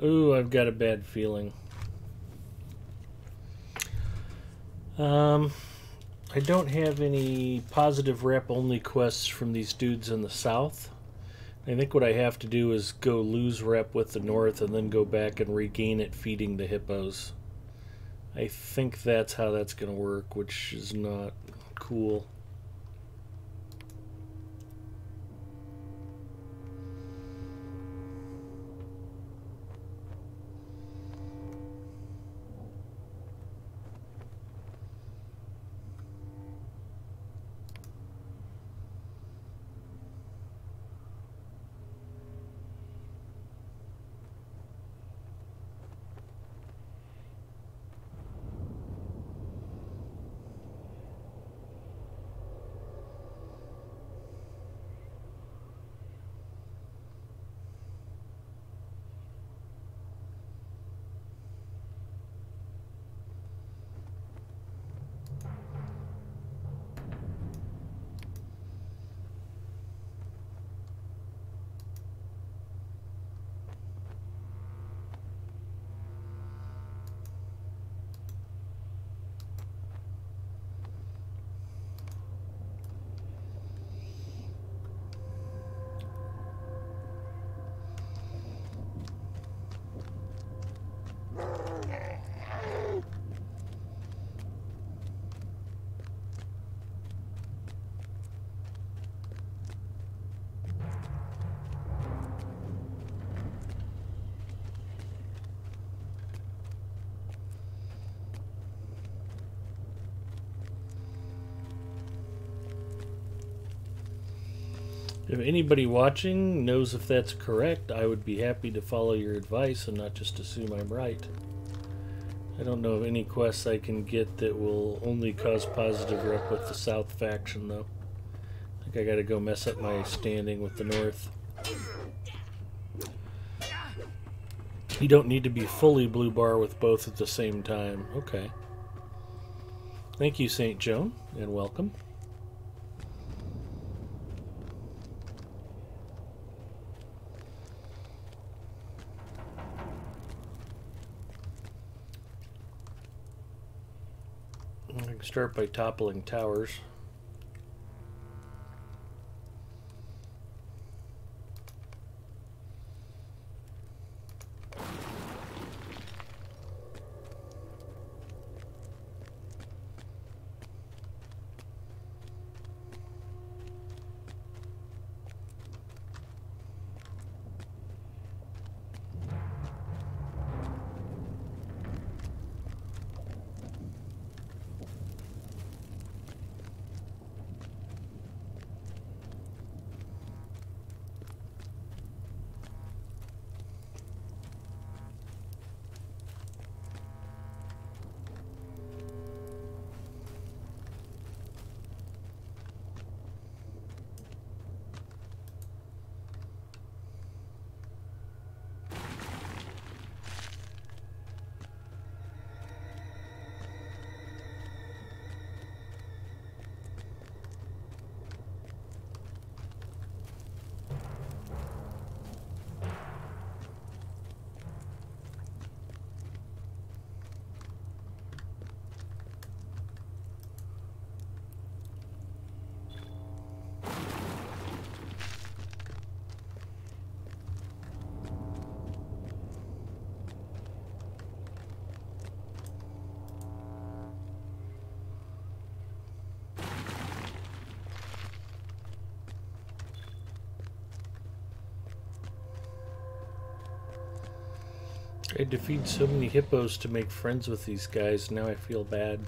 Ooh, I've got a bad feeling. I don't have any positive rep only quests from these dudes in the south. I think what I have to do is go lose rep with the north and then go back and regain it feeding the hippos. I think that's how that's going to work, which is not cool. If anybody watching knows if that's correct, I would be happy to follow your advice and not just assume I'm right. I don't know of any quests I can get that will only cause positive rep with the South faction, though. I think I gotta go mess up my standing with the North. You don't need to be fully blue bar with both at the same time. Okay. Thank you, St. Joan, and welcome. I can start by toppling towers. Tried to feed so many hippos to make friends with these guys. Now I feel bad.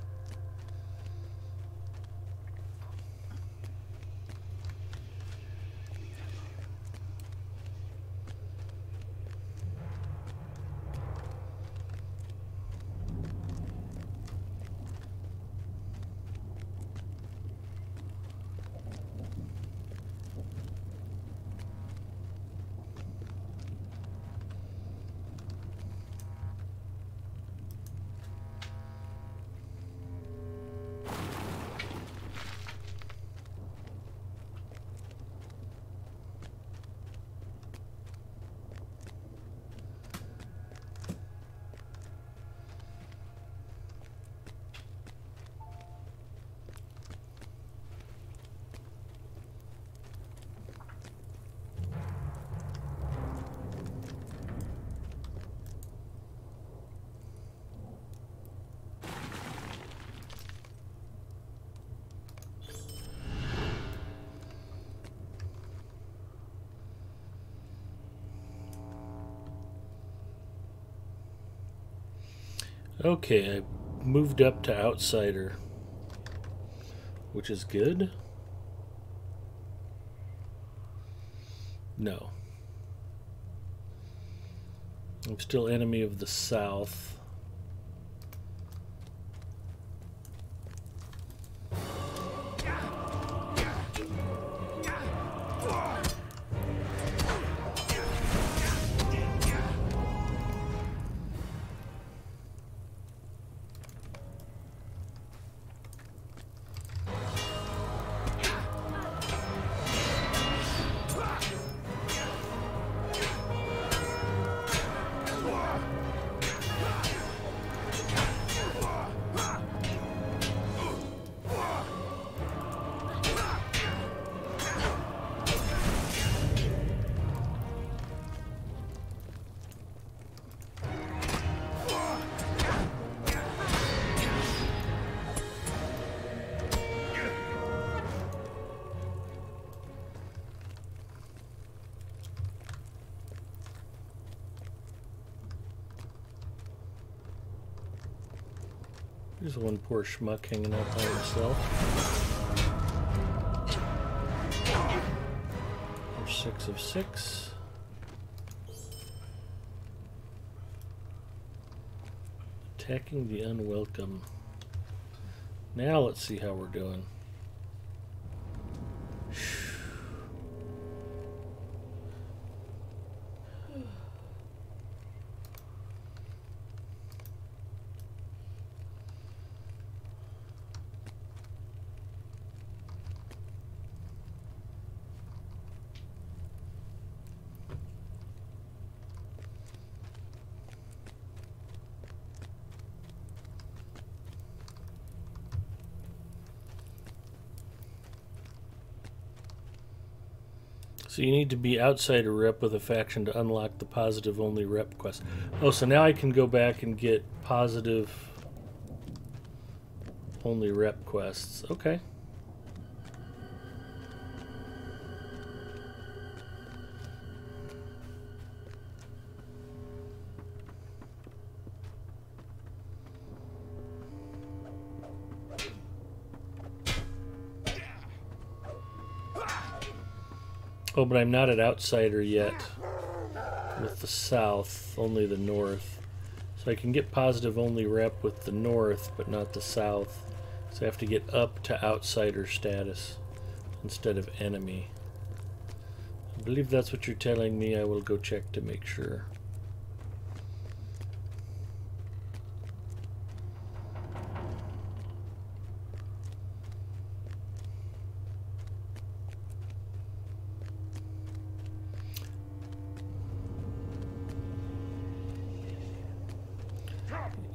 Okay, I moved up to Outsider, which is good. No. I'm still enemy of the South. There's one poor schmuck hanging out by himself. There's 6 of 6. Attacking the unwelcome. Now let's see how we're doing. So you need to be outsider rep with a faction to unlock the positive only rep quest. Oh, so now I can go back and get positive only rep quests. Okay. Oh, but I'm not at Outsider yet with the South, only the North. So I can get positive only rep with the North, but not the South. So I have to get up to Outsider status instead of enemy. I believe that's what you're telling me. I will go check to make sure.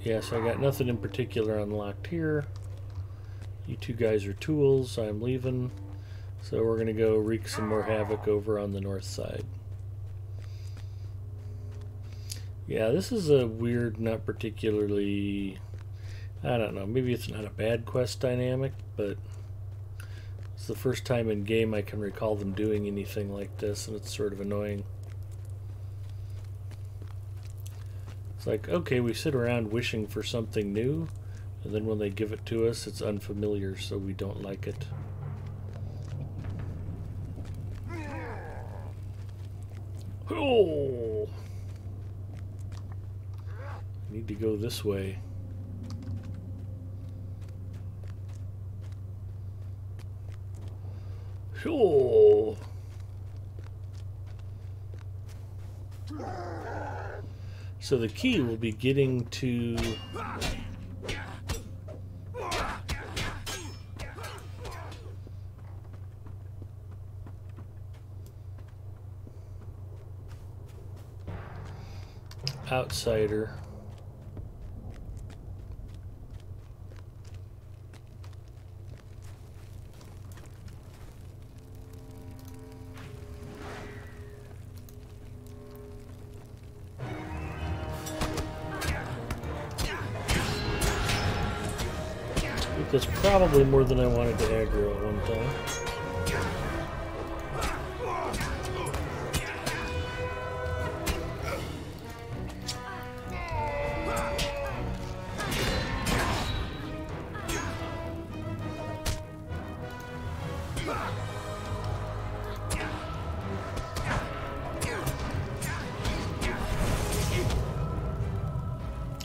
Yeah, so I got nothing in particular unlocked here. You two guys are tools. I'm leaving. So we're going to go wreak some more havoc over on the north side. Yeah, this is a weird, not particularly... I don't know, maybe it's not a bad quest dynamic, but it's the first time in game I can recall them doing anything like this, and it's sort of annoying. It's like, okay, we sit around wishing for something new, and then when they give it to us, it's unfamiliar, so we don't like it. Oh! Need to go this way. Oh! So the key will be getting to outsider. That's probably more than I wanted to aggro at one time.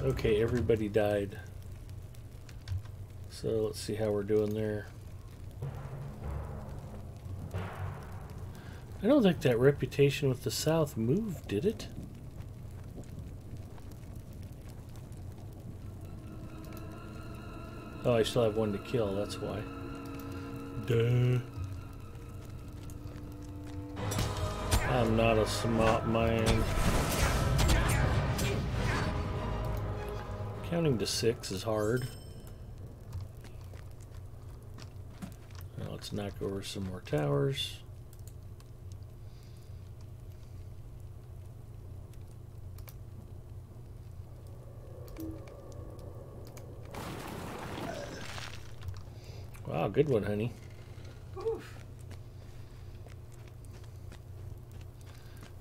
Okay, everybody died. So let's see how we're doing there. I don't think that reputation with the South moved, did it? Oh, I still have one to kill, that's why. Duh. I'm not a smart man. Counting to 6 is hard. Now let's knock over some more towers. Wow, good one, honey. Oof.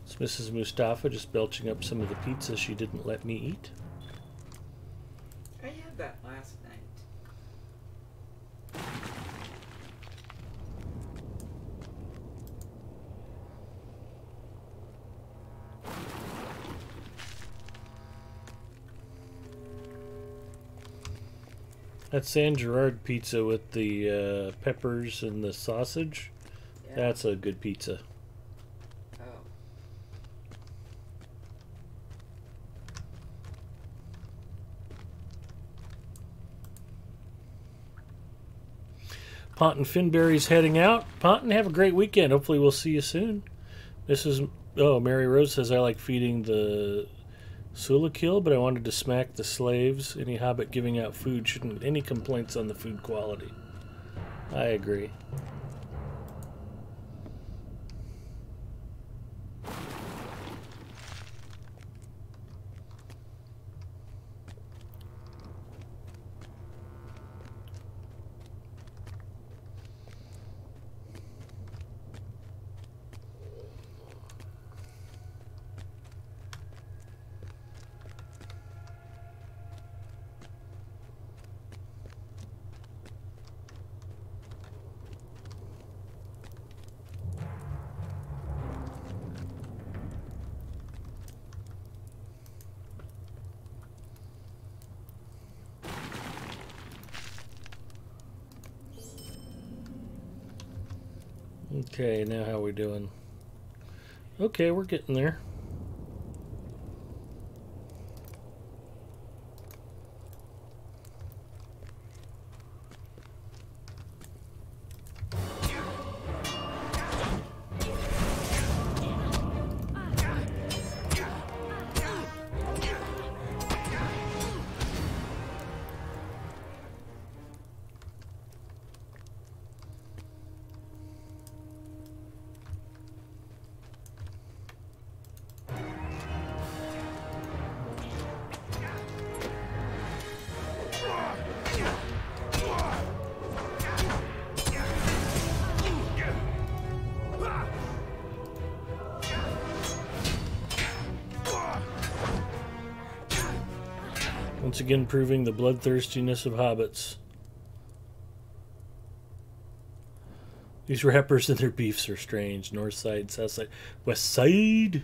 It's Mrs. Mustafa just belching up some of the pizza she didn't let me eat. I had that last night. That San Gerard pizza with the peppers and the sausage, Yeah. that's a good pizza. Oh. Ponton Finberry's heading out. Ponton, have a great weekend. Hopefully we'll see you soon. Mary Rose says, I like feeding the Sulakil, but I wanted to smack the slaves. Any hobbit giving out food shouldn't any complaints on the food quality. I agree. Okay, now how are we doing? Okay, we're getting there. Once again proving the bloodthirstiness of hobbits. These rappers and their beefs are strange. North side, south side, west side.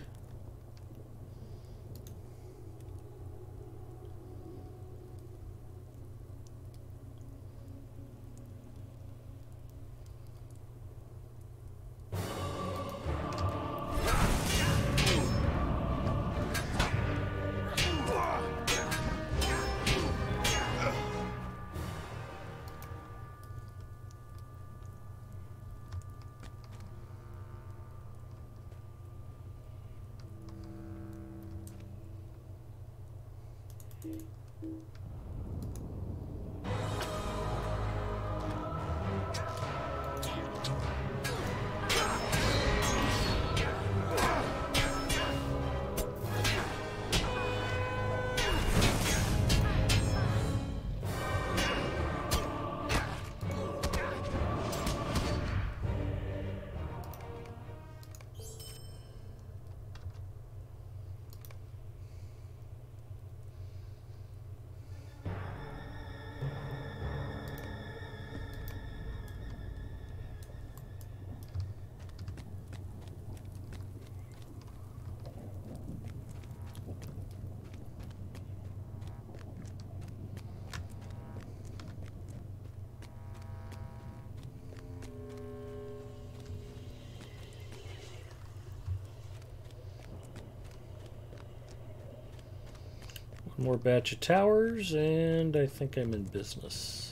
One more batch of towers, and I think I'm in business.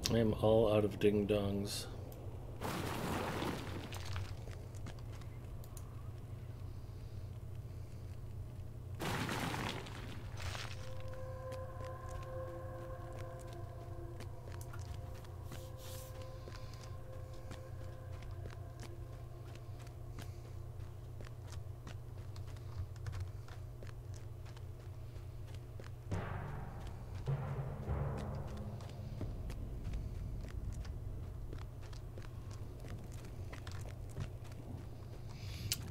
I am all out of ding-dongs.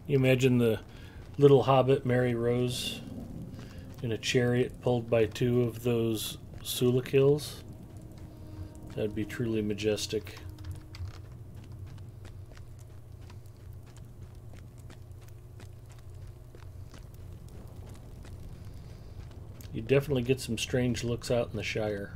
You imagine the little hobbit Mary Rose in a chariot pulled by two of those Sulakils? That'd be truly majestic. You definitely get some strange looks out in the Shire.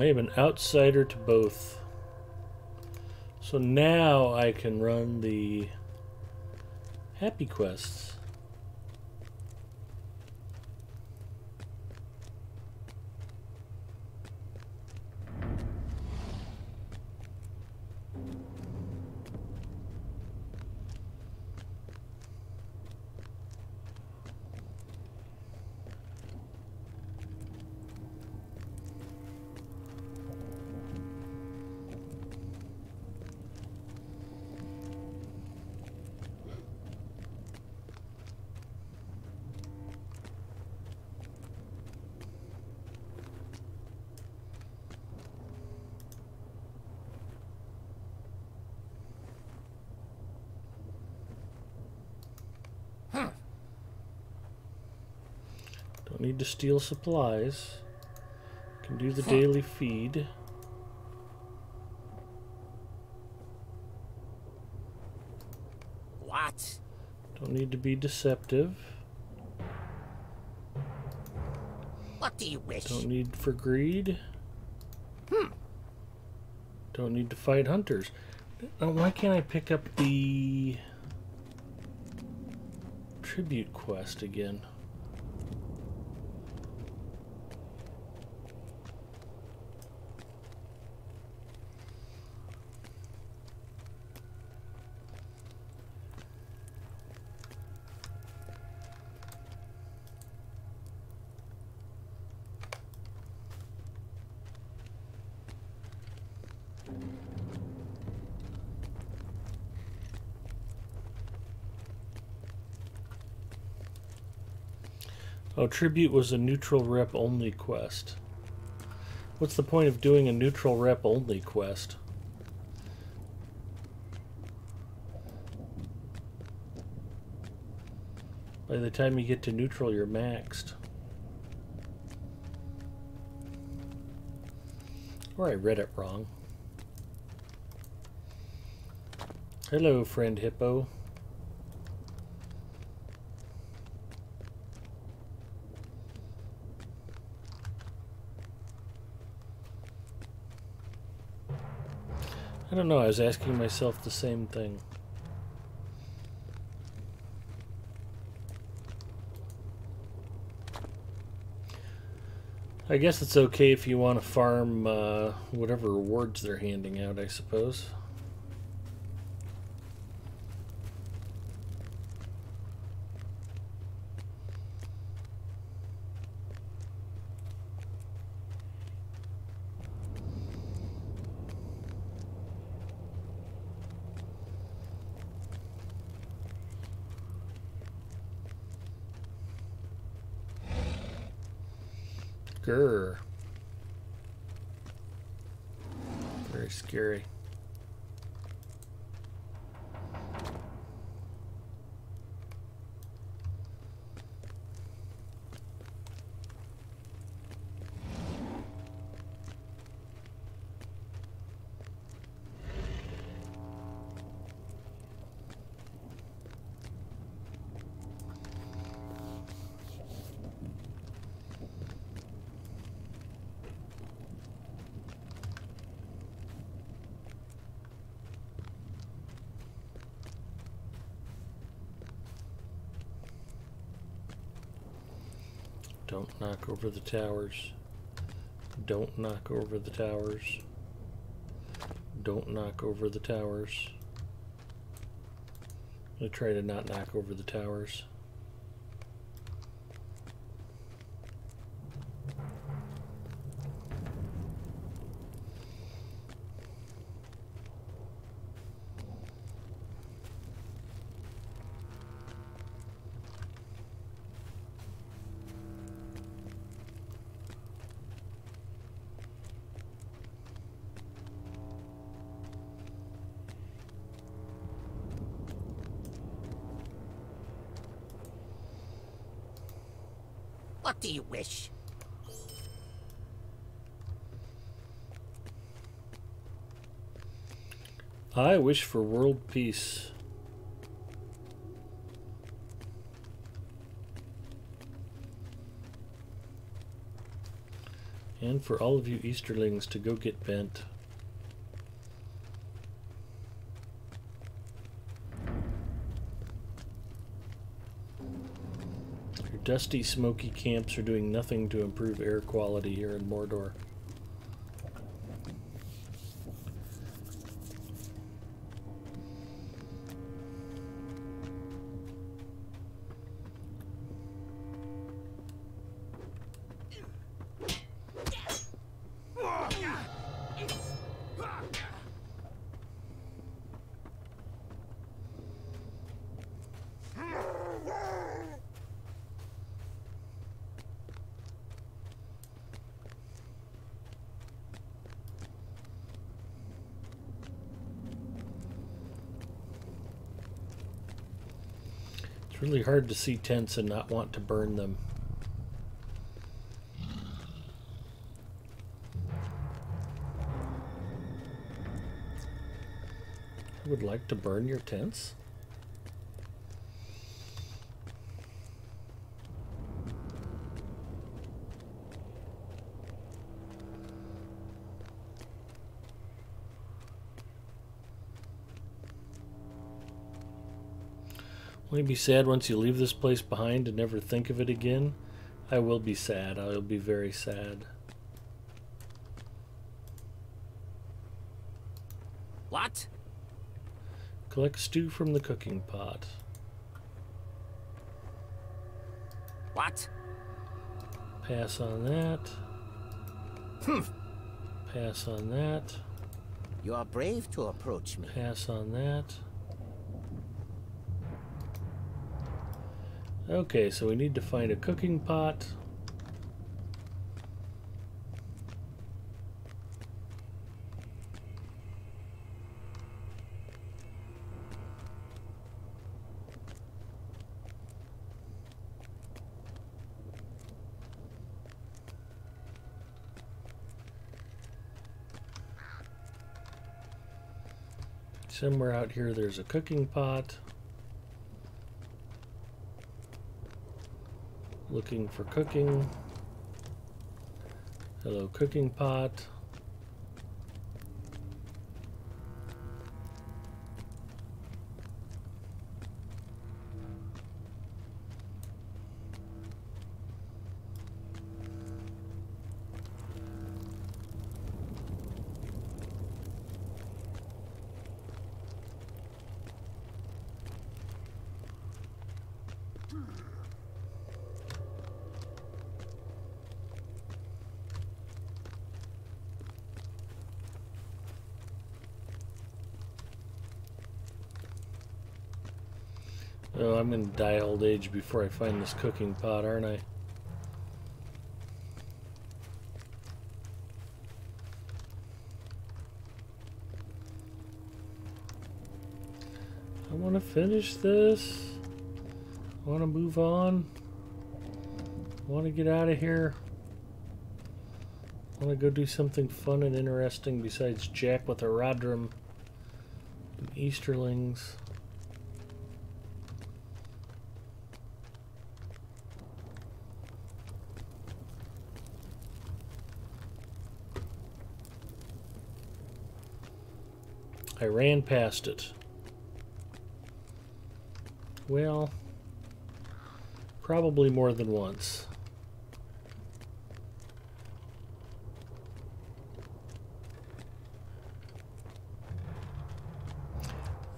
I am an outsider to both. So now I can run the happy quests. need to steal supplies. Can do the daily feed. What? Don't need to be deceptive. What do you wish? Don't need for greed. Don't need to fight hunters. Why can't I pick up the tribute quest again? Oh, tribute was a neutral rep only quest. What's the point of doing a neutral rep only quest? By the time you get to neutral, you're maxed. Or I read it wrong. Hello, friend hippo. I don't know, I was asking myself the same thing. I guess it's okay if you want to farm whatever rewards they're handing out, I suppose. Grr. Very scary. Don't knock over the towers. Don't knock over the towers. Don't knock over the towers. I'm gonna try to not knock over the towers. What do you wish? I wish for world peace. And for all of you Easterlings to go get bent. Your dusty, smoky camps are doing nothing to improve air quality here in Mordor. It's really hard to see tents and not want to burn them. would like to burn your tents? Will you be sad once you leave this place behind and never think of it again? I will be sad. I will be very sad. What? Collect stew from the cooking pot. What? Pass on that. Pass on that. You are brave to approach me. Pass on that. Okay, so we need to find a cooking pot. Somewhere out here there's a cooking pot. Looking for cooking. Hello, cooking pot. Oh, I'm gonna die old age before I find this cooking pot, aren't I? I want to finish this. I want to move on. I want to get out of here. I want to go do something fun and interesting besides jack with a Rodrum and Easterlings. I ran past it. Well, probably more than once.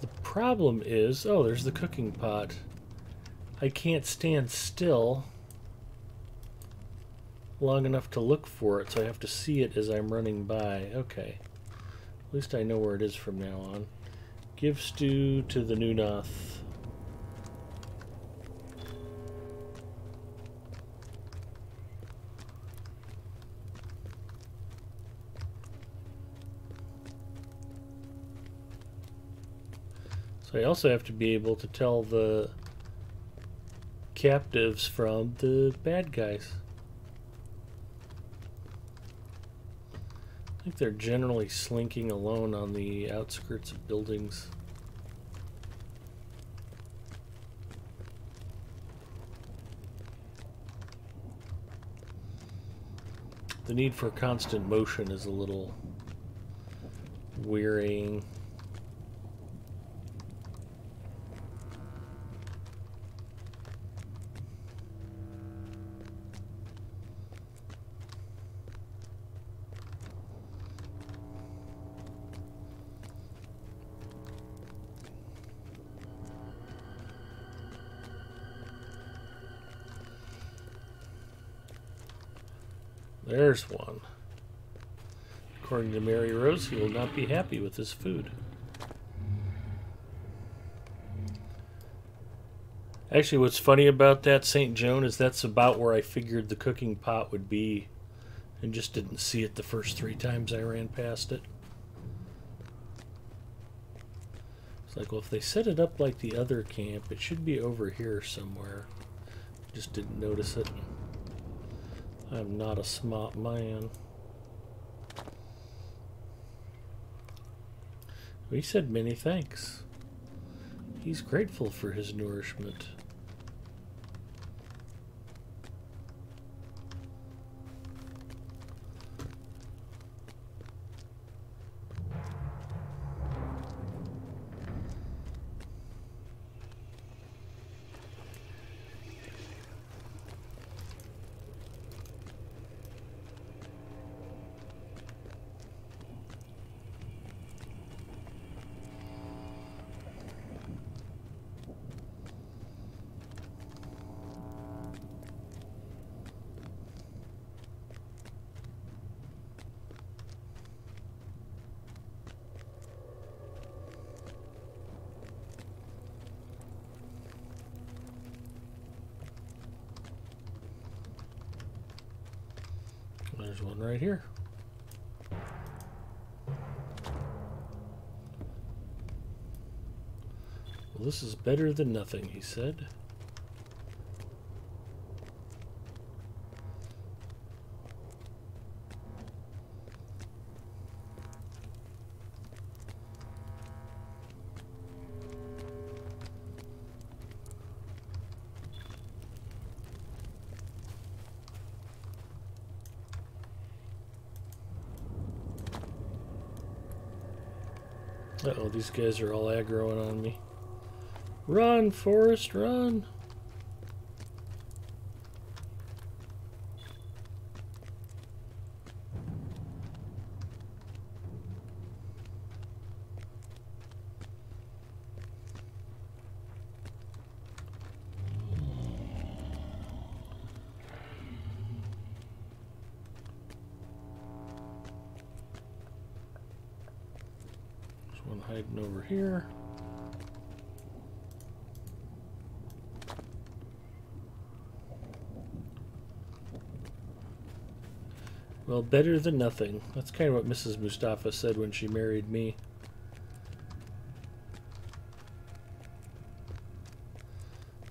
The problem is, oh, there's the cooking pot. I can't stand still long enough to look for it, so I have to see it as I'm running by. Okay. At least I know where it is from now on. Give stew to the Nunoth. So I also have to be able to tell the captives from the bad guys. I think they're generally slinking alone on the outskirts of buildings. The need for constant motion is a little wearying. There's one. According to Mary Rose, he will not be happy with his food. Actually, what's funny about that, St. Joan, is that's about where I figured the cooking pot would be, and just didn't see it the first 3 times I ran past it. It's like, well, if they set it up like the other camp, it should be over here somewhere. Just didn't notice it. I'm not a smart man. He said many thanks. He's grateful for his nourishment. There's one right here. Well, this is better than nothing, he said. Uh-oh, these guys are all aggroing on me. Run, Forrest, run! There's one hiding over here. Well, better than nothing. That's kind of what Mrs. Mustafa said when she married me.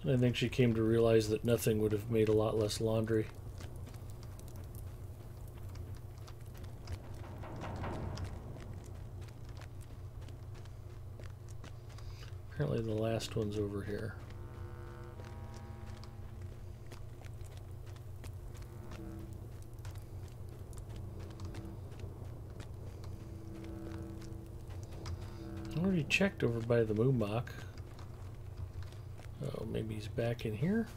And I think she came to realize that nothing would have made a lot less laundry. Apparently the last one's over here. I already checked over by the Moombok. Oh, maybe he's back in here?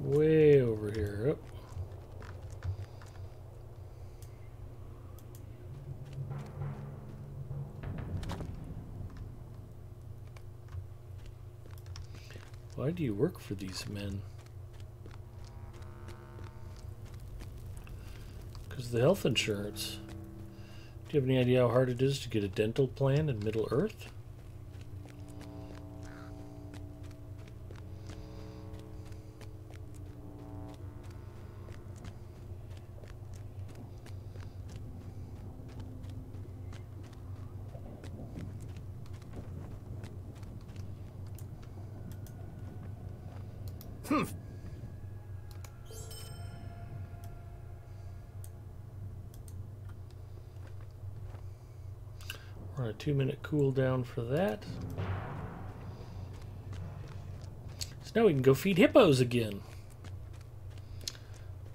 Way over here. Oh. Why do you work for these men? Because of the health insurance. Do you have any idea how hard it is to get a dental plan in Middle Earth? We're on a 2-minute cooldown for that. So now we can go feed hippos again.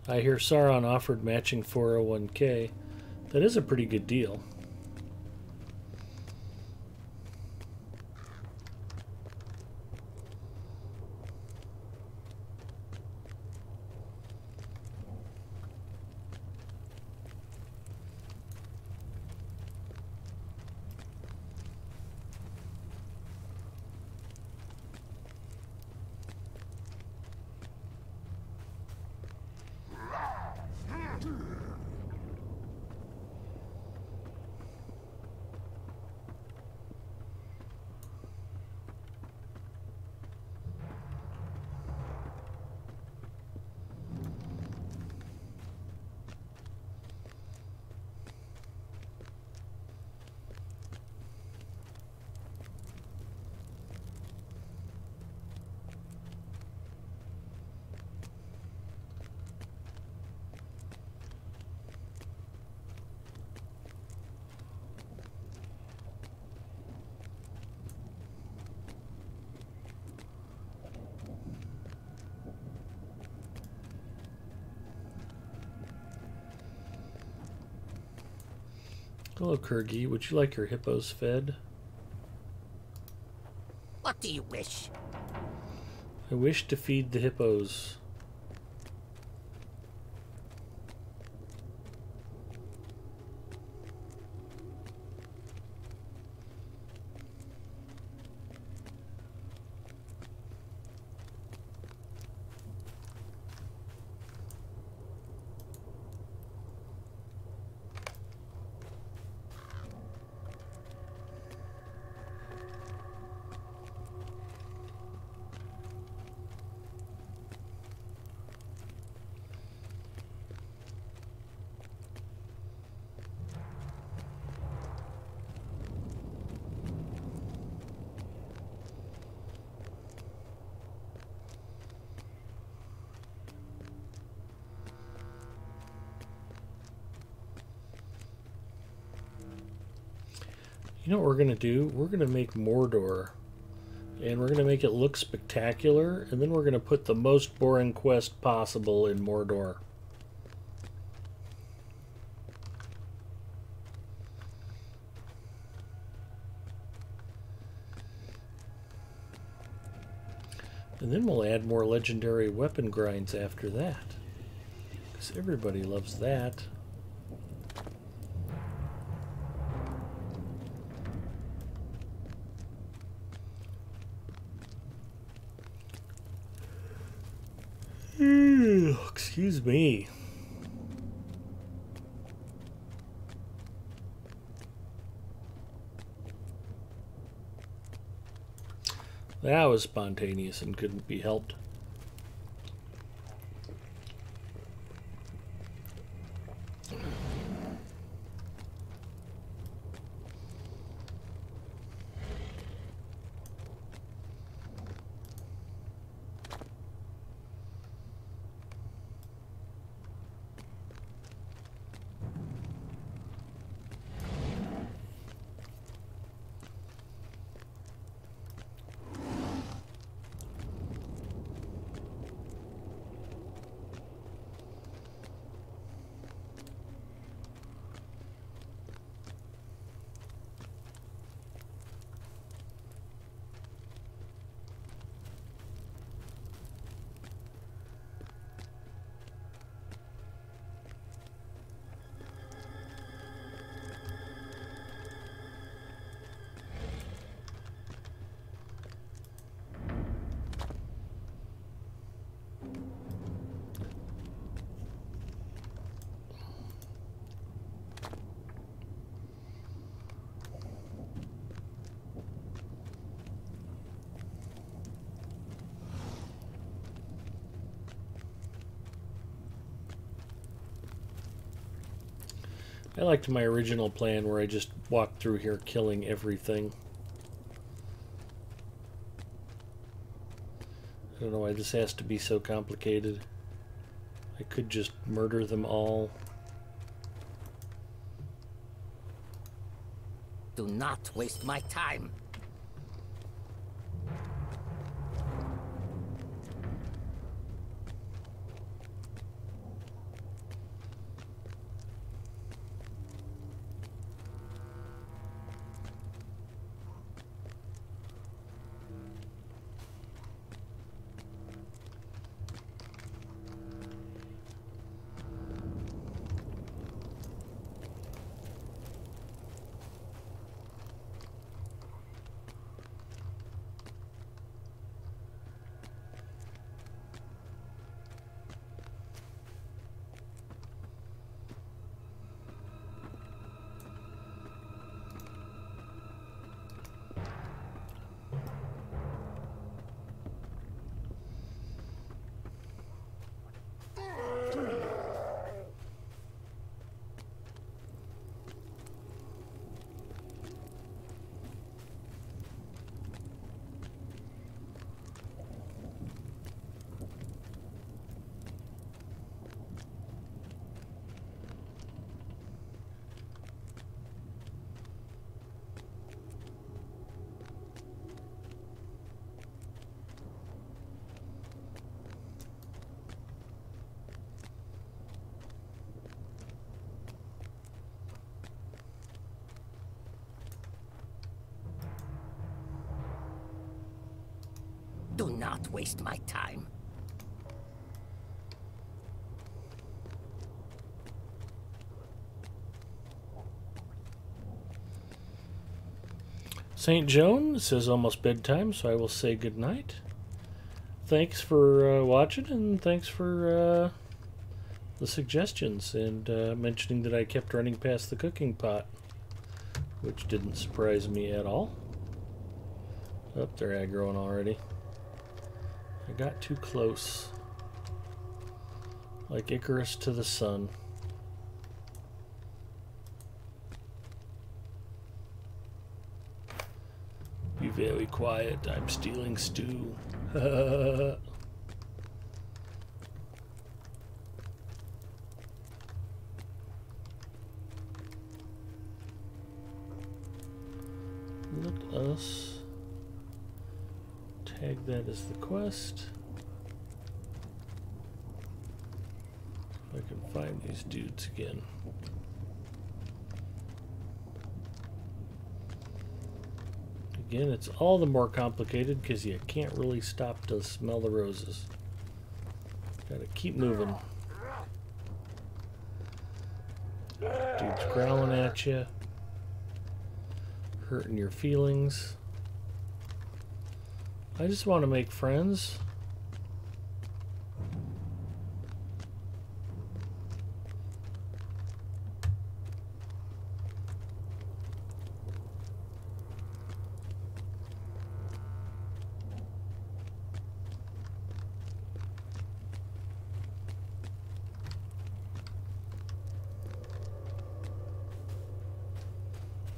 I hear Sauron offered matching 401k. That is a pretty good deal. Hello, Kurgi. Would you like your hippos fed? What do you wish? I wish to feed the hippos. You know what we're going to do? We're going to make Mordor. And we're going to make it look spectacular. And then we're going to put the most boring quest possible in Mordor. And then we'll add more legendary weapon grinds after that. Because everybody loves that. Excuse me. That was spontaneous and couldn't be helped. I liked my original plan where I just walked through here killing everything. I don't know why this has to be so complicated. I could just murder them all. Do not waste my time. not waste my time. St. Joan says almost bedtime, so I will say good night. Thanks for watching, and thanks for the suggestions, and mentioning that I kept running past the cooking pot, which didn't surprise me at all. Oh, they're aggroing already. I got too close. Like Icarus to the sun. Be very quiet, I'm stealing stew. Let us tag that as the quest. If I can find these dudes again. Again, it's all the more complicated because you can't really stop to smell the roses. Gotta keep moving. Dude's growling at you, hurting your feelings. I just want to make friends.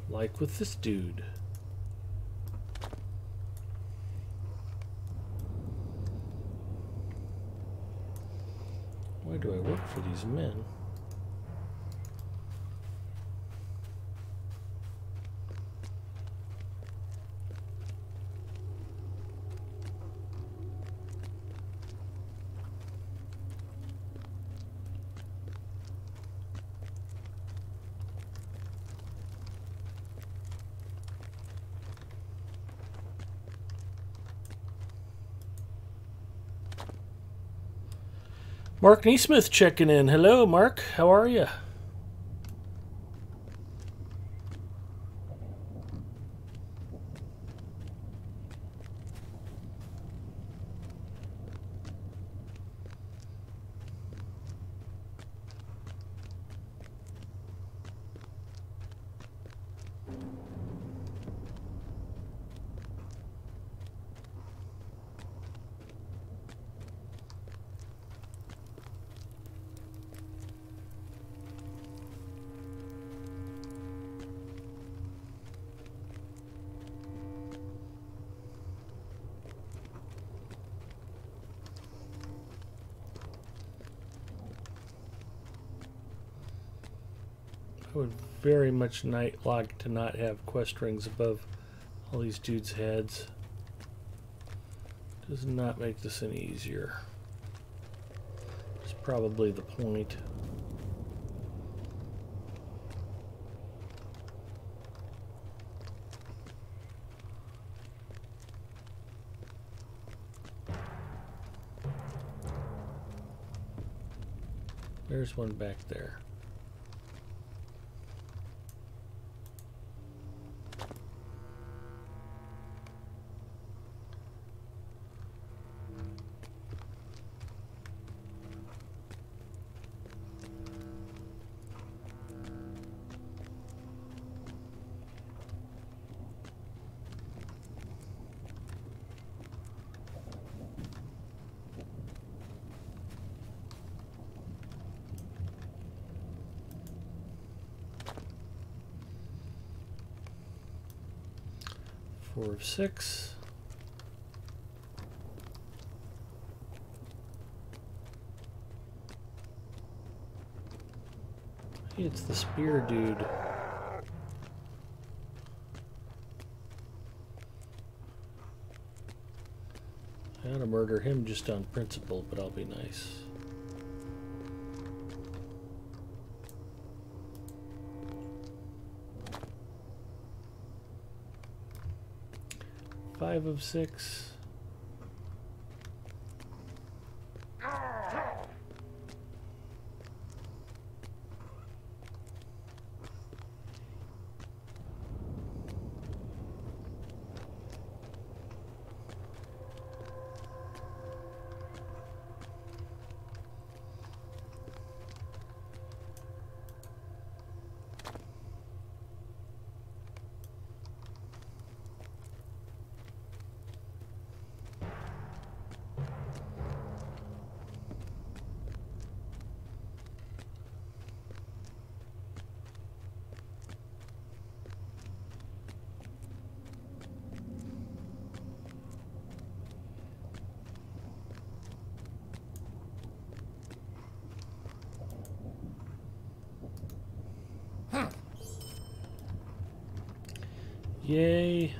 Like with this dude. Why do I work for these men? Mark Neesmith checking in. Hello, Mark. How are you? I would very much like to not have quest rings above all these dudes' heads. Does not make this any easier. It's probably the point. There's one back there. Four of 6. It's the spear dude. I ought to murder him just on principle, but I'll be nice. Five of 6. Yay.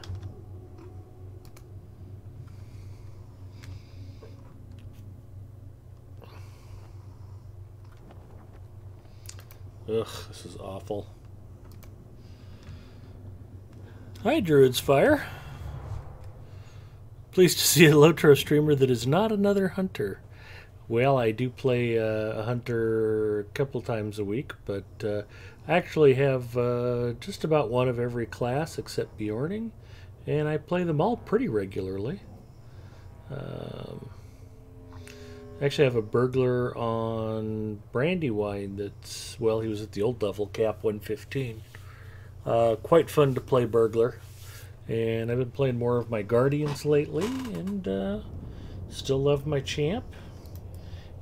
Ugh, this is awful. Hi, Druid's Fire. Pleased to see a Lotro streamer that is not another hunter. Well, I do play a hunter a couple times a week, but I actually have just about one of every class except Bjorning, and I play them all pretty regularly. Actually, I have a burglar on Brandywine that's, well, he was at the old level, cap 115. Quite fun to play burglar. And I've been playing more of my guardians lately, and still love my champ.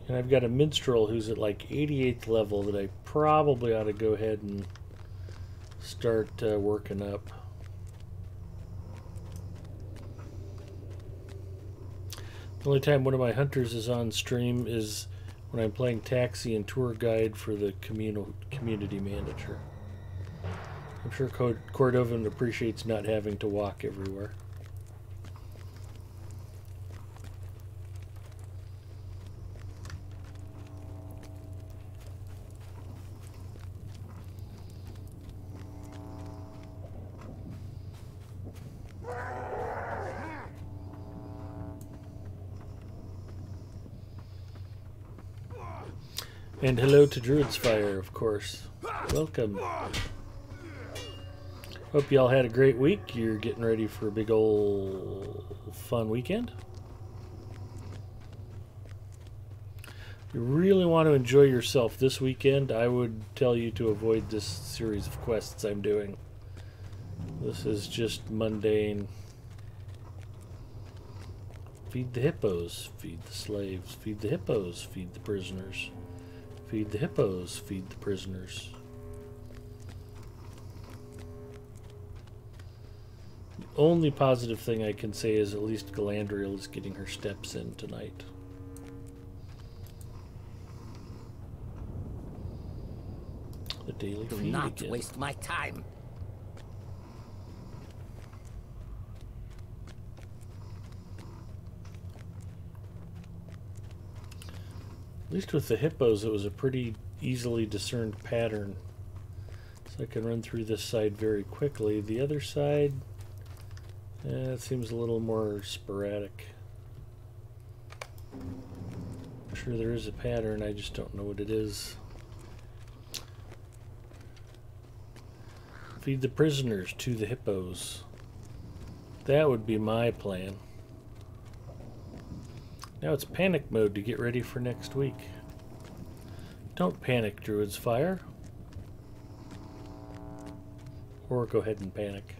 And I've got a minstrel who's at like 88th level that I probably ought to go ahead and start working up. The only time one of my hunters is on stream is when I'm playing taxi and tour guide for the community manager. I'm sure Cordovan appreciates not having to walk everywhere. And hello to Druid's Fire, of course. Welcome. Hope y'all had a great week. You're getting ready for a big old fun weekend. If you really want to enjoy yourself this weekend, I would tell you to avoid this series of quests I'm doing. This is just mundane. Feed the hippos, feed the slaves, feed the hippos, feed the prisoners. Feed the hippos, feed the prisoners. The only positive thing I can say is at least Galadriel is getting her steps in tonight. The daily feed Do not again. waste my time. At least with the hippos, it was a pretty easily discerned pattern. So I can run through this side very quickly. The other side, it seems a little more sporadic. I'm sure there is a pattern, I just don't know what it is. Feed the prisoners to the hippos. That would be my plan. Now it's panic mode to get ready for next week. Don't panic, Druid's Fire. Or go ahead and panic.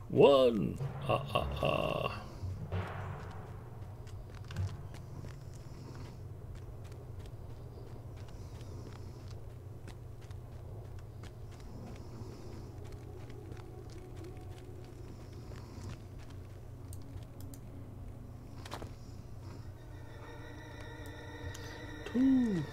One. Two.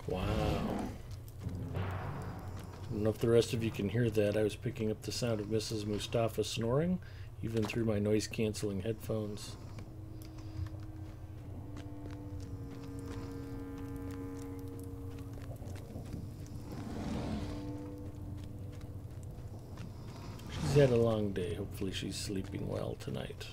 Wow. I don't know if the rest of you can hear that. I was picking up the sound of Mrs. Mustafa snoring, even through my noise-canceling headphones. She's had a long day. Hopefully she's sleeping well tonight.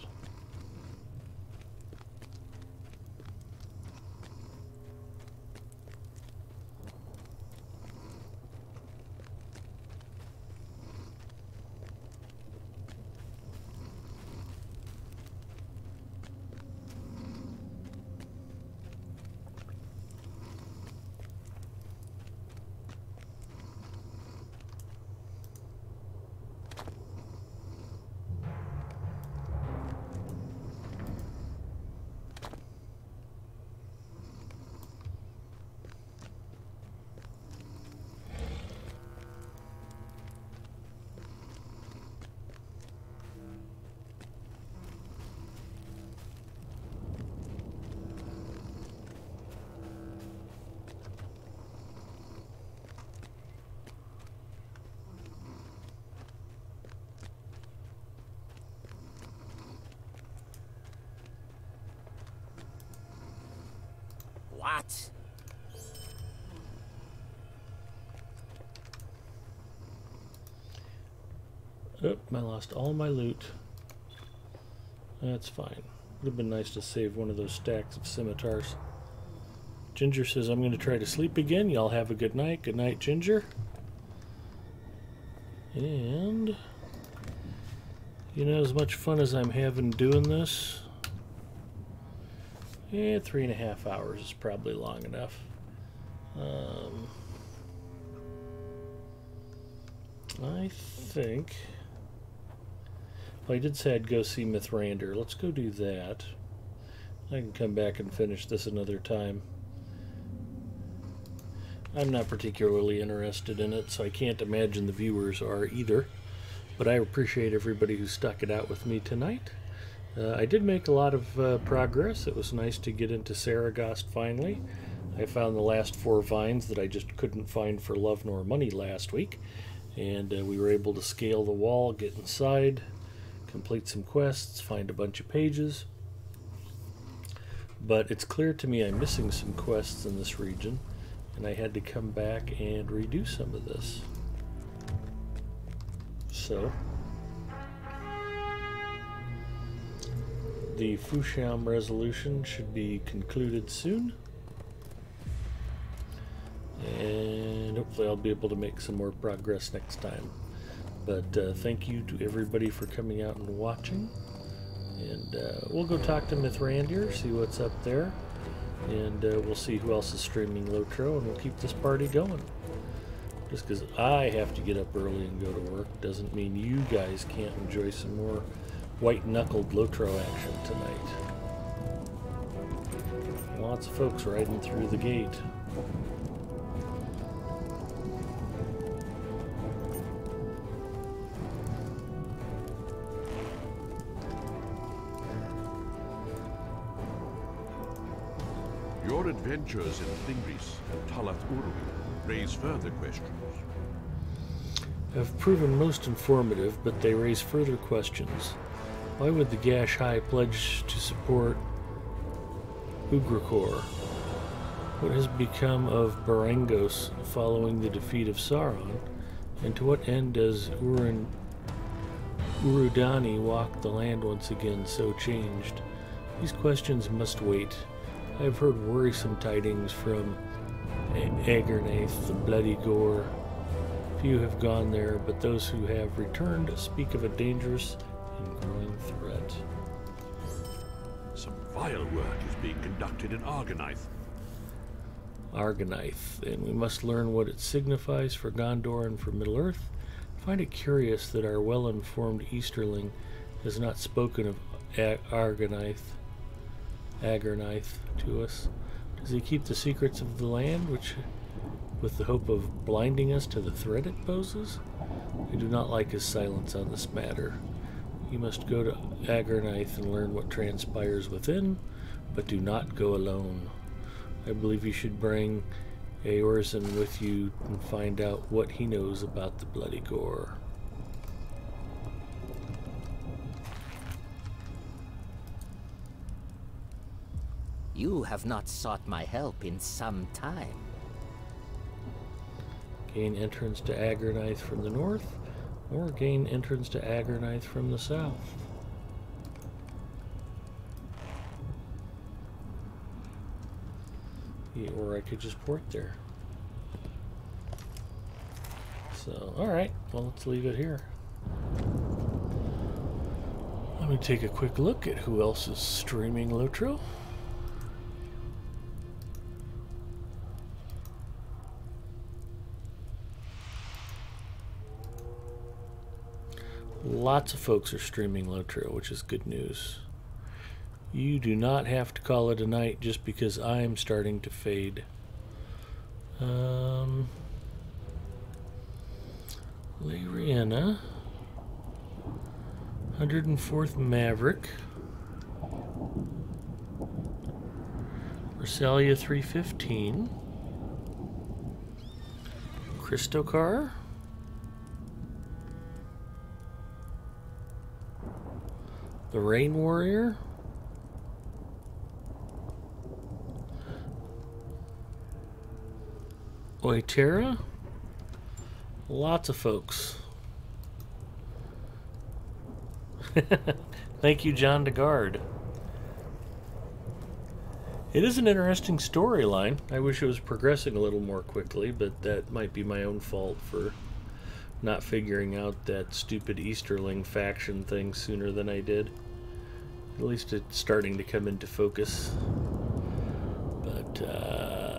that. Oh, I lost all my loot. That's fine. Would have been nice to save one of those stacks of scimitars. Ginger says, I'm going to try to sleep again. Y'all have a good night. Good night, Ginger. And, you know, as much fun as I'm having doing this, 3.5 hours is probably long enough. I think... Well, I did say I'd go see Mithrandir. Let's go do that. I can come back and finish this another time. I'm not particularly interested in it, so I can't imagine the viewers are either. But I appreciate everybody who stuck it out with me tonight. I did make a lot of progress. It was nice to get into Sara-Gust finally. I found the last 4 vines that I just couldn't find for love nor money last week. And we were able to scale the wall, get inside, complete some quests, find a bunch of pages. But it's clear to me I'm missing some quests in this region, and I had to come back and redo some of this. So, the Fusham resolution should be concluded soon, and hopefully I'll be able to make some more progress next time. But thank you to everybody for coming out and watching. And we'll go talk to Mithrandir, see what's up there. And we'll see who else is streaming Lotro, and we'll keep this party going. Just because I have to get up early and go to work doesn't mean you guys can't enjoy some more white-knuckled Lotro action tonight. Lots of folks riding through the gate. Your adventures in Thingris and Talat Uru raise further questions. Have proven most informative, but they raise further questions. Why would the Gash High pledge to support Ugrakor? What has become of Barangos following the defeat of Sauron? And to what end does Urudani walk the land once again so changed? These questions must wait. I have heard worrisome tidings from Agernath, the Bloody Gore. Few have gone there, but those who have returned speak of a dangerous and growing threat. Some vile work is being conducted in Argonath. Argonath, and we must learn what it signifies for Gondor and for Middle-earth. I find it curious that our well-informed Easterling has not spoken of Agernath to us. Does he keep the secrets of the land, with the hope of blinding us to the threat it poses? I do not like his silence on this matter. You must go to Agernath and learn what transpires within, but do not go alone. I believe you should bring Eorzan with you and find out what he knows about the Bloody Gore. You have not sought my help in some time. Gain entrance to Agernath from the north, or gain entrance to Agernath from the south. Yeah, or I could just port there. So, alright, well, let's leave it here. Let me take a quick look at who else is streaming Lotro. Lots of folks are streaming Lotro, which is good news. You do not have to call it a night just because I'm starting to fade. 104th Maverick. Versalia 315. Christocar. The Rain Warrior. Oitera. Lots of folks. Thank you, John DeGard. It is an interesting storyline. I wish it was progressing a little more quickly, but that might be my own fault for not figuring out that stupid Easterling faction thing sooner than I did. At least it's starting to come into focus. But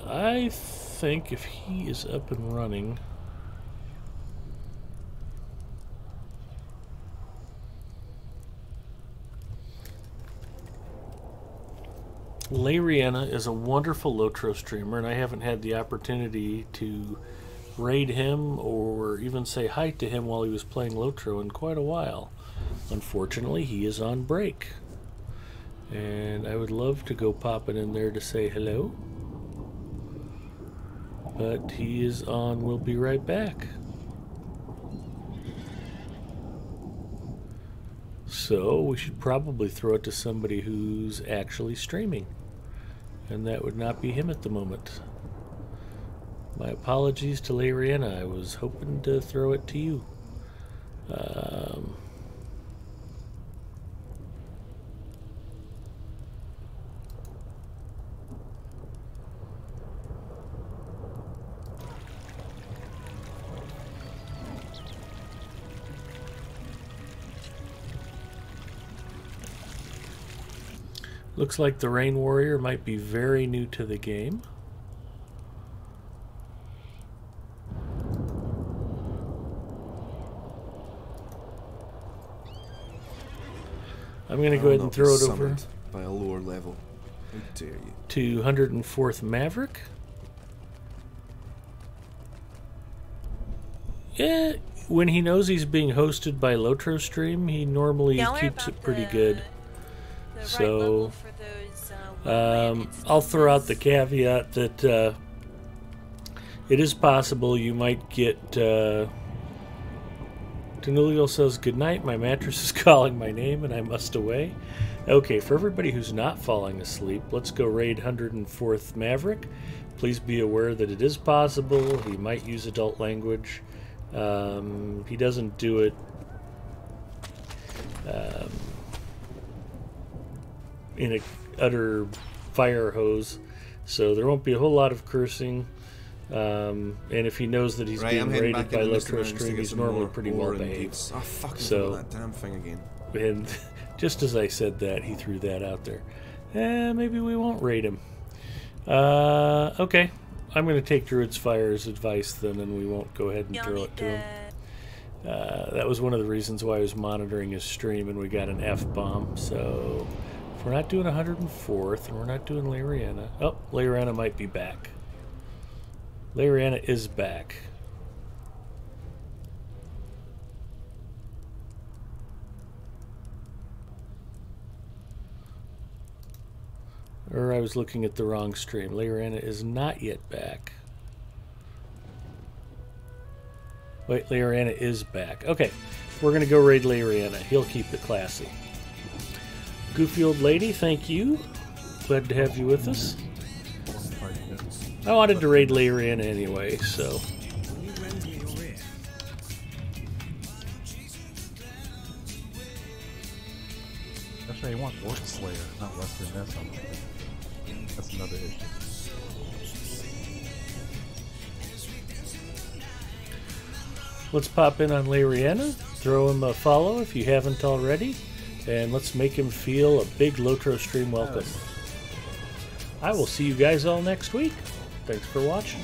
I think if he is up and running... Lariana is a wonderful Lotro streamer, and I haven't had the opportunity to raid him or even say hi to him while he was playing Lotro in quite a while. Unfortunately, he is on break. And I would love to go popping in there to say hello. But he is on We'll Be Right Back. So we should probably throw it to somebody who's actually streaming. And that would not be him at the moment. My apologies to Lariana. I was hoping to throw it to you. Looks like the Rain Warrior might be very new to the game. I'm going to go ahead and throw it over by a lower level. How dare you? To 104th Maverick. Yeah, when he knows he's being hosted by Lotro Stream, he normally keeps it pretty good. So, I'll throw out the caveat that it is possible you might get... Danulio says, "Good night, my mattress is calling my name and I must away." Okay, for everybody who's not falling asleep, let's go raid 104th Maverick. Please be aware that it is possible. He might use adult language. He doesn't do it in a utter fire hose, so there won't be a whole lot of cursing. And if he knows that he's being raided by Lotro Stream, he's normally pretty well behaved. Oh, fucking so, that damn thing again. And just as I said that, he threw that out there. Maybe we won't raid him. Okay, I'm going to take Druid's Fire's advice then, and we won't go ahead and throw it to him. That was one of the reasons why I was monitoring his stream, and we got an F-bomb. So if we're not doing 104th, and we're not doing Lariana... Oh, Lariana might be back. Lariana is back. Or I was looking at the wrong stream. Lariana is not yet back. Wait, Lariana is back. Okay, we're going to go raid Lariana. He'll keep it classy. Goofy Old Lady, thank you. Glad to have you with us. I wanted to raid Lariana anyway, so... Actually, I want Orc Slayer, not Western Nest. That's another issue. Let's pop in on Lariana, throw him a follow if you haven't already, and let's make him feel a big Lotro stream welcome. I will see you guys all next week. Thanks for watching.